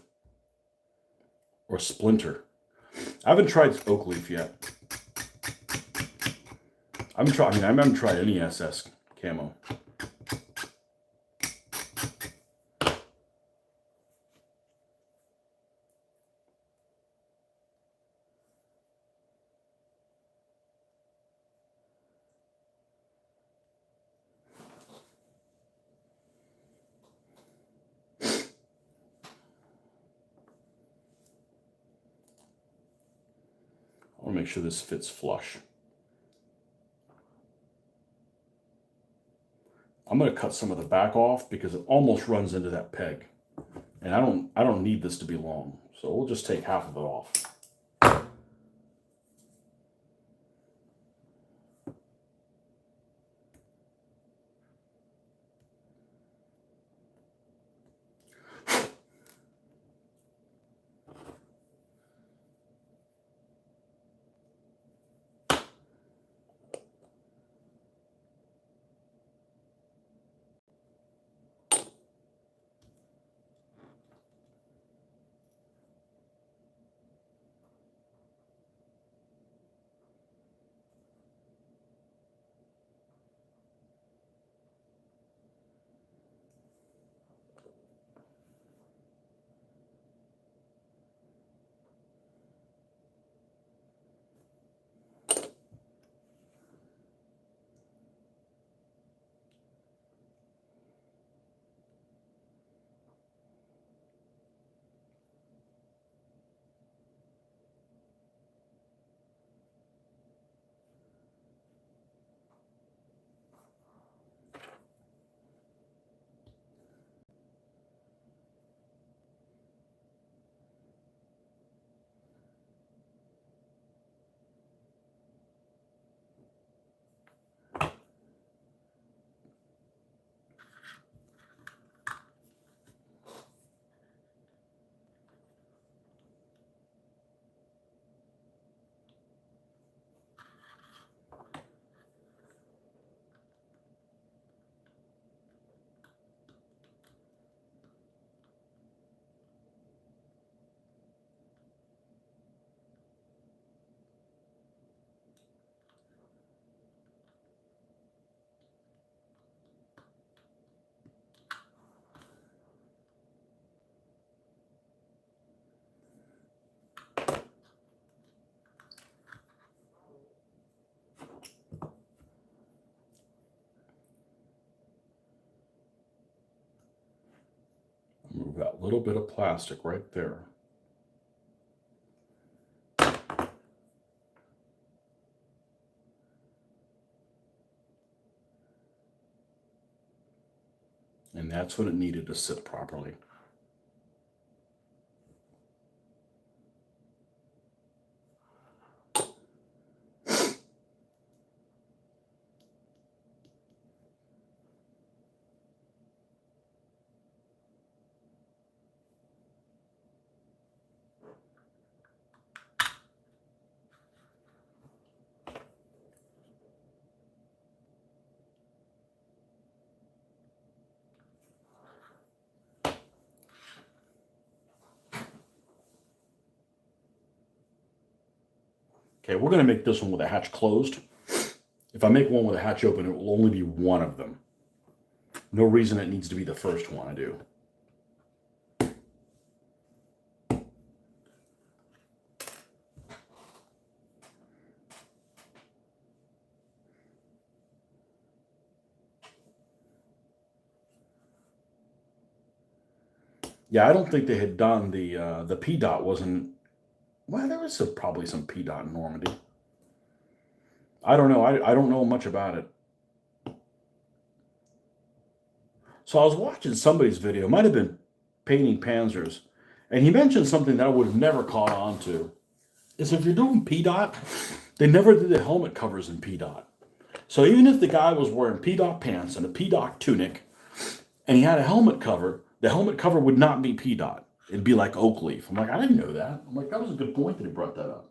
or splinter. I haven't tried oak leaf yet. I haven't tried any SS camo. I want to make sure this fits flush. I'm going to cut some of the back off because it almost runs into that peg. And I don't need this to be long. So we'll just take half of it off. remove that little bit of plastic right there. And that's when it needed to sit properly. Okay, we're going to make this one with a hatch closed. If I make one with a hatch open, it will only be one of them. No reason it needs to be the first one I do. Yeah, I don't think they had done the P dot wasn't. Well, there was probably some P dot in Normandy. I don't know. I don't know much about it. So I was watching somebody's video. It might have been Painting Panzers, and he mentioned something that I would have never caught on to. Is if you're doing P dot, they never did the helmet covers in P dot. So even if the guy was wearing P dot pants and a P dot tunic, and he had a helmet cover, the helmet cover would not be P dot. It'd be like oak leaf. I'm like, I didn't know that. I'm like, that was a good point that he brought that up.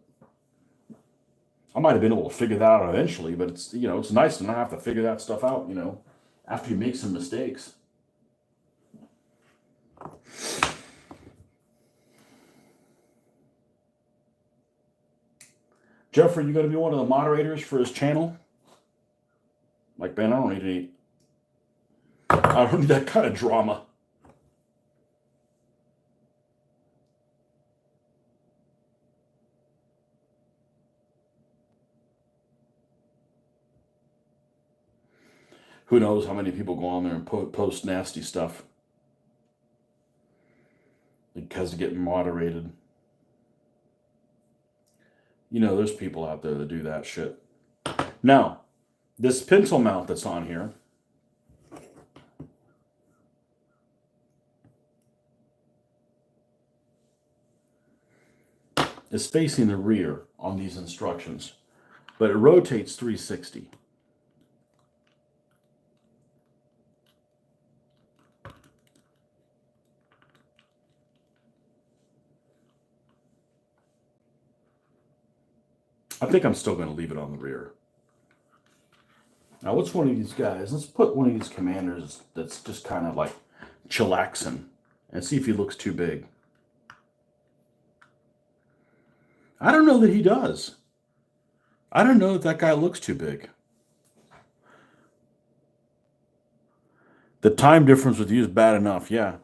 I might have been able to figure that out eventually, but it's, you know, it's nice to not have to figure that stuff out, you know, after you make some mistakes. Jeffrey, you going to be one of the moderators for his channel? Like, man, I don't need that kind of drama. Who knows how many people go on there and post nasty stuff because of getting moderated. You know, there's people out there that do that shit. Now, this pencil mount that's on here is facing the rear on these instructions, but it rotates 360. I think I'm still going to leave it on the rear. Now, what's one of these guys? Let's put one of these commanders that's just kind of like chillaxing and see if he looks too big. I don't know that he does. I don't know if that guy looks too big. The time difference with you is bad enough, yeah.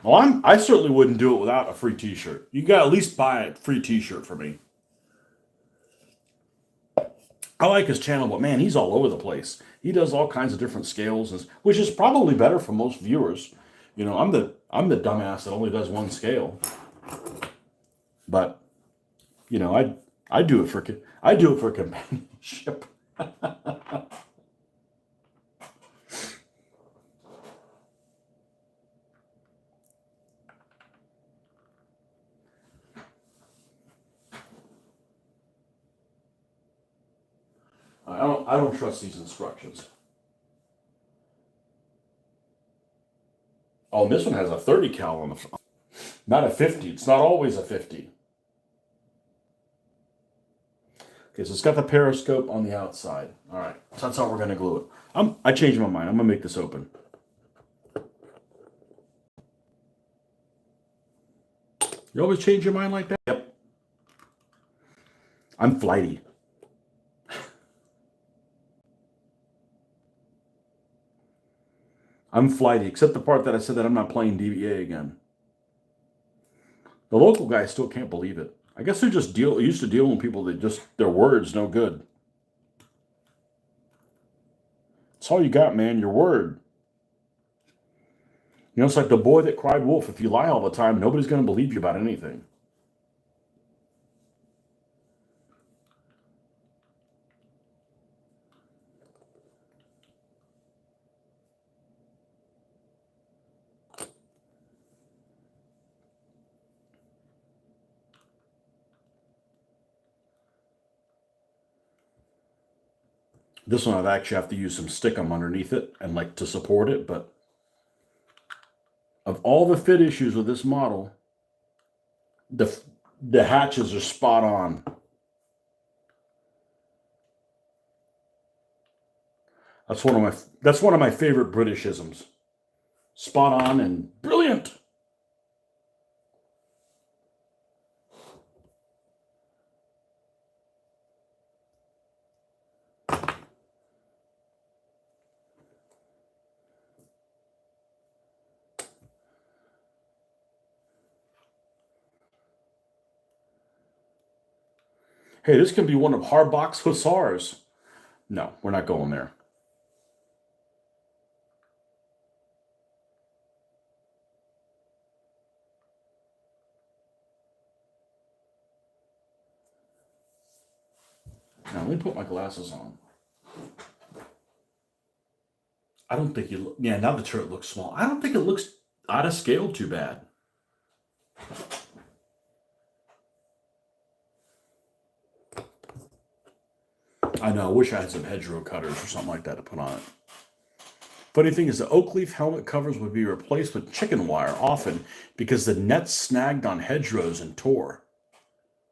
Well, I certainly wouldn't do it without a free t-shirt. You got to at least buy a free t-shirt for me. I like his channel, but man, he's all over the place. He does all kinds of different scales, which is probably better for most viewers. You know, I'm the dumbass that only does one scale. But you know, I do it for companionship. I don't trust these instructions. Oh, and this one has a 30 cal on the front, not a 50. It's not always a 50. Okay, so it's got the periscope on the outside. All right, so that's how we're going to glue it. I changed my mind. I'm going to make this open. You always change your mind like that? Yep. I'm flighty. I'm flighty, except the part that I said that I'm not playing DBA again. The local guys still can't believe it. I guess they're just used to dealing with people that just, their word's no good. That's all you got, man, your word. You know, it's like the boy that cried wolf. If you lie all the time, nobody's going to believe you about anything. This one I've actually have to use some stickum underneath it and like to support it. But of all the fit issues with this model, the the hatches are spot on. That's one of my favorite Britishisms. Spot on and brilliant. Hey, this can be one of Harbach's hussars. No, we're not going there. Now let me put my glasses on. I don't think you look. Yeah, now the turret looks small. I don't think it looks out of scale too bad. I know. I wish I had some hedgerow cutters or something like that to put on it. Funny thing is, the oak leaf helmet covers would be replaced with chicken wire often because the nets snagged on hedgerows and tore.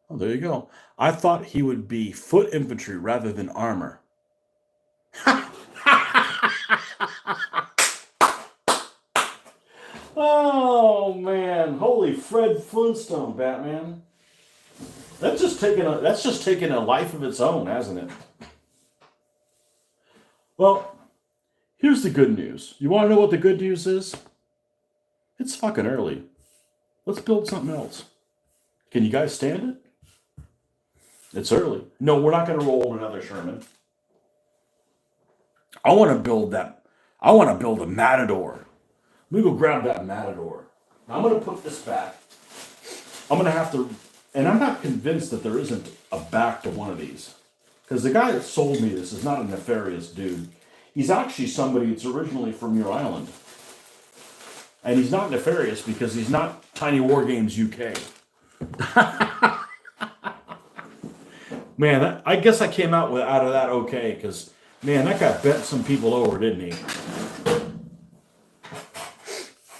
Oh, there you go. I thought he would be foot infantry rather than armor. Oh man, holy Fred Flintstone, Batman. That's just taking a life of its own, hasn't it? Well, here's the good news. You want to know what the good news is? It's fucking early. Let's build something else. Can you guys stand it? It's early. No, we're not going to roll another Sherman. I want to build that. I want to build a Matador. Let me go grab that Matador. Now I'm going to put this back. I'm going to have to, and I'm not convinced that there isn't a back to one of these. Because the guy that sold me this is not a nefarious dude. He's actually somebody that's originally from your island. And he's not nefarious because he's not Tiny War Games UK. Man, I guess I came out of that okay, because, man, that guy bent some people over, didn't he?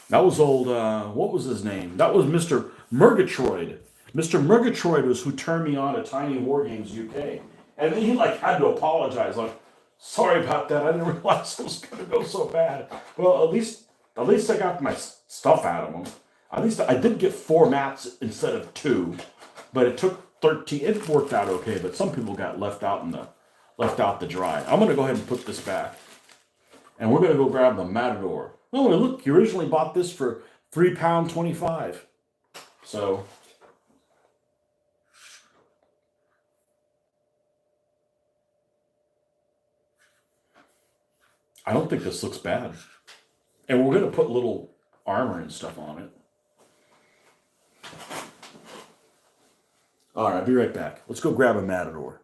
That was old, what was his name? That was Mr. Murgatroyd. Mr. Murgatroyd was who turned me on to Tiny War Games UK. And then he, like, had to apologize, like, sorry about that, I didn't realize it was going to go so bad. Well, at least I got my stuff out of them. At least I did get 4 mats instead of 2, but it took 13. It worked out okay, but some people got left out to dry. I'm gonna go ahead and put this back, and we're gonna go grab the Matador. Oh, look! You originally bought this for £3.25. So I don't think this looks bad, and we're gonna put little armor and stuff on it. All right, I'll be right back. Let's go grab a Matador.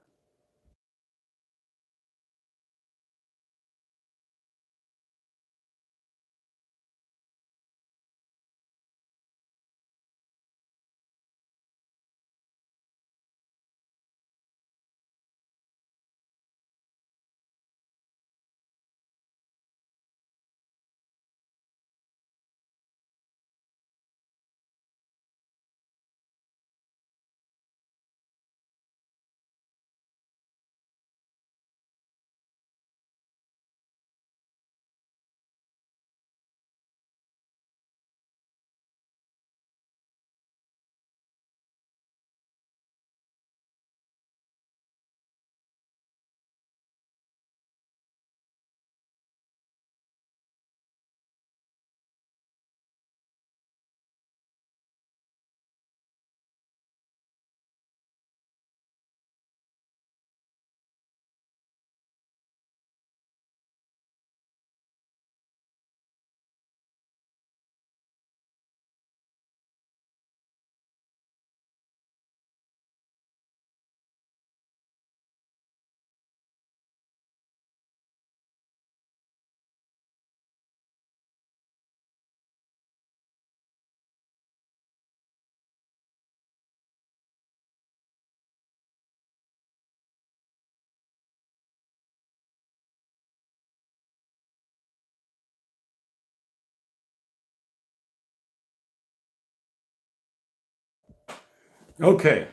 Okay.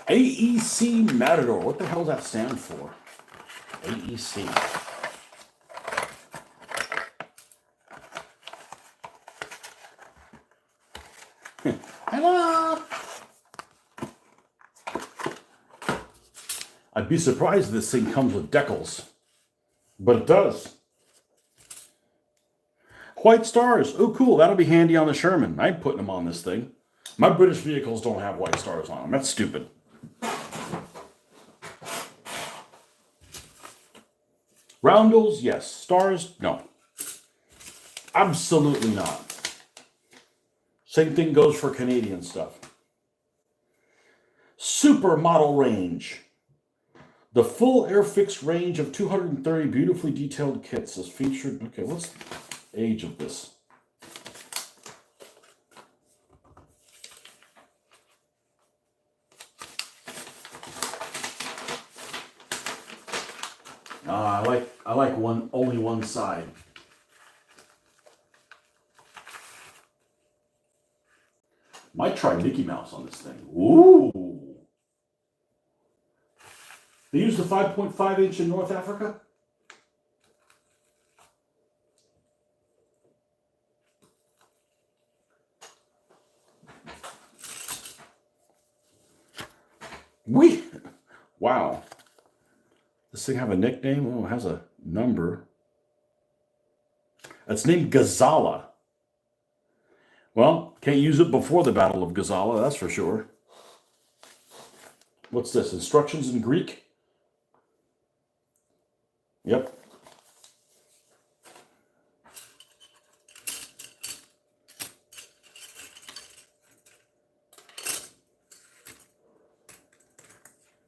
AEC Matador. What the hell does that stand for? AEC. Hello. I'd be surprised if this thing comes with decals, but it does. White stars. Oh, cool. That'll be handy on the Sherman. I'm putting them on this thing. My British vehicles don't have white stars on them. That's stupid. Roundels, yes. Stars, no. Absolutely not. Same thing goes for Canadian stuff. Super model range. The full air-fixed range of 230 beautifully detailed kits is featured. Okay, what's the age of this? I like only one side. Might try Mickey Mouse on this thing. Ooh. They use the 5.5 inch in North Africa? Wow. This thing have a nickname? Oh, it has a number. It's named Gazala. Well, can't use it before the Battle of Gazala, that's for sure. What's this? Instructions in Greek? Yep.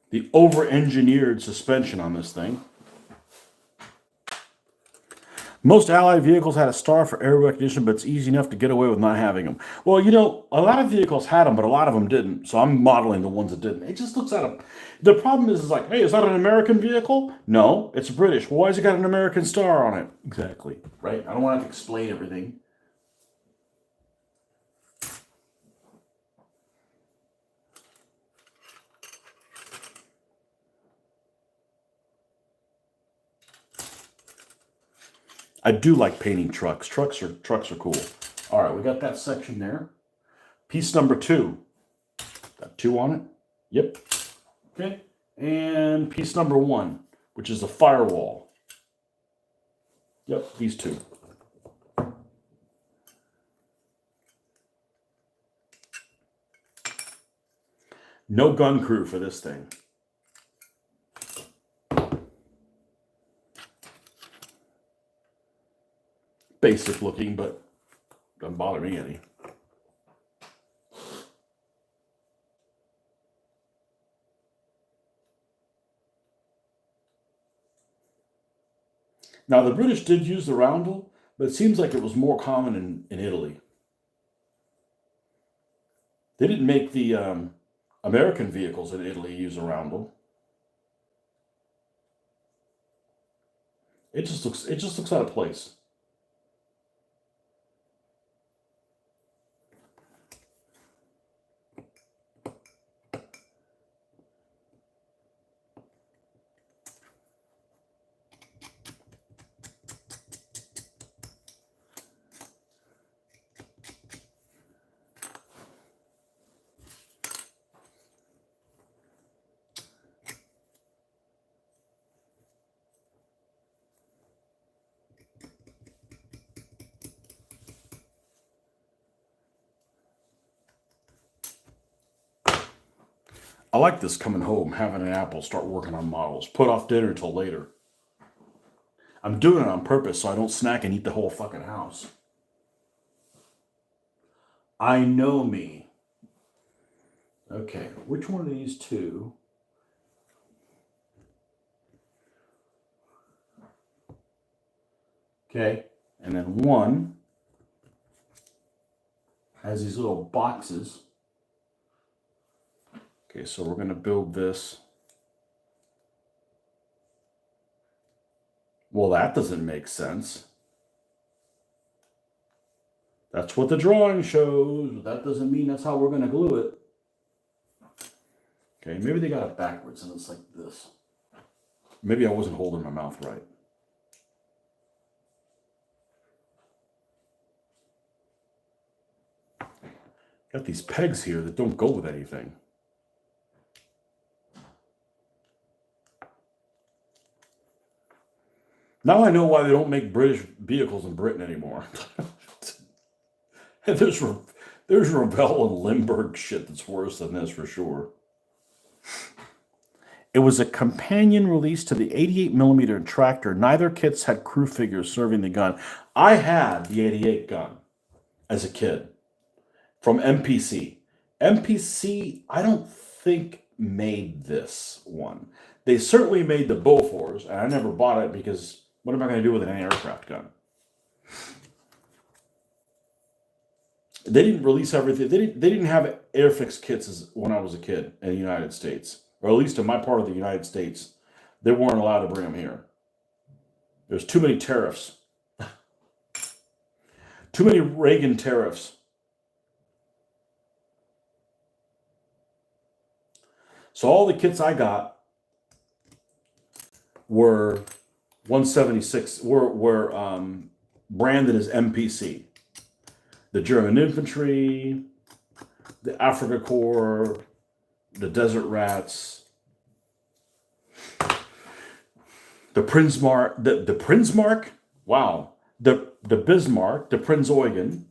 The over-engineered suspension on this thing. Most Allied vehicles had a star for air recognition, but it's easy enough to get away with not having them. Well, you know, a lot of vehicles had them, but a lot of them didn't. So I'm modeling the ones that didn't. It just looks at them. The problem is like, hey, is that an American vehicle? No, it's British. Well, why has it got an American star on it? Exactly, right? I don't want to have to explain everything. I do like painting trucks. Trucks are cool. All right, we got that section there. Piece number 2. Got 2 on it. Yep. Okay. And piece number 1, which is the firewall. Yep, these 2. No gun crew for this thing. Basic looking, but doesn't bother me any. Now, the British did use the roundel, but it seems like it was more common in Italy. They didn't make the American vehicles in Italy use a roundel. It just looks out of place. I like this coming home, having an apple, start working on models, put off dinner till later. I'm doing it on purpose so I don't snack and eat the whole fucking house. I know me. Okay, which one of these 2? Okay, And then one has these little boxes. Okay, so we're going to build this. Well, that doesn't make sense. That's what the drawing shows. But that doesn't mean that's how we're going to glue it. Okay, maybe they got it backwards and it's like this. Maybe I wasn't holding my mouth right. Got these pegs here that don't go with anything. Now I know why they don't make British vehicles in Britain anymore. there's Revell and Limburg shit that's worse than this for sure. It was a companion release to the 88mm tractor. Neither kits had crew figures serving the gun. I had the 88 gun as a kid from MPC. MPC, I don't think made this one. They certainly made the Bofors, and I never bought it because what am I going to do with an anti-aircraft gun? They didn't release everything. They didn't have Airfix kits when I was a kid in the United States, or at least in my part of the United States. They weren't allowed to bring them here. There's too many tariffs. Too many Reagan tariffs. So all the kits I got were 176, were branded as MPC. The German Infantry, the Africa Corps, the Desert Rats, the Prinzmark, the Prinzmark, wow, the Bismarck, the Prinz Eugen,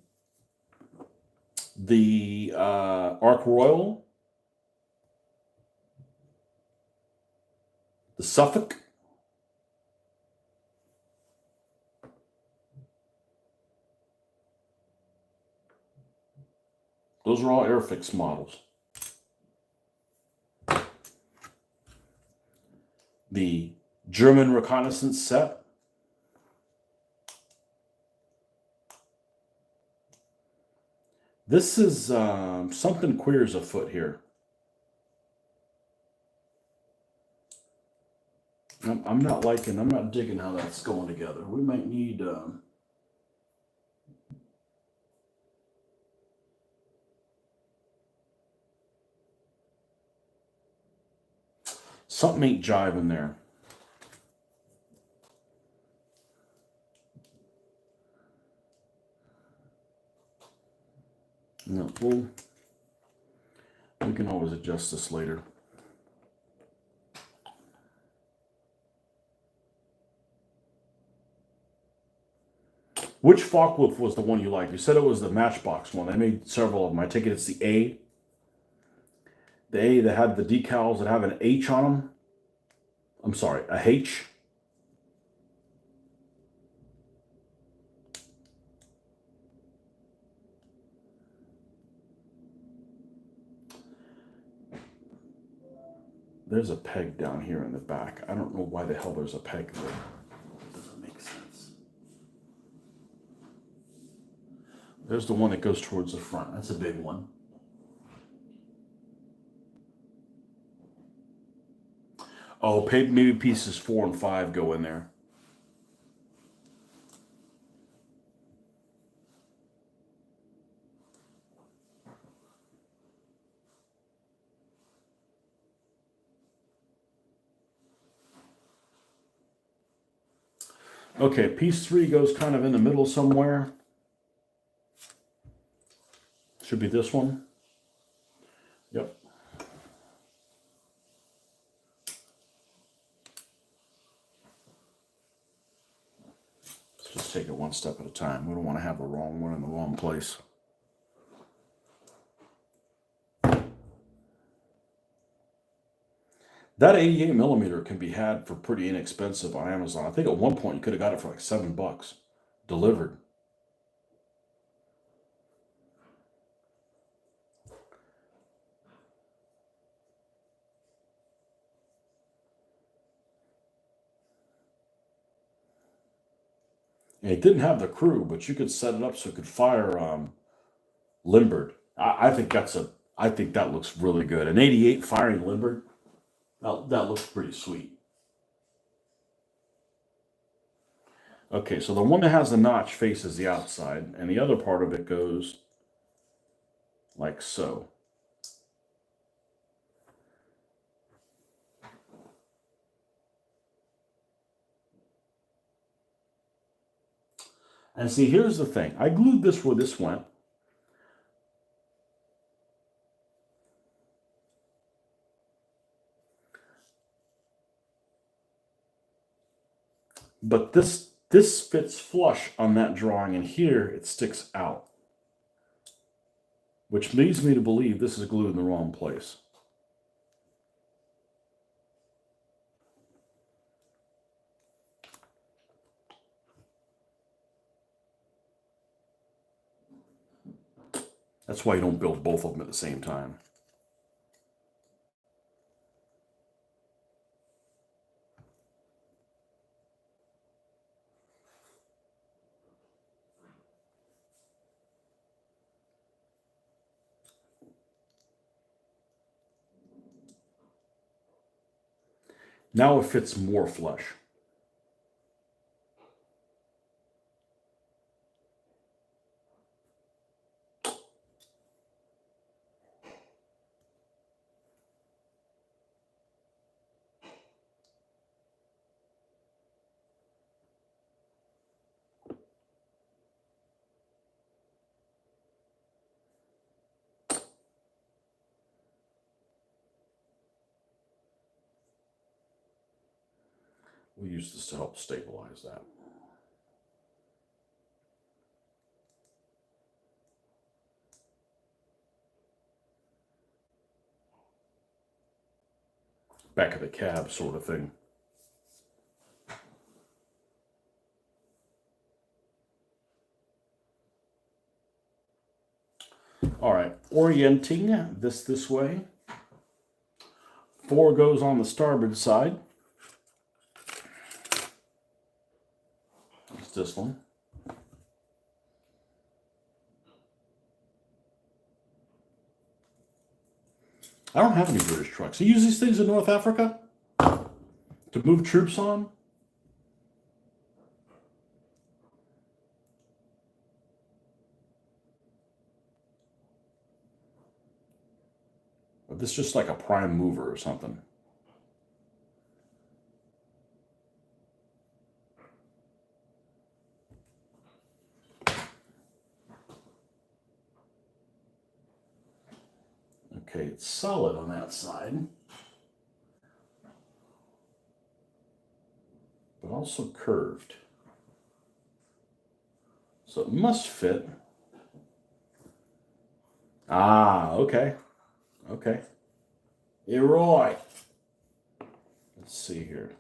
the Ark Royal, the Suffolk, those are all Airfix models. The German reconnaissance set. This is something queer's afoot here. I'm not digging how that's going together. We might need something ain't jiving there. No, we can always adjust this later. Which Focke-Wulf was the one you liked? You said it was the Matchbox one. They made several of them. I take it it's the A. The A that had the decals that have an H on them. I'm sorry, a H. There's a peg down here in the back. I don't know why the hell there's a peg there. It doesn't make sense. There's the one that goes towards the front. That's a big one. Oh, maybe pieces 4 and 5 go in there. Okay, piece 3 goes kind of in the middle somewhere. Should be this one. Yep. Let's just take it one step at a time. We don't want to have the wrong one in the wrong place. That 88mm can be had for pretty inexpensive on Amazon. I think at one point you could have got it for like $7 delivered. And it didn't have the crew, but you could set it up so it could fire limbered. I think I think that looks really good. An 88 firing limbered. That looks pretty sweet. Okay, so the one that has the notch faces the outside, and the other part of it goes like so. And see, here's the thing. I glued this where this went. But this fits flush on that drawing, and here it sticks out. Which leads me to believe this is glued in the wrong place. That's why you don't build both of them at the same time. Now it fits more flush. We use this to help stabilize that. Back of the cab sort of thing. All right, orienting this way. 4 goes on the starboard side. It's this one. I don't have any British trucks. You use these things in North Africa to move troops on? Or this just like a prime mover or something? Okay, it's solid on that side, but also curved. So it must fit. Ah, okay. Okay. Roy. Let's see here.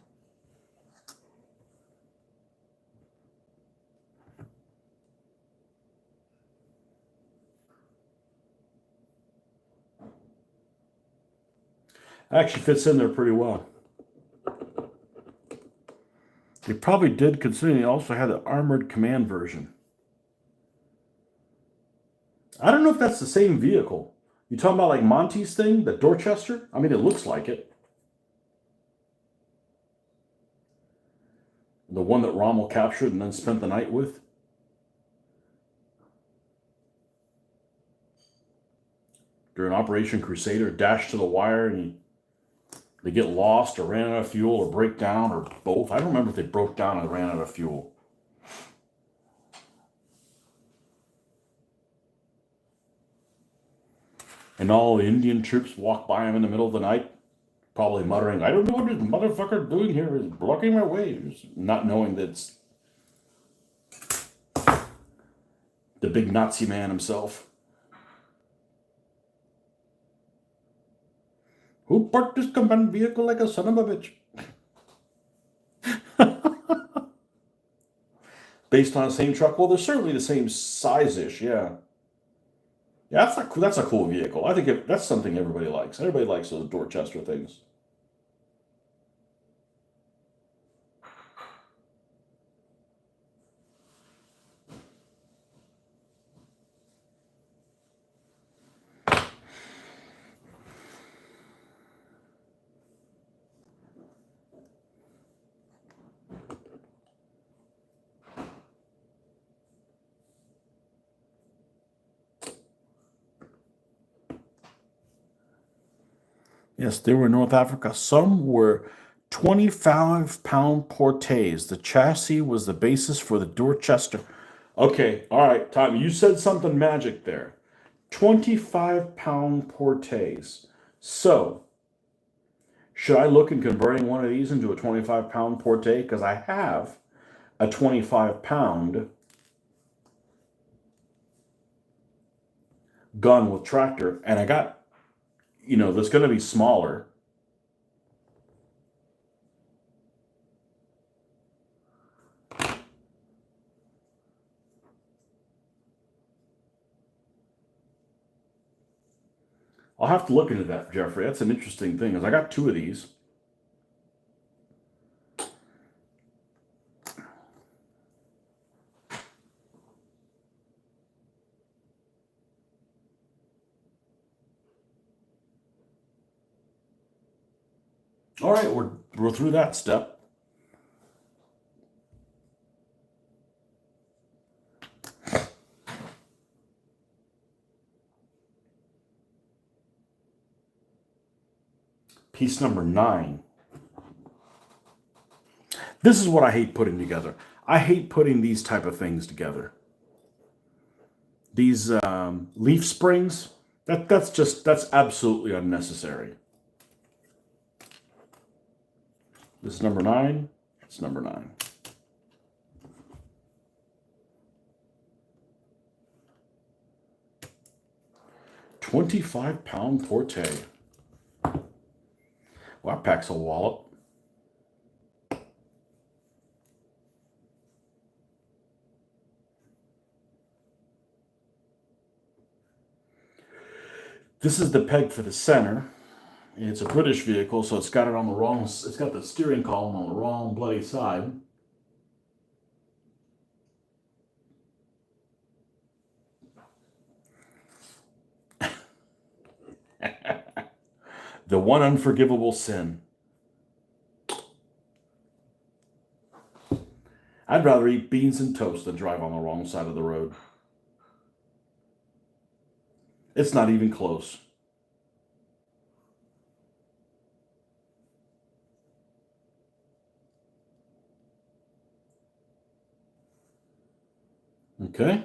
Actually fits in there pretty well. They probably did, considering they also had the armored command version. I don't know if that's the same vehicle. You talking about like Monty's thing, the Dorchester? I mean, it looks like it. The one that Rommel captured and then spent the night with. During Operation Crusader, dashed to the wire and they get lost or ran out of fuel or break down or both. I don't remember if they broke down and ran out of fuel. And all the Indian troops walk by him in the middle of the night, probably muttering, I don't know what this motherfucker doing here, is blocking my way. Not knowing that it's the big Nazi man himself. Who parked this command vehicle like a son of a bitch? Based on the same truck? Well, they're certainly the same size-ish, yeah. Yeah, that's a cool vehicle. I think that's something everybody likes. Everybody likes those Dorchester things. Yes, they were in North Africa. Some were 25-pound portes. The chassis was the basis for the Dorchester. Okay, all right, Tommy, you said something magic there. 25-pound portes. So, should I look in converting one of these into a 25-pound porte? Because I have a 25-pound gun with tractor, and I got, that's going to be smaller. I'll have to look into that, Jeffrey. That's an interesting thing, because I got two of these. All right, we're through that step. Piece number 9. This is what I hate putting together. I hate putting these type of things together. These leaf springs, that's absolutely unnecessary. This is number 9. It's number 9. £25 porte. Well, that packs a wallop. This is the peg for the center. It's a British vehicle, so it's got it on the wrong. It's got the steering column on the wrong bloody side. The one unforgivable sin. I'd rather eat beans and toast than drive on the wrong side of the road. It's not even close. Okay.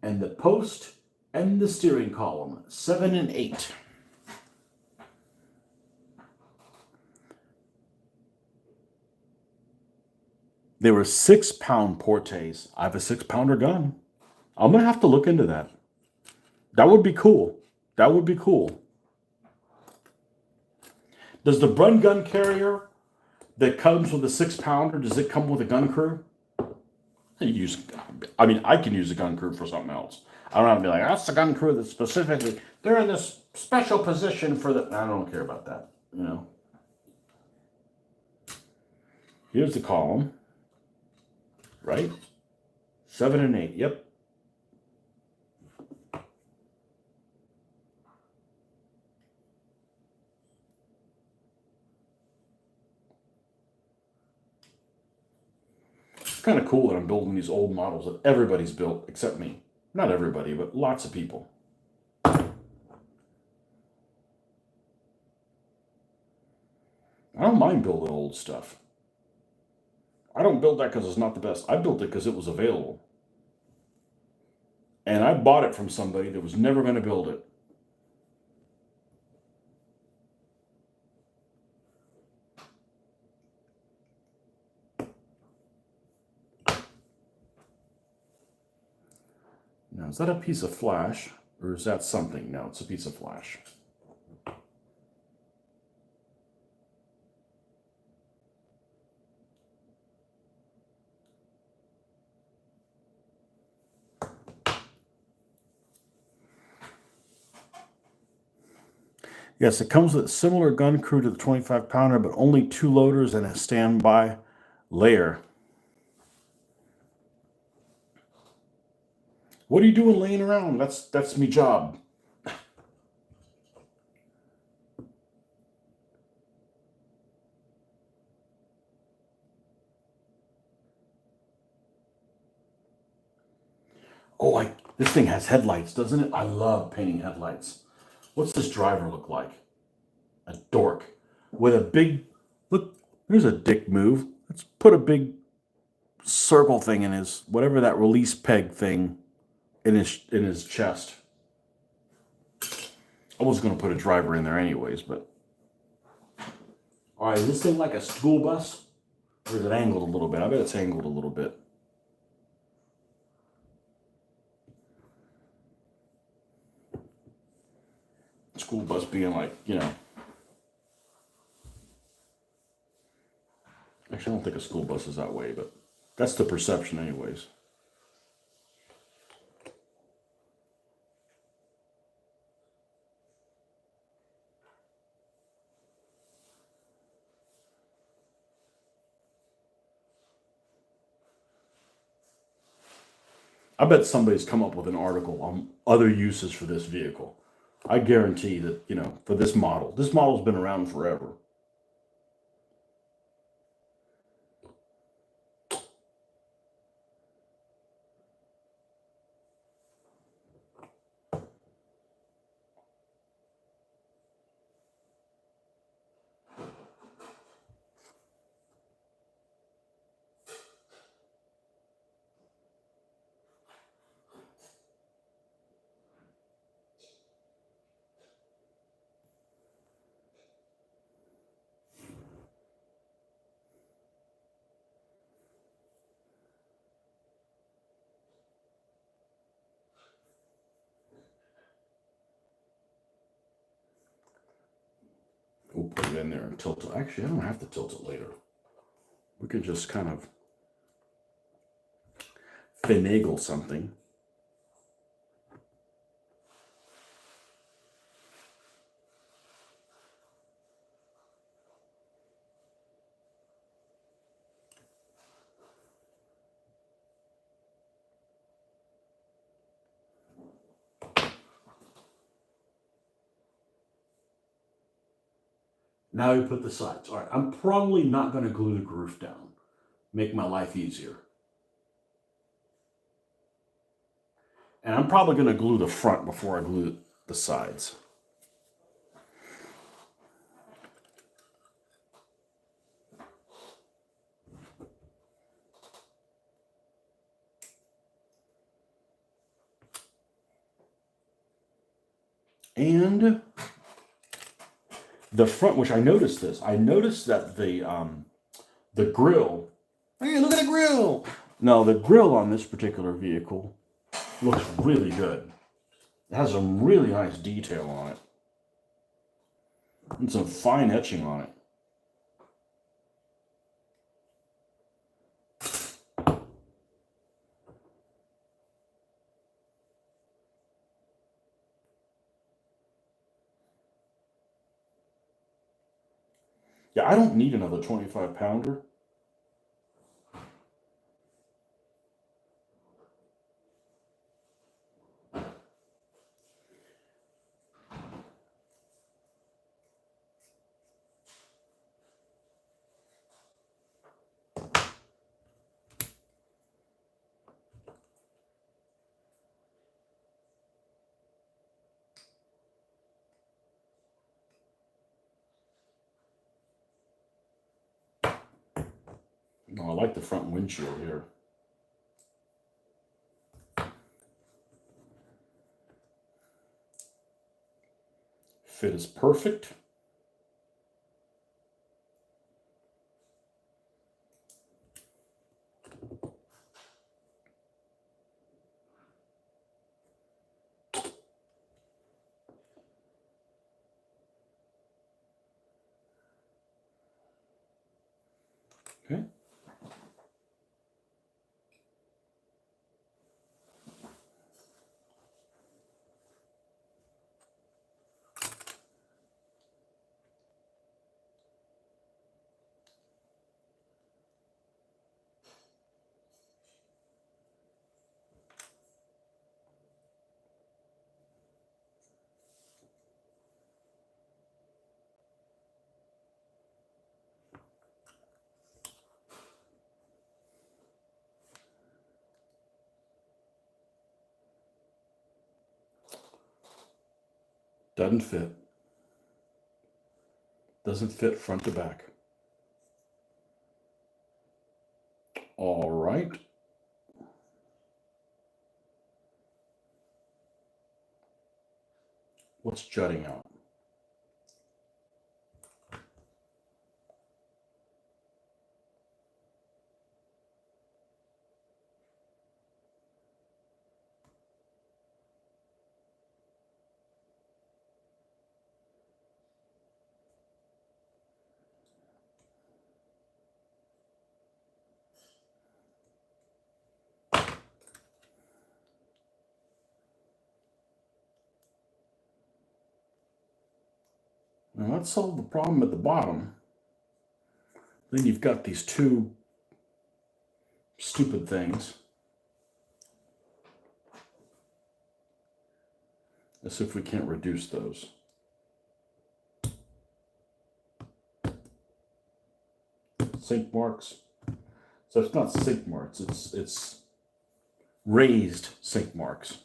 And the post and the steering column, 7 and 8. They were 6-pound portes. I have a 6-pounder gun. I'm going to have to look into that. That would be cool. That would be cool. Does the Brun gun carrier that comes with a 6-pounder, does it come with a gun crew? I can use a gun crew for something else. I don't have to be like, that's the gun crew that specifically, they're in this special position for the, I don't care about that, Here's the column, right? 7 and 8, yep. It's kind of cool that I'm building these old models that everybody's built except me. Not everybody, but lots of people. I don't mind building old stuff. I don't build that because it's not the best. I built it because it was available. And I bought it from somebody that was never going to build it. Now, is that a piece of flash? Or is that something? No, it's a piece of flash. Yes, it comes with a similar gun crew to the 25-pounder, but only 2 loaders and a standby layer. What are you doing laying around? That's me job. Oh, this thing has headlights, doesn't it? I love painting headlights. What's this driver look like? A dork with a big, look, there's a dick move. Let's put a big circle thing in his, whatever that release peg thing in his chest. I was going to put a driver in there anyways, but. All right, is this thing like a school bus? Or is it angled a little bit? I bet it's angled a little bit. School bus being like, you know. Actually, I don't think a school bus is that way, but that's the perception anyways. I bet somebody's come up with an article on other uses for this vehicle. I guarantee that, you know, for this model's been around forever. We'll put it in there and tilt it. Actually, I don't have to tilt it later. We could just kind of finagle something. Now you put the sides. All right, I'm probably not going to glue the roof down. Make my life easier. And I'm probably going to glue the front before I glue the sides. And the front, which I noticed that the grill. Hey, look at the grill! No, the grill on this particular vehicle looks really good. It has some really nice detail on it. And some fine etching on it. Yeah, I don't need another 25-pounder. No, I like the front windshield here. Fit is perfect. Okay. Doesn't fit. Doesn't fit front to back. All right. What's jutting out? Now let's solve the problem at the bottom. Then you've got these two stupid things. Let's see if we can't reduce those. Sink marks. So it's not sink marks, it's raised sink marks.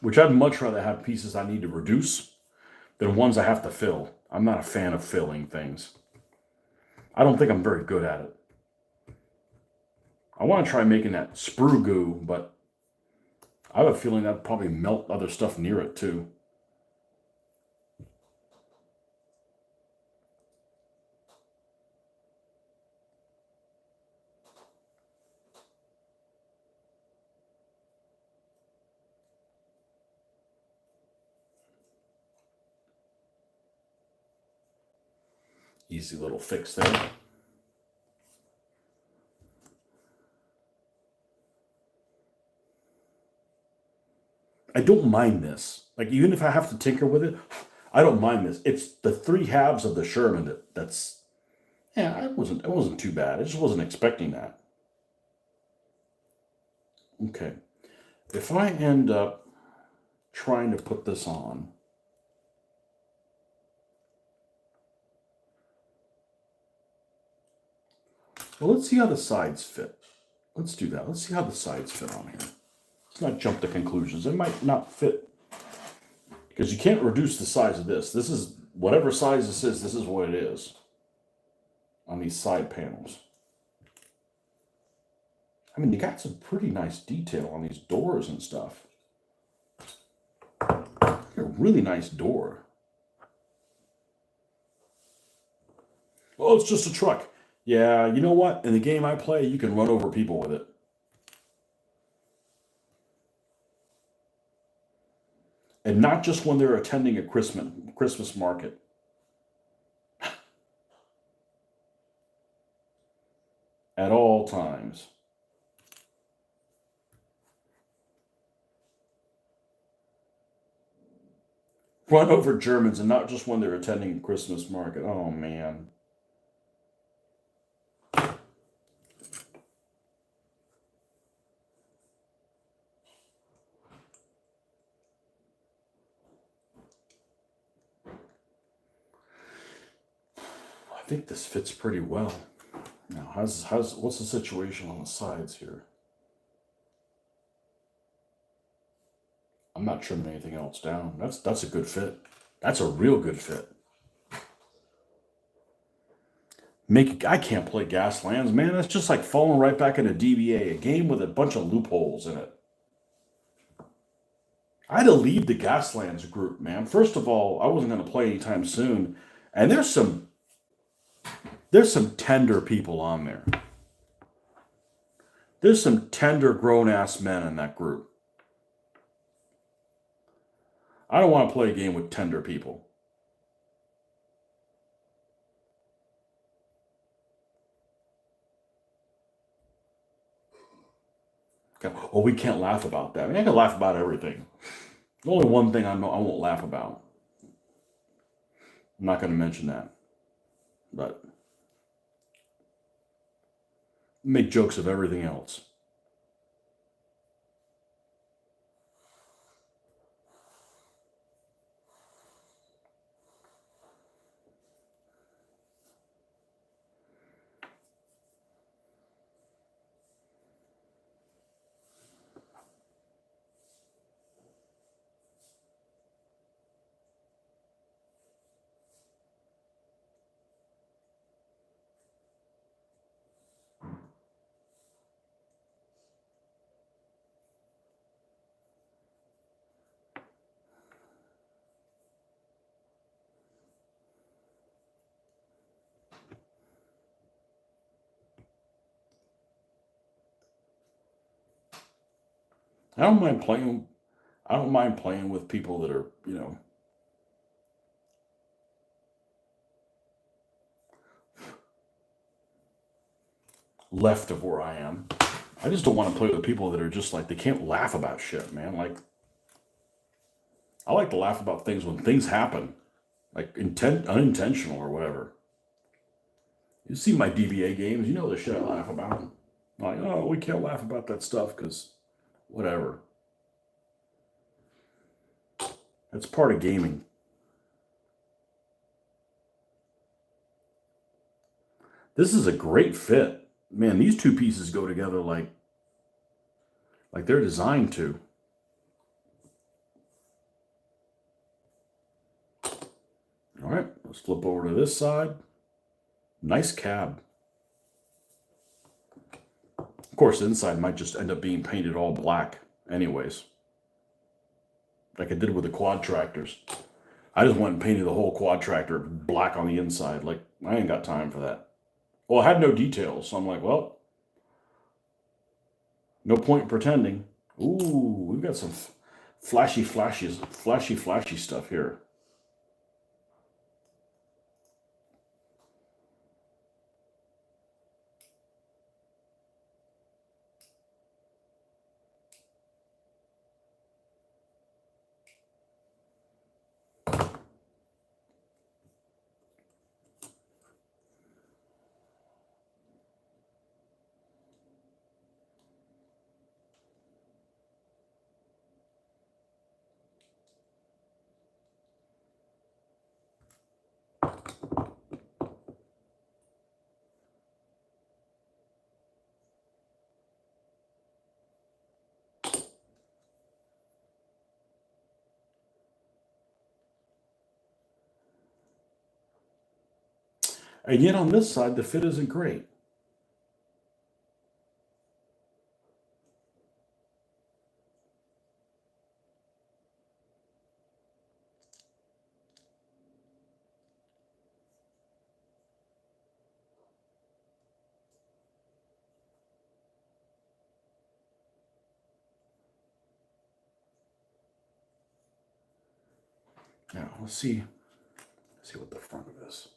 Which I'd much rather have pieces I need to reduce than ones I have to fill. I'm not a fan of filling things. I don't think I'm very good at it. I want to try making that sprue goo, but I have a feeling that'd probably melt other stuff near it too. Easy little fix there. I don't mind this. Like, even if I have to tinker with it, I don't mind this. It's the 3 halves of the Sherman that's yeah, it wasn't too bad. I just wasn't expecting that. Okay. If I end up trying to put this on, well, let's see how the sides fit. Let's do that. Let's see how the sides fit on here. Let's not jump to conclusions. It might not fit because you can't reduce the size of this. This is whatever size this is what it is on these side panels. I mean, you got some pretty nice detail on these doors and stuff. A really nice door. Oh, it's just a truck. Yeah, you know what? In the game I play, you can run over people with it. And not just when they're attending a Christmas market. At all times. Run over Germans, and not just when they're attending a Christmas market. Oh, man. I think this fits pretty well. Now, what's the situation on the sides here? I'm not trimming anything else down. That's a good fit. That's a real good fit. I can't play Gaslands, man. That's just like falling right back into DBA, a game with a bunch of loopholes in it. I had to leave the Gaslands group, man. First of all, I wasn't going to play anytime soon, and there's some tender people on there. There's some tender grown-ass men in that group. I don't want to play a game with tender people. Okay. Oh, we can't laugh about that. I mean, I can laugh about everything. The only one thing I know I won't laugh about. I'm not going to mention that. But make jokes of everything else. I don't mind playing. I don't mind playing with people that are, left of where I am. I just don't want to play with people that are just like they can't laugh about shit, man. Like I like to laugh about things when things happen, like unintentional or whatever. You see my DBA games, you know the shit I laugh about. Like, oh, we can't laugh about that stuff because whatever. That's part of gaming. This is a great fit. Man, these two pieces go together like they're designed to. All right, let's flip over to this side. Nice cab. Of course, the inside might just end up being painted all black anyways. Like I did with the quad tractors. I just went and painted the whole quad tractor black on the inside. Like, I ain't got time for that. Well, I had no details, so I'm like, well, no point in pretending. Ooh, we've got some flashy stuff here. And yet on this side, the fit isn't great. Now, let's see what the front of this.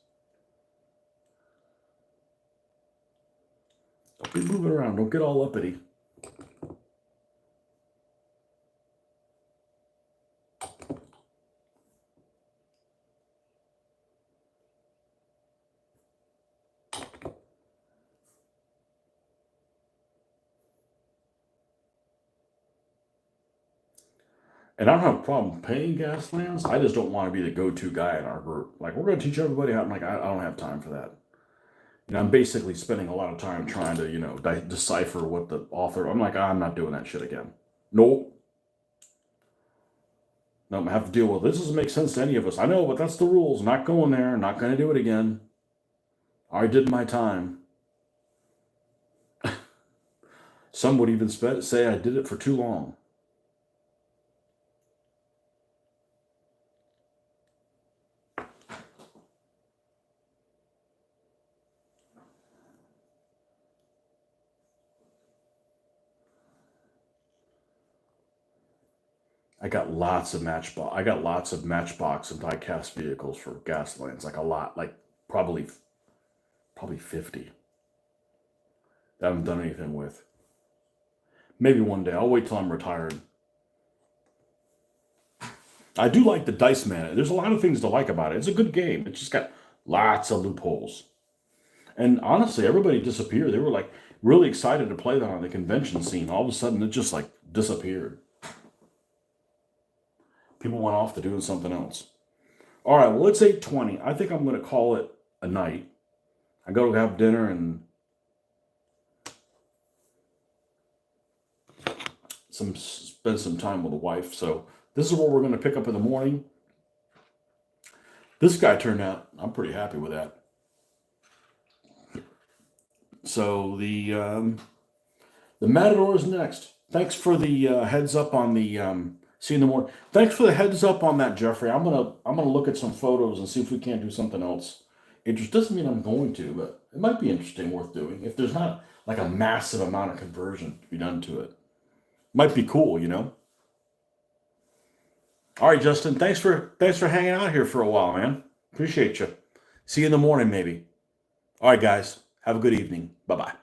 Don't be moving around. Don't get all uppity. And I don't have a problem paying gas lands. I just don't want to be the go-to guy in our group. Like, we're going to teach everybody how. I'm like, I don't have time for that. I'm basically spending a lot of time trying to, decipher what the author. I'm like, I'm not doing that shit again. Nope. No, I have to deal with this. Doesn't make sense to any of us. I know, but that's the rules. Not going there. Not going to do it again. I did my time. Some would even say I did it for too long. I got lots of Matchbox and die-cast vehicles for gas lanes. Like a lot. Like probably 50. That I haven't done anything with. Maybe one day. I'll wait till I'm retired. I do like the Dice Man. There's a lot of things to like about it. It's a good game. It's just got lots of loopholes. And honestly, everybody disappeared. They were like really excited to play that on the convention scene. All of a sudden, it just like disappeared. People went off to doing something else. All right, well, it's 8:20. I think I'm going to call it a night. I go to have dinner and spend some time with the wife. So this is what we're going to pick up in the morning. This guy turned out, I'm pretty happy with that. So the Matador is next. Thanks for the heads up on the see you in the morning. Thanks for the heads up on that, Jeffrey. I'm gonna look at some photos and see if we can't do something else. It just doesn't mean I'm going to, but it might be interesting, worth doing if there's not like a massive amount of conversion to be done to it. Might be cool, you know. All right, Justin. Thanks for hanging out here for a while, man. Appreciate you. See you in the morning, maybe. All right, guys. Have a good evening. Bye bye.